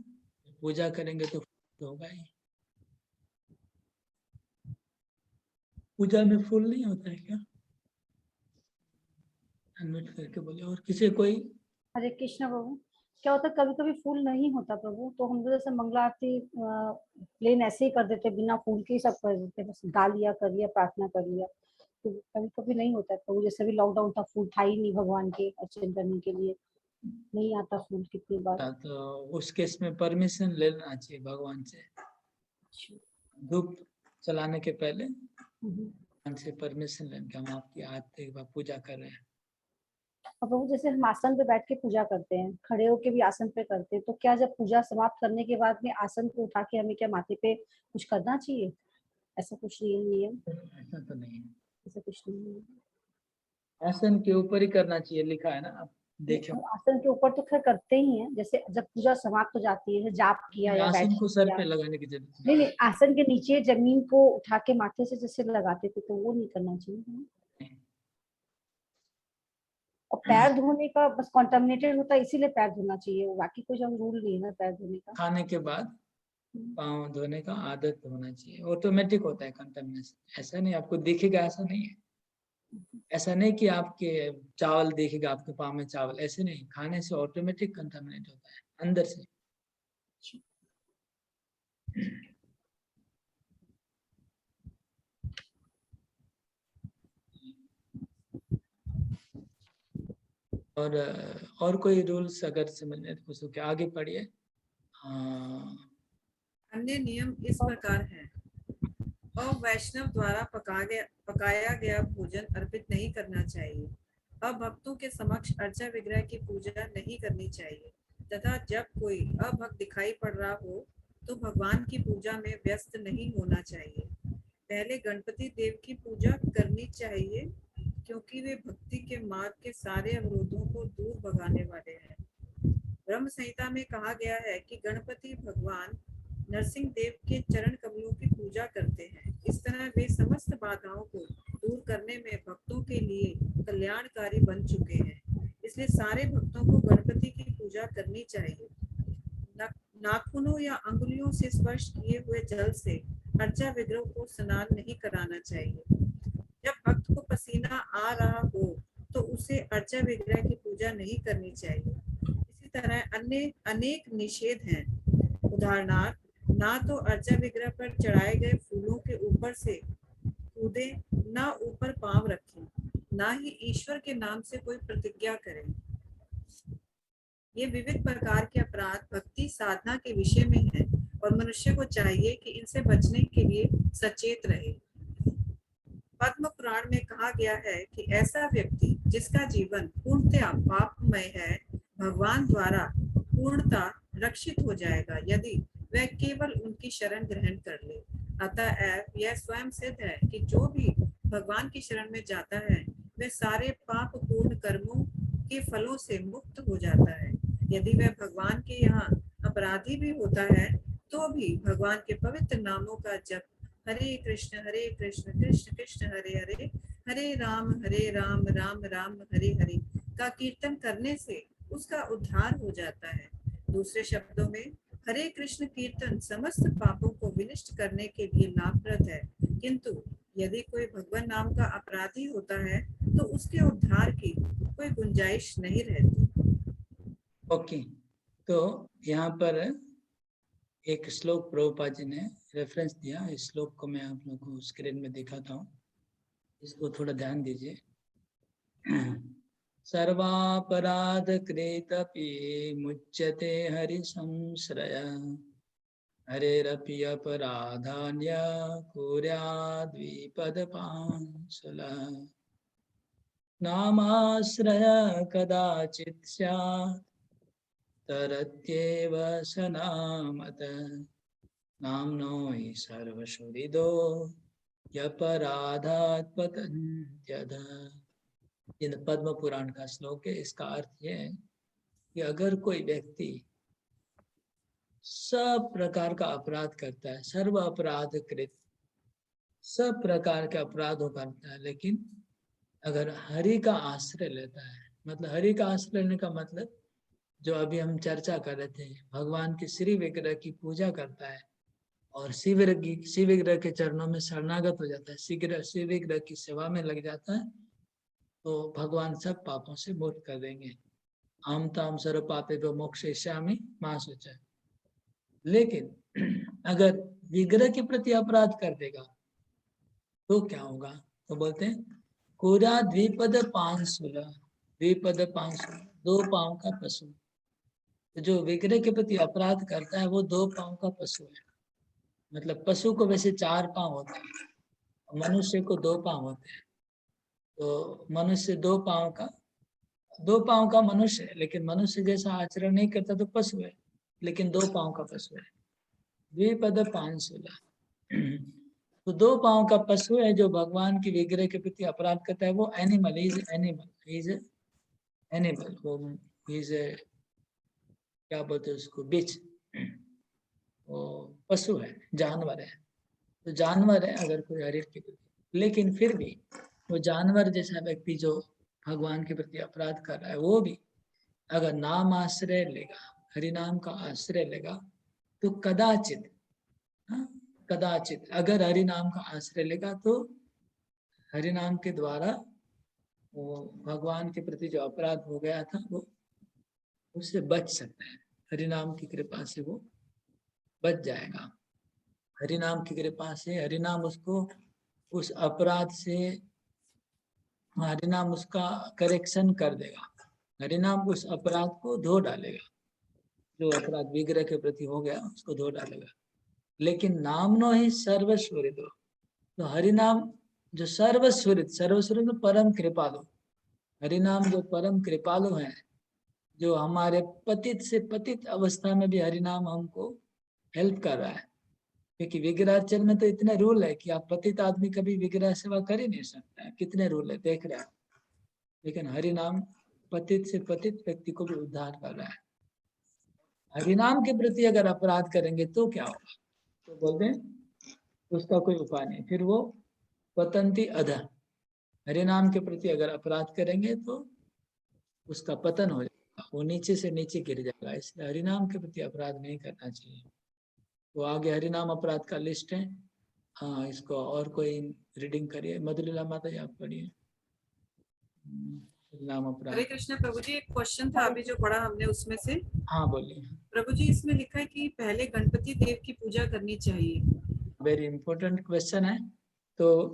पूजा करेंगे तो फूल तो होगा ही। पूजा में फूल नहीं होता है क्या? अनम्यूट करके बोले। और किसी कोई? हरे कृष्ण प्रभु। क्या होता है कभी कभी फूल नहीं होता प्रभु, तो हम लोग जैसे मंगला आरती प्लेन ऐसे ही कर देते, बिना फूल के ही सब कर देते, बस गा लिया, कर लिया, प्रार्थना कर लिया। तो कभी कभी नहीं होता है प्रभु। जैसे भी लॉकडाउन था, फूल था ही नहीं भगवान के अर्चन करने के लिए, नहीं आता फूल कितनी बार। तो उस केस में परमिशन लेना चाहिए भगवान से। धूप चलाने के पहले भगवान से परमिशन लेने के, हम आपकी आरती व पूजा कर रहे हैं। और प्रभु जैसे हम आसन पे बैठ के पूजा करते हैं, खड़े होके भी आसन पे करते हैं, तो क्या जब पूजा समाप्त करने के बाद में आसन को उठा के हमें क्या माथे पे कुछ करना चाहिए? ऐसा कुछ नहीं है। ऐसा तो नहीं है, ऐसा कुछ नहीं है। आसन के ऊपर ही करना चाहिए, लिखा है ना, आप देखो। आसन के ऊपर तो खैर करते ही हैं, जैसे जब पूजा समाप्त हो जाती है, जाप किया या आसन बैठ को सर किया। पे लगाने की जरूरत नहीं नहीं, आसन के नीचे जमीन को उठा के माथे से जैसे लगाते थे, तो वो नहीं करना चाहिए। नहीं। और पैर धोने का बस कॉन्टामिनेटेड होता है, इसीलिए पैर धोना चाहिए, बाकी कोई हम रूल नहीं है ना पैर धोने का। खाने के बाद पाँव धोने का आदत होना चाहिए, ऑटोमेटिक होता है कंटामिनेशन। ऐसा नहीं आपको दिखेगा, ऐसा नहीं है। ऐसा नहीं कि आपके चावल दिखेगा आपके पाँव में चावल, ऐसे नहीं। खाने से ऑटोमेटिक कंटामिनेट होता है अंदर से। और कोई रूल्स अगर समझने तो उसको क्या आगे पढ़िए। अन्य नियम इस प्रकार है, अवैष्णव द्वारा पकाया गया भोजन अर्पित नहीं करना चाहिए, अभक्तों के समक्ष अर्चा विग्रह की पूजा नहीं करनी चाहिए, तथा जब कोई अभक्त दिखाई पड़ रहा हो तो भगवान की पूजा में व्यस्त नहीं होना चाहिए। पहले गणपति देव की पूजा करनी चाहिए क्योंकि वे भक्ति के मार्ग के सारे अवरोधों को दूर भगाने वाले हैं। ब्रह्म संहिता में कहा गया है कि गणपति भगवान नरसिंह देव के चरण कमलों की पूजा करते हैं। इस तरह वे समस्त बाधाओं को दूर करने में भक्तों के लिए कल्याणकारी बन चुके हैं। इसलिए सारे भक्तों को गणपति की पूजा करनी चाहिए। नाखूनों या अंगुलियों से स्पर्श किए हुए जल से अर्चा विग्रह को स्नान नहीं कराना चाहिए। जब भक्त को पसीना आ रहा हो तो उसे अर्चा विग्रह की पूजा नहीं करनी चाहिए। इसी तरह अन्य अनेक निषेध हैं। उदाहरणार्थ, ना तो अर्चा विग्रह पर चढ़ाए गए फूलों के ऊपर से कूदे, ना ऊपर पांव रखें, ना ही ईश्वर के नाम से कोई प्रतिज्ञा करें। ये विविध प्रकार के अपराध भक्ति साधना के विषय में है और मनुष्य को चाहिए कि इनसे बचने के लिए सचेत रहे। पद्म पुराण में कहा गया है कि ऐसा व्यक्ति जिसका जीवन पूर्णतया पापमय है, भगवान द्वारा पूर्णतः रक्षित हो जाएगा यदि वह केवल उनकी शरण ग्रहण कर ले। अतः यह स्वयं सिद्ध है कि जो भी भगवान की शरण में जाता है वह सारे पाप पूर्ण कर्मों के फलों से मुक्त हो जाता है। यदि वह भगवान के यहाँ अपराधी भी होता है तो भी भगवान के पवित्र नामों का जप, हरे कृष्ण कृष्ण कृष्ण हरे हरे, हरे राम राम राम हरे हरे का कीर्तन करने से उसका उद्धार हो जाता है। दूसरे शब्दों में, हरे कृष्ण कीर्तन समस्त पापों को विनष्ट करने के लिए लाभप्रद है, किंतु यदि कोई भगवान नाम का अपराधी होता है तो उसके उद्धार की कोई गुंजाइश नहीं रहती। ओके, तो यहाँ पर एक श्लोक प्रभुपाद जी ने रेफरेंस दिया। इस श्लोक को मैं आप लोगों को स्क्रीन में दिखाता हूँ, इसको थोड़ा ध्यान दीजिए। सर्वापराध कृतपि मुच्यते हरि संश्रय, हरेरपि अपराधान्य कुर्याद्विपद पांशुलः, नामाश्रय कदाचित् स्यात् तरत्येव सनामतः, नाम्नो हि सर्वशुरिदो यपराधात् पतन्त्यधः। ये पद्म पुराण का श्लोक है। इसका अर्थ ये है कि अगर कोई व्यक्ति सब प्रकार का अपराध करता है, सर्व अपराध कृत, सब प्रकार के अपराधों करता है, लेकिन अगर हरि का आश्रय लेता है, मतलब हरि का आश्रय लेने का मतलब जो अभी हम चर्चा कर रहे थे, भगवान के श्री विग्रह की पूजा करता है और शिव विग्रह के चरणों में शरणागत हो जाता है, शिव विग्रह की सेवा में लग जाता है, तो भगवान सब पापों से मुक्त कर देंगे। आम ताम सर्व पापे वो मोक्षयिष्यामि मा शुचः। लेकिन अगर विग्रह के प्रति अपराध कर देगा तो क्या होगा? तो बोलते हैं कोरा द्विपद पांशुला, द्विपद पांशुला, 2 पांव का पशु। तो जो विग्रह के प्रति अपराध करता है वो 2 पांव का पशु है। मतलब पशु को वैसे 4 पांव होते हैं, मनुष्य को 2 पांव होते हैं। तो मनुष्य 2 पांव का मनुष्य है, लेकिन मनुष्य जैसा आचरण नहीं करता तो पशु है, लेकिन 2 पांव का पशु है। द्विपद पांशुला, तो 2 पांव का पशु है जो भगवान की विग्रह के प्रति अपराध करता है। वो एनिमल, इज एनिमल, वो इज क्या बोलते हैं उसको, बीच, वो पशु है, जानवर है। तो जानवर है अगर कोई हरि के प्रति, लेकिन फिर भी वो जानवर जैसा व्यक्ति जो भगवान के प्रति अपराध कर रहा है, वो भी अगर नाम आश्रय लेगा, हरि नाम का आश्रय लेगा, तो कदाचित, कदाचित अगर हरि नाम का आश्रय लेगा तो हरि नाम के द्वारा वो भगवान के प्रति जो अपराध हो गया था वो उससे बच सकता है। हरि नाम की कृपा से वो बच जाएगा। हरि नाम की कृपा से हरि नाम उसको उस अपराध से, हरि नाम उसका करेक्शन कर देगा। हरिनाम उस अपराध को धो डालेगा, जो अपराध विग्रह के प्रति हो गया उसको धो डालेगा। लेकिन नामनो ही सर्वस्वरित हो, तो हरिनाम जो सर्वस्वरित में परम कृपालु, हरिनाम जो परम कृपालु है, जो हमारे पतित से पतित अवस्था में भी हरिनाम हमको हेल्प कर रहा है। क्योंकि विग्रहार्चन में तो इतने रूल है कि आप पतित आदमी कभी विग्रह सेवा कर ही नहीं सकता है, कितने रूल है देख रहे हैं। लेकिन हरिनाम पतित से पतित व्यक्ति को भी उद्धार कर रहा है। हरिनाम के प्रति अगर अपराध करेंगे तो क्या होगा, तो बोलते हैं उसका कोई उपाय नहीं, फिर वो पतंती अधः। हरिनाम के प्रति अगर अपराध करेंगे तो उसका पतन हो जाएगा, वो नीचे से नीचे गिर जाएगा। इसलिए हरिनाम के प्रति अपराध नहीं करना चाहिए। तो आगे हरिनाम अपराध का लिस्ट है। हाँ, इसको और कोई रीडिंग करिए। मधुलीला माता जी आप पढ़िए हरिनाम अपराध। हरे कृष्ण प्रभु जी, एक क्वेश्चन था अभी जो पढ़ा हमने उसमें से। हाँ बोलिए। प्रभु जी, इसमें लिखा है कि पहले गणपति देव की पूजा करनी चाहिए। वेरी इंपॉर्टेंट क्वेश्चन है। तो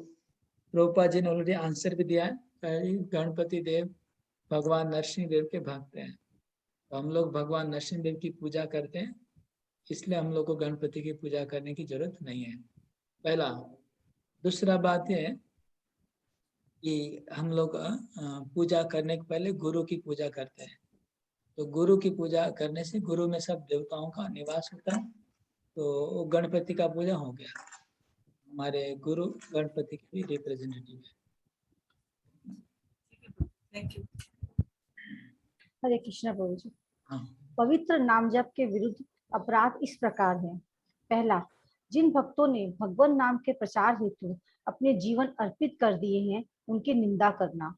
प्रभुपाद जी ने ऑलरेडी आंसर भी दिया है। गणपति देव भगवान नरसिंह देव के भक्त हैं, तो हम लोग भगवान नरसिंह देव की पूजा करते हैं, इसलिए हम लोग को गणपति की पूजा करने की जरूरत नहीं है, पहला। दूसरा बात यह है कि हम लोग पूजा करने के पहले गुरु की पूजा करते हैं। तो गुरु की पूजा करने से गुरु में सब देवताओं का निवास होता है, तो गणपति का पूजा हो गया। हमारे गुरु गणपति के भी रिप्रेजेंटेटिव है। Thank you. हरे कृष्णा प्रभु जी। हाँ। पवित्र नाम जप के विरुद्ध अपराध इस प्रकार है। पहला, जिन भक्तों ने भगवान नाम के प्रचार हेतु अपने जीवन अर्पित कर दिए हैं उनकी निंदा करना।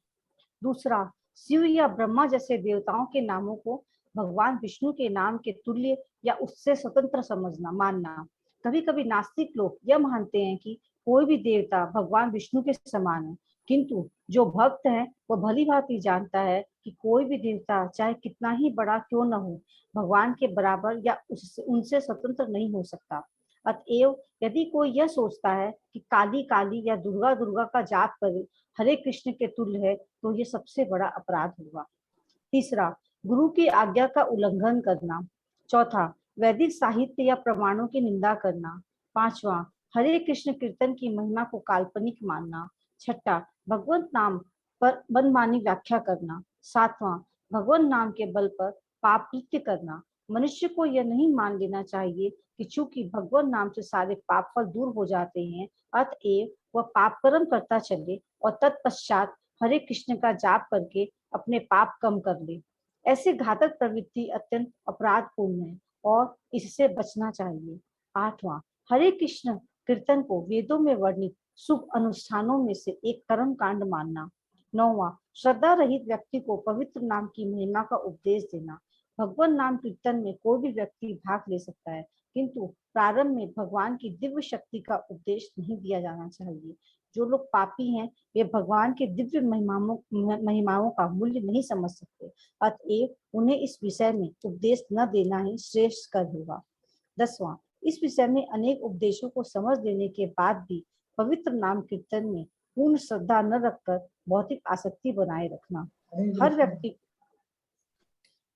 दूसरा, शिव या ब्रह्मा जैसे देवताओं के नामों को भगवान विष्णु के नाम के तुल्य या उससे स्वतंत्र समझना मानना। कभी कभी नास्तिक लोग यह मानते हैं कि कोई भी देवता भगवान विष्णु के समान है, किंतु जो भक्त है वह भली भांति जानता है कि कोई भी देवता चाहे कितना ही बड़ा क्यों न हो, भगवान के बराबर या उनसे स्वतंत्र नहीं हो सकता। अतएव यदि कोई यह सोचता है कि काली काली या दुर्गा दुर्गा का जाप करे हरे कृष्ण के तुल्य है, तो ये सबसे बड़ा अपराध होगा। तीसरा, गुरु की आज्ञा का उल्लंघन करना। चौथा, वैदिक साहित्य या प्रमाणों की निंदा करना। पांचवा, हरे कृष्ण कीर्तन की महिमा को काल्पनिक मानना। छठा, भगवत नाम पर मनमानी व्याख्या करना। सातवां, भगवान नाम के बल पर पाप कृत्य करना। मनुष्य को यह नहीं मान लेना चाहिए कि चूंकि भगवान नाम से सारे पाप फल दूर हो जाते हैं, अतएव वह पाप कर्म करता चले और तत्पश्चात हरे कृष्ण का जाप करके अपने पाप कम कर ले। ऐसी घातक प्रवृत्ति अत्यंत अपराधपूर्ण है और इससे बचना चाहिए। आठवां, हरे कृष्ण कीर्तन को वेदों में वर्णित शुभ अनुष्ठानों में से एक कर्म कांड मानना। नौवां, श्रद्धा रहित व्यक्ति को पवित्र नाम की महिमा का उपदेश देना। भगवान नाम कीर्तन में कोई भी व्यक्ति भाग ले सकता है, किंतु प्रारंभ में भगवान की दिव्य शक्ति का उपदेश नहीं दिया जाना चाहिए। जो लोग पापी हैं वे भगवान के दिव्य महिमाओं का मूल्य नहीं समझ सकते, अतएव उन्हें इस विषय में उपदेश न देना ही श्रेष्ठ कर होगा। 10वां, इस विषय में अनेक उपदेशों को समझ लेने के बाद भी पवित्र नाम कीर्तन में पूर्ण श्रद्धा न रखकर भौतिक आसक्ति बनाए रखना।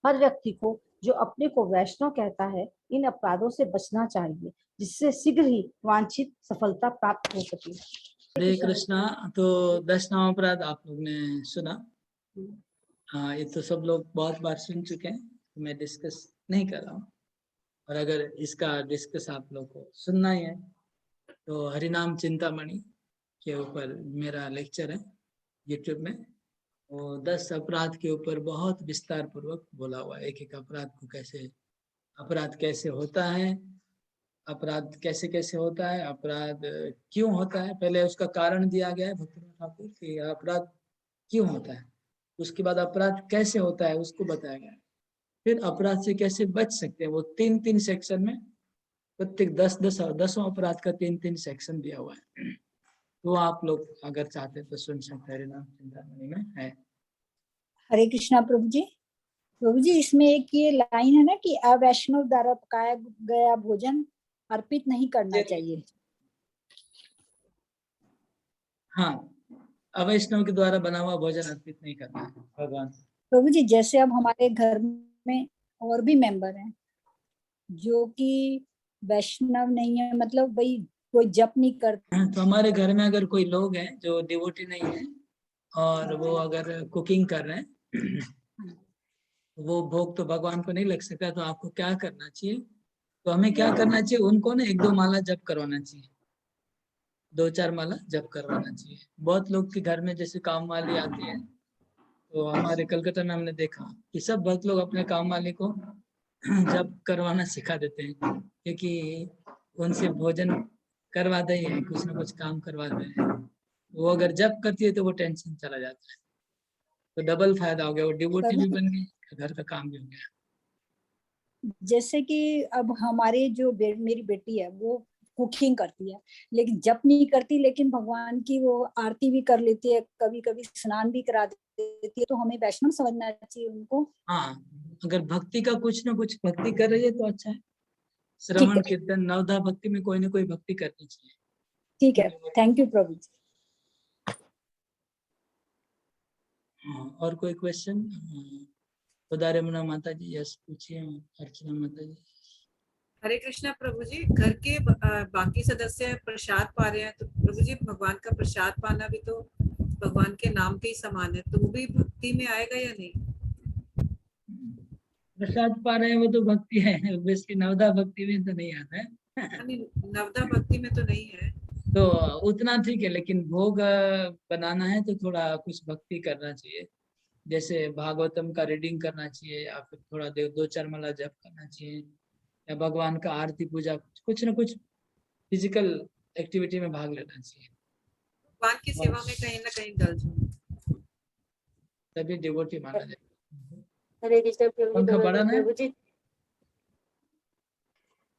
हर व्यक्ति को जो अपने को वैष्णव कहता है इन अपराधों से बचना चाहिए, जिससे शीघ्र ही वांछित सफलता प्राप्त हो सके। हरे कृष्णा। तो 10 नाम अपराध आप लोग ने सुना। हाँ, ये तो सब लोग बहुत बार सुन चुके हैं, तो मैं डिस्कस नहीं कर रहा हूँ। और अगर इसका डिस्कस आप लोग को सुनना ही है तो हरिनाम चिंतामणि के ऊपर मेरा लेक्चर है यूट्यूब में, वो 10 अपराध के ऊपर बहुत विस्तार पूर्वक बोला हुआ है। एक एक अपराध को अपराध कैसे होता है, अपराध कैसे कैसे होता है, अपराध क्यों होता है, पहले उसका कारण दिया गया है भक्ति ठाकुर कि अपराध क्यों होता है, उसके बाद अपराध कैसे होता है उसको बताया गया है, फिर अपराध से कैसे बच सकते हैं। वो 3-3 सेक्शन में, प्रत्येक 10 अपराध का 3-3 सेक्शन दिया हुआ है। तो आप लोग अगर चाहते तो सुन सकते हैं, हरिनाम चिंतामणि में है। हरे कृष्णा प्रभु जी। प्रभु जी, इसमें एक ये लाइन है ना कि अवैष्णव द्वारा पकाया गया भोजन अर्पित नहीं करना चाहिए। हाँ, अवैष्णव के द्वारा बना हुआ भोजन अर्पित नहीं करना है भगवान। प्रभु जी जैसे अब हमारे घर में और भी मेंबर हैं जो कि वैष्णव नहीं है, मतलब वही कोई जप नहीं करते, तो हमारे घर में अगर कोई लोग हैं जो डिवोटी नहीं है और वो अगर कुकिंग कर रहे हैं, वो भोग तो भगवान को नहीं लग सकता, तो आपको क्या करना चाहिए? तो हमें क्या करना चाहिए? उनको ना 1-2 माला जप करवाना चाहिए, 2-4 माला जप करवाना चाहिए। बहुत लोग के घर में जैसे काम वाली आती है, तो हमारे कलकत्ता में हमने देखा कि सब भक्त लोग अपने काम वाली को जप करवाना सिखा देते हैं, क्योंकि उनसे भोजन करवाते ही हैं, कुछ ना कुछ काम करवाते हैं। वो अगर जप करती है तो वो टेंशन चला जाता है, तो डबल फायदा हो गया, वो डिवोटी भी बन गई, घर का काम भी हो गया। जैसे कि अब हमारे जो मेरी बेटी है वो कुकिंग करती है लेकिन जप नहीं करती, लेकिन भगवान की वो आरती भी कर लेती है, कभी कभी स्नान भी करा देती है, तो हमें वैष्णव समझना चाहिए उनको? हाँ, अगर भक्ति का कुछ ना कुछ भक्ति कर रही है तो अच्छा है। ठीक श्रवण है, कीर्तन नवधा भक्ति में कोई ना कोई भक्ति करनी चाहिए। ठीक है, थैंक यू प्रभु जी। हाँ, और कोई क्वेश्चन? उदारमना माता जी, यस पूछिए। अर्चना माता जी। हरे कृष्णा प्रभु जी, घर के बाकी सदस्य प्रसाद पा रहे हैं, तो प्रभु जी भगवान का प्रसाद पाना भी तो भगवान के नाम के ही समान है, तो वो भी भक्ति में आएगा या नहीं? प्रसाद पा रहे हैं वो तो भक्ति है, वैसे नवधा भक्ति में तो नहीं आता है। नवदा भक्ति में तो नहीं है, तो उतना ठीक है, लेकिन भोग बनाना है तो थोड़ा कुछ भक्ति करना चाहिए, जैसे भागवतम का रीडिंग करना चाहिए, या फिर थोड़ा देर 2-4 माला जप करना चाहिए, या भगवान का आरती पूजा, कुछ ना कुछ फिजिकल एक्टिविटी में भाग लेना चाहिए, भगवान की सेवा में कहीं ना कहीं डल जाओ, तभी डिवोटी माना जाए। हरे कृष्ण प्रभु पंखा बड़ा जी। ना? प्रभु जी,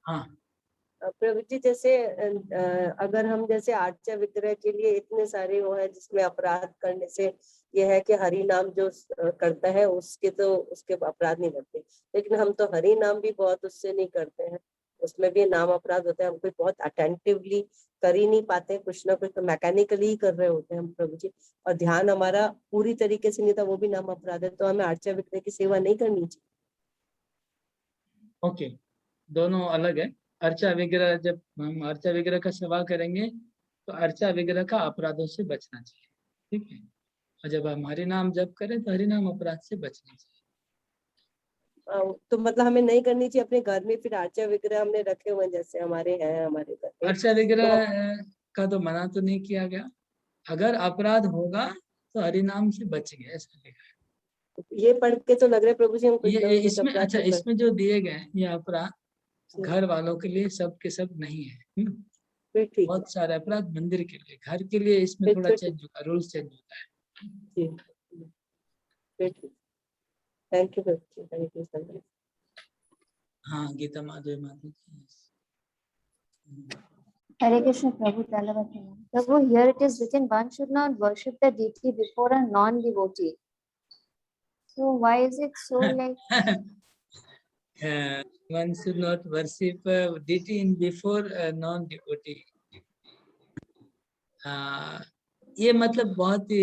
हाँ, प्रभु जी जैसे अगर हम जैसे आर्चा विग्रह के लिए इतने सारे वो है जिसमें अपराध करने से ये है कि हरि नाम जो करता है उसके तो उसके अपराध नहीं लगते, लेकिन हम तो हरि नाम भी बहुत उससे नहीं करते हैं, उसमें भी नाम अपराध होता है, हम कोई बहुत अटेंटिवली कर ही नहीं पाते, कुछ ना कुछ तो मैकेनिकली ही कर रहे होते हैं हम प्रभु जी, और ध्यान हमारा पूरी तरीके से नहीं था, वो भी नाम अपराध है, तो हमें आर्चा विग्रह की सेवा नहीं करनी चाहिए? ओके, दोनों अलग है। अर्चा विग्रह, जब हम अर्चा विग्रह का सेवा करेंगे तो अर्चा विग्रह का अपराधों से बचना चाहिए, ठीक है। और जब हम हरि नाम जप करें तो हरि नाम अपराध से बचना चाहिए। तो मतलब हमें नहीं करनी चाहिए अपने घर में, फिर आर्चा विग्रह हमने रखे हुए हैं जैसे हमारे हैं हमारे घर में, अर्चा विग्रह का तो मना तो नहीं किया गया, अगर अपराध होगा तो हरि नाम से बचेंगे, ऐसा लिखा है। ये पढ़ के तो लग रहा है प्रभु जी हम कुछ ना ये कुछ इसमें, अपराध अच्छा, तो कर, इसमें जो दिए गए हैं ये अपराध घर वालों के लिए, सब के सब नहीं है। फिर ठीक है, बहुत सारे अपराध मंदिर के लिए, घर के लिए इसमें थोड़ा फिर चेंज होगा, रूल्स चेंज होता है। जी, फिर ठीक, थैंक यू प्रभु जी, थैंक यू सर। हाँ, गीता माधवी माता जी। Hare Krishna Prabhu Talavatana. Prabhu, here it is written one should not worship the deity before a non-devotee. So why is it so like? One should not worship deity in before a non-devotee. ये मतलब बहुत ही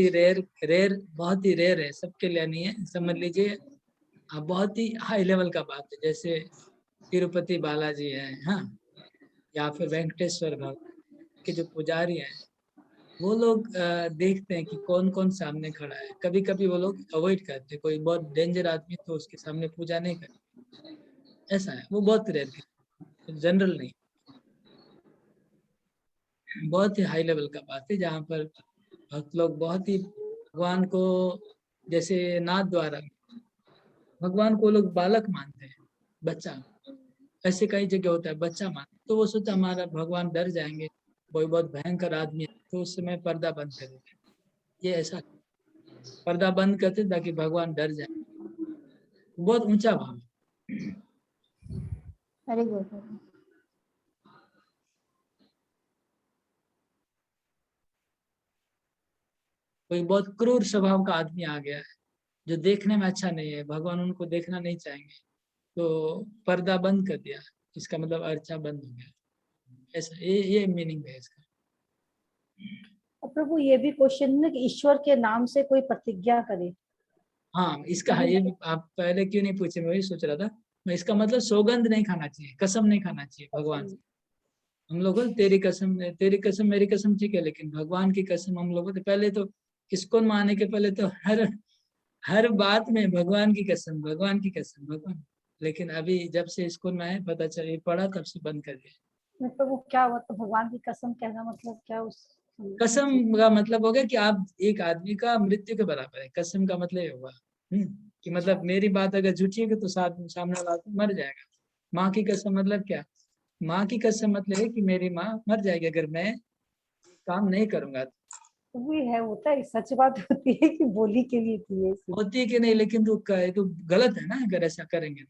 बहुत ही rare है, सबके लिए नहीं है, समझ लीजिए। बहुत ही हाई लेवल का बात है, जैसे तिरुपति बालाजी है, हाँ, या फिर वेंकटेश्वर भगवान के जो पुजारी हैं, वो लोग देखते हैं कि कौन कौन सामने खड़ा है, कभी कभी वो लोग अवॉइड करते हैं, कोई बहुत डेंजर आदमी तो उसके सामने पूजा नहीं करते, ऐसा है, वो बहुत रेयर है, जनरल नहीं। बहुत ही हाई लेवल का बात है, जहाँ पर भक्त लोग बहुत ही भगवान को, जैसे नाथ द्वारा भगवान को लोग बालक मानते हैं, बच्चा, ऐसे कई जगह होता है बच्चा मानते, तो वो सोचता हमारा भगवान डर जाएंगे, कोई बहुत भयंकर आदमी है, तो उस समय पर्दा बंद कर देते, ये ऐसा पर्दा बंद करते ताकि भगवान डर जाए, बहुत ऊंचा भाव है। Very good. कोई बहुत क्रूर स्वभाव का आदमी आ गया है जो देखने में अच्छा नहीं है, भगवान उनको देखना नहीं चाहेंगे, तो पर्दा बंद कर दिया, इसका मतलब अर्चा बंद हो गया, ऐसा ये मीनिंग है इसका। प्रभु ये भी क्वेश्चन है कि ईश्वर के नाम से कोई प्रतिज्ञा करे हाँ इसका ये आप पहले क्यों नहीं पूछे, मैं वही सोच रहा था। मैं इसका मतलब सौगंध नहीं खाना चाहिए, कसम नहीं खाना चाहिए भगवान से। हम लोग तेरी कसम मेरी कसम ठीक है, लेकिन भगवान की कसम हम लोग पहले तो इसको मानने के पहले तो हर बात में भगवान की कसम भगवान। लेकिन अभी जब से स्कूल में आए पता चल पढ़ा तब से बंद कर दिया। तो वो क्या हुआ, तो भगवान की कसम कहना मतलब क्या? उस कसम का मतलब हो गया कि आप एक आदमी का मृत्यु के बराबर है। कसम का मतलब ये हुआ कि मतलब मेरी बात अगर झूठी है तो सामने वाला मर जाएगा। माँ की कसम मतलब क्या? माँ की कसम मतलब है कि मेरी माँ मर जाएगी अगर मैं काम नहीं करूंगा। तो भी है, होता है, सच बात होती है कि बोली के लिए थी ये सिर्फ। होती है कि नहीं, लेकिन तो गलत है ना। अगर ऐसा करेंगे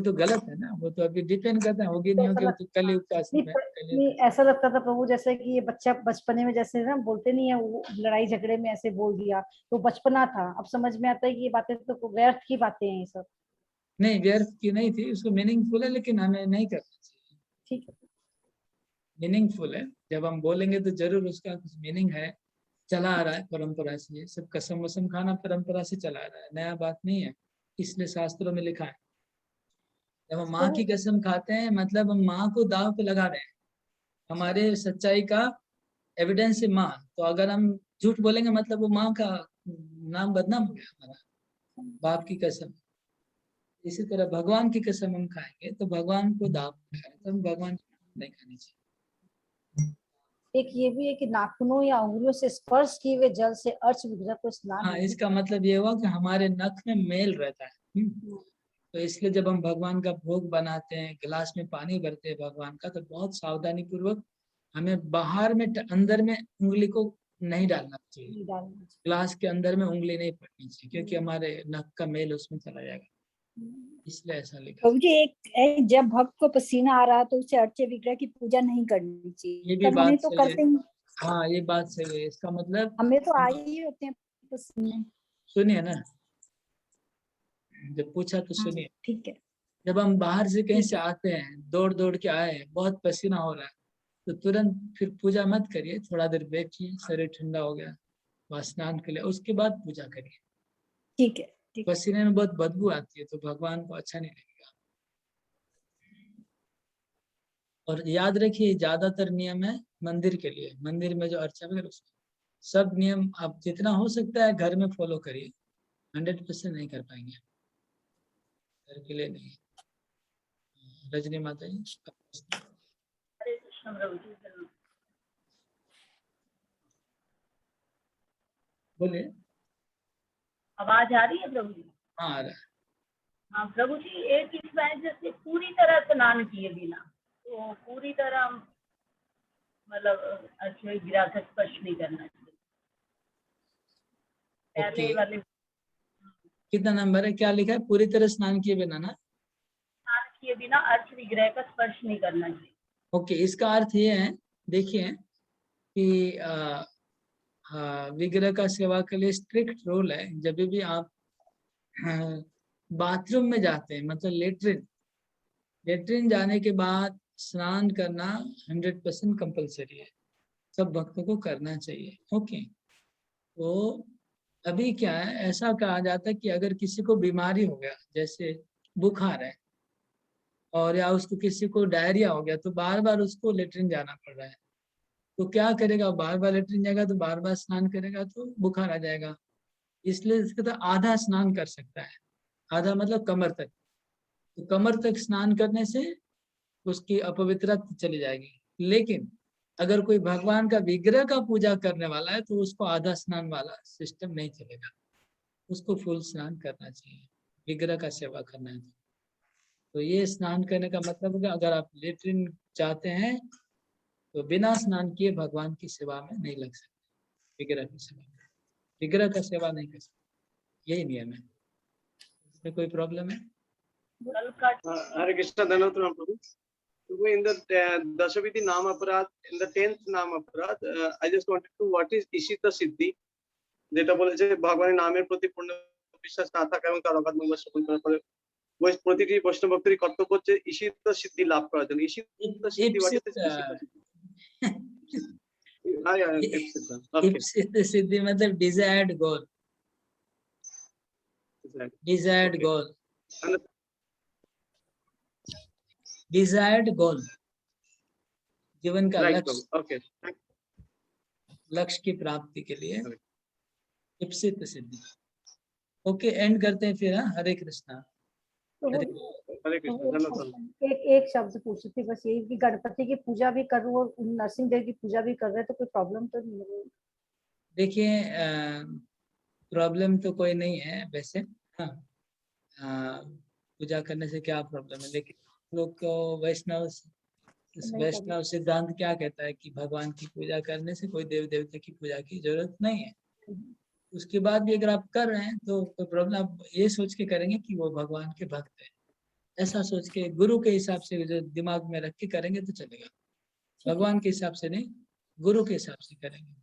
तो गलत है ना। वो तो अभी डिपेंड करता है, होगी नहीं होगी, तो कलयुग का असर है। नहीं, ऐसा लगता था प्रभु जैसे कि ये बच्चा बचपने में जैसे ना बोलते नहीं है, वो लड़ाई झगड़े में ऐसे बोल दिया तो बचपना था। अब समझ में आता है कि ये बातें तो व्यर्थ की बातें हैं ये सब। नहीं व्यर्थ की नहीं थी, उसको मीनिंगफुल है, लेकिन हमें नहीं करना चाहिए। ठीक है, मीनिंगफुल है, जब हम बोलेंगे तो जरूर उसका कुछ मीनिंग है। चला आ रहा है परंपरा से, ये सब कसम वसम खाना परंपरा से चला आ रहा है, नया बात नहीं है। इसलिए शास्त्रों में लिखा है जब हम माँ की कसम खाते हैं मतलब हम माँ को दाव पे लगा रहे हैं। हमारे सच्चाई का एविडेंस है माँ। तो अगर हम झूठ बोलेंगे मतलब वो माँ का नाम बदनाम हो गया हमारा। बाप की कसम, इसी तरह भगवान की कसम हम खाएंगे तो भगवान को दाव पे लगाएं, तो हम भगवान की कसम नहीं खानी चाहिए। एक ये भी है कि नाखूनों या उंगलियों से स्पर्श किए हुए जल से अर्च विग्रह को स्नान हाँ नहीं इसका मतलब ये हुआ कि हमारे नख में मेल रहता है। तो इसलिए जब हम भगवान का भोग बनाते हैं, गिलास में पानी भरते हैं भगवान का, तो बहुत सावधानी पूर्वक हमें बाहर में अंदर में उंगली को नहीं डालना चाहिए। गिलास के अंदर में उंगली नहीं पड़नी चाहिए, क्योंकि हमारे नख का मेल उसमें चला जाएगा। इसलिए ऐसा लिखा। प्रभु जी एक जब भक्त को पसीना आ रहा है तो उसे अर्चे विग्रह की पूजा नहीं करनी चाहिए। ये भी पर हमें बात तो सही करते है। ही, हाँ ये बात सही है। इसका मतलब हमें तो आए ही होते हैं पसीने। सुनिए ना, जब पूछा तो सुनिए। ठीक है, जब हम बाहर से कहीं से आते हैं, दौड़ दौड़ के आए, बहुत पसीना हो रहा है, तो तुरंत फिर पूजा मत करिए। थोड़ा देर बैठिए, शरीर ठंडा हो गया, वहाँ स्नान के लिए, उसके बाद पूजा करिए। ठीक है, ठीक। पसीने में बहुत बदबू आती है, तो भगवान को अच्छा नहीं लगेगा। और याद रखिए ज्यादातर नियम है मंदिर के लिए। मंदिर में जो अर्चना वगैरह सब नियम आप जितना हो सकता है घर में फॉलो करिए। 100% नहीं कर पाएंगे, घर के लिए नहीं। रजनी माता जी हरे कृष्ण प्रभु जी। बोलिए। आवाज आ रही है प्रभु जी? हाँ आ रहा है। हाँ प्रभु जी, एक इसमें जैसे पूरी तरह स्नान किए बिना, तो पूरी तरह मतलब अच्छे गिरा का स्पर्श नहीं करना चाहिए। पहले वाले कितना नंबर है, क्या लिखा है? पूरी तरह स्नान किए बिना ना? स्नान किए बिना अर्च विग्रह का स्पर्श नहीं करना चाहिए। ओके, इसका अर्थ ये है, देखिए कि विग्रह का सेवा के लिए स्ट्रिक्ट रूल है। जब भी आप बाथरूम में जाते हैं, मतलब लेटरिन जाने के बाद स्नान करना 100% कंपलसरी है, सब भक्तों को करना चाहिए। ओके, तो अभी क्या है, ऐसा कहा जाता है कि अगर किसी को बीमारी हो गया, जैसे बुखार है, और या उसको किसी को डायरिया हो गया, तो बार बार उसको लेटरिन जाना पड़ रहा है, तो क्या करेगा? बार बार लेटरिन जाएगा तो बार बार स्नान करेगा तो बुखार आ जाएगा। इसलिए इसके तो आधा स्नान कर सकता है। आधा मतलब कमर तक। तो कमर तक स्नान करने से उसकी अपवित्रता चली जाएगी। लेकिन अगर कोई भगवान का विग्रह का पूजा करने वाला है तो उसको आधा स्नान वाला सिस्टम नहीं चलेगा, उसको फुल स्नान करना चाहिए। विग्रह का सेवा करना है तो ये स्नान करने का मतलब है कि अगर आप लेटरिन चाहते हैं तो बिना स्नान किए भगवान की सेवा में नहीं लग सकते। विग्रह की सेवा, विग्रह का सेवा नहीं कर सकते, यही नियम है। इसमें कोई प्रॉब्लम है? हरे कृष्ण, धन्यवाद प्रभु। So in the Dashavidhi Nama Aparad, in the 10th Nama Aparad, I just wanted to, what is Ishita Siddhi? যেটা বলেছে ভগবানের নামের প্রতি পূর্ণ বিশ্বাস না থাকা এবং তার অগাধ মহিমা শ্রবণ করার ফলে প্রতিটি বৈষ্ণব ভক্তের কর্তব্য হচ্ছে ঈশিত সিদ্ধি লাভ করার জন্য। ঈশিত সিদ্ধি, what is this ঈশিত সিদ্ধি? इप्सित सिद्धि मतलब डिजायर्ड गोल, डिजायर्ड गोल, डिजायर्ड गोल, जीवन का लक्ष्य, लक्ष्य की प्राप्ति के लिए इप्सित सिद्धि। ओके, एंड करते हैं फिर। हरे कृष्णा। एक शब्द पूछी थी बस यही कि गणपति की पूजा भी करूँ और नरसिंह देव की पूजा भी कर रहे हैं तो कोई प्रॉब्लम तो नहीं है? देखिए प्रॉब्लम तो कोई नहीं है वैसे। हाँ, पूजा करने से क्या प्रॉब्लम है, लेकिन लोग को वैष्णव सिद्धांत क्या कहता है कि भगवान की पूजा करने से कोई देव देवता की पूजा की जरूरत नहीं है। उसके बाद भी अगर आप कर रहे हैं तो कोई प्रॉब्लम, आप ये सोच के करेंगे कि वो भगवान के भक्त है, ऐसा सोच के गुरु के हिसाब से जो दिमाग में रख के करेंगे तो चलेगा। भगवान के हिसाब से नहीं, गुरु के हिसाब से करेंगे।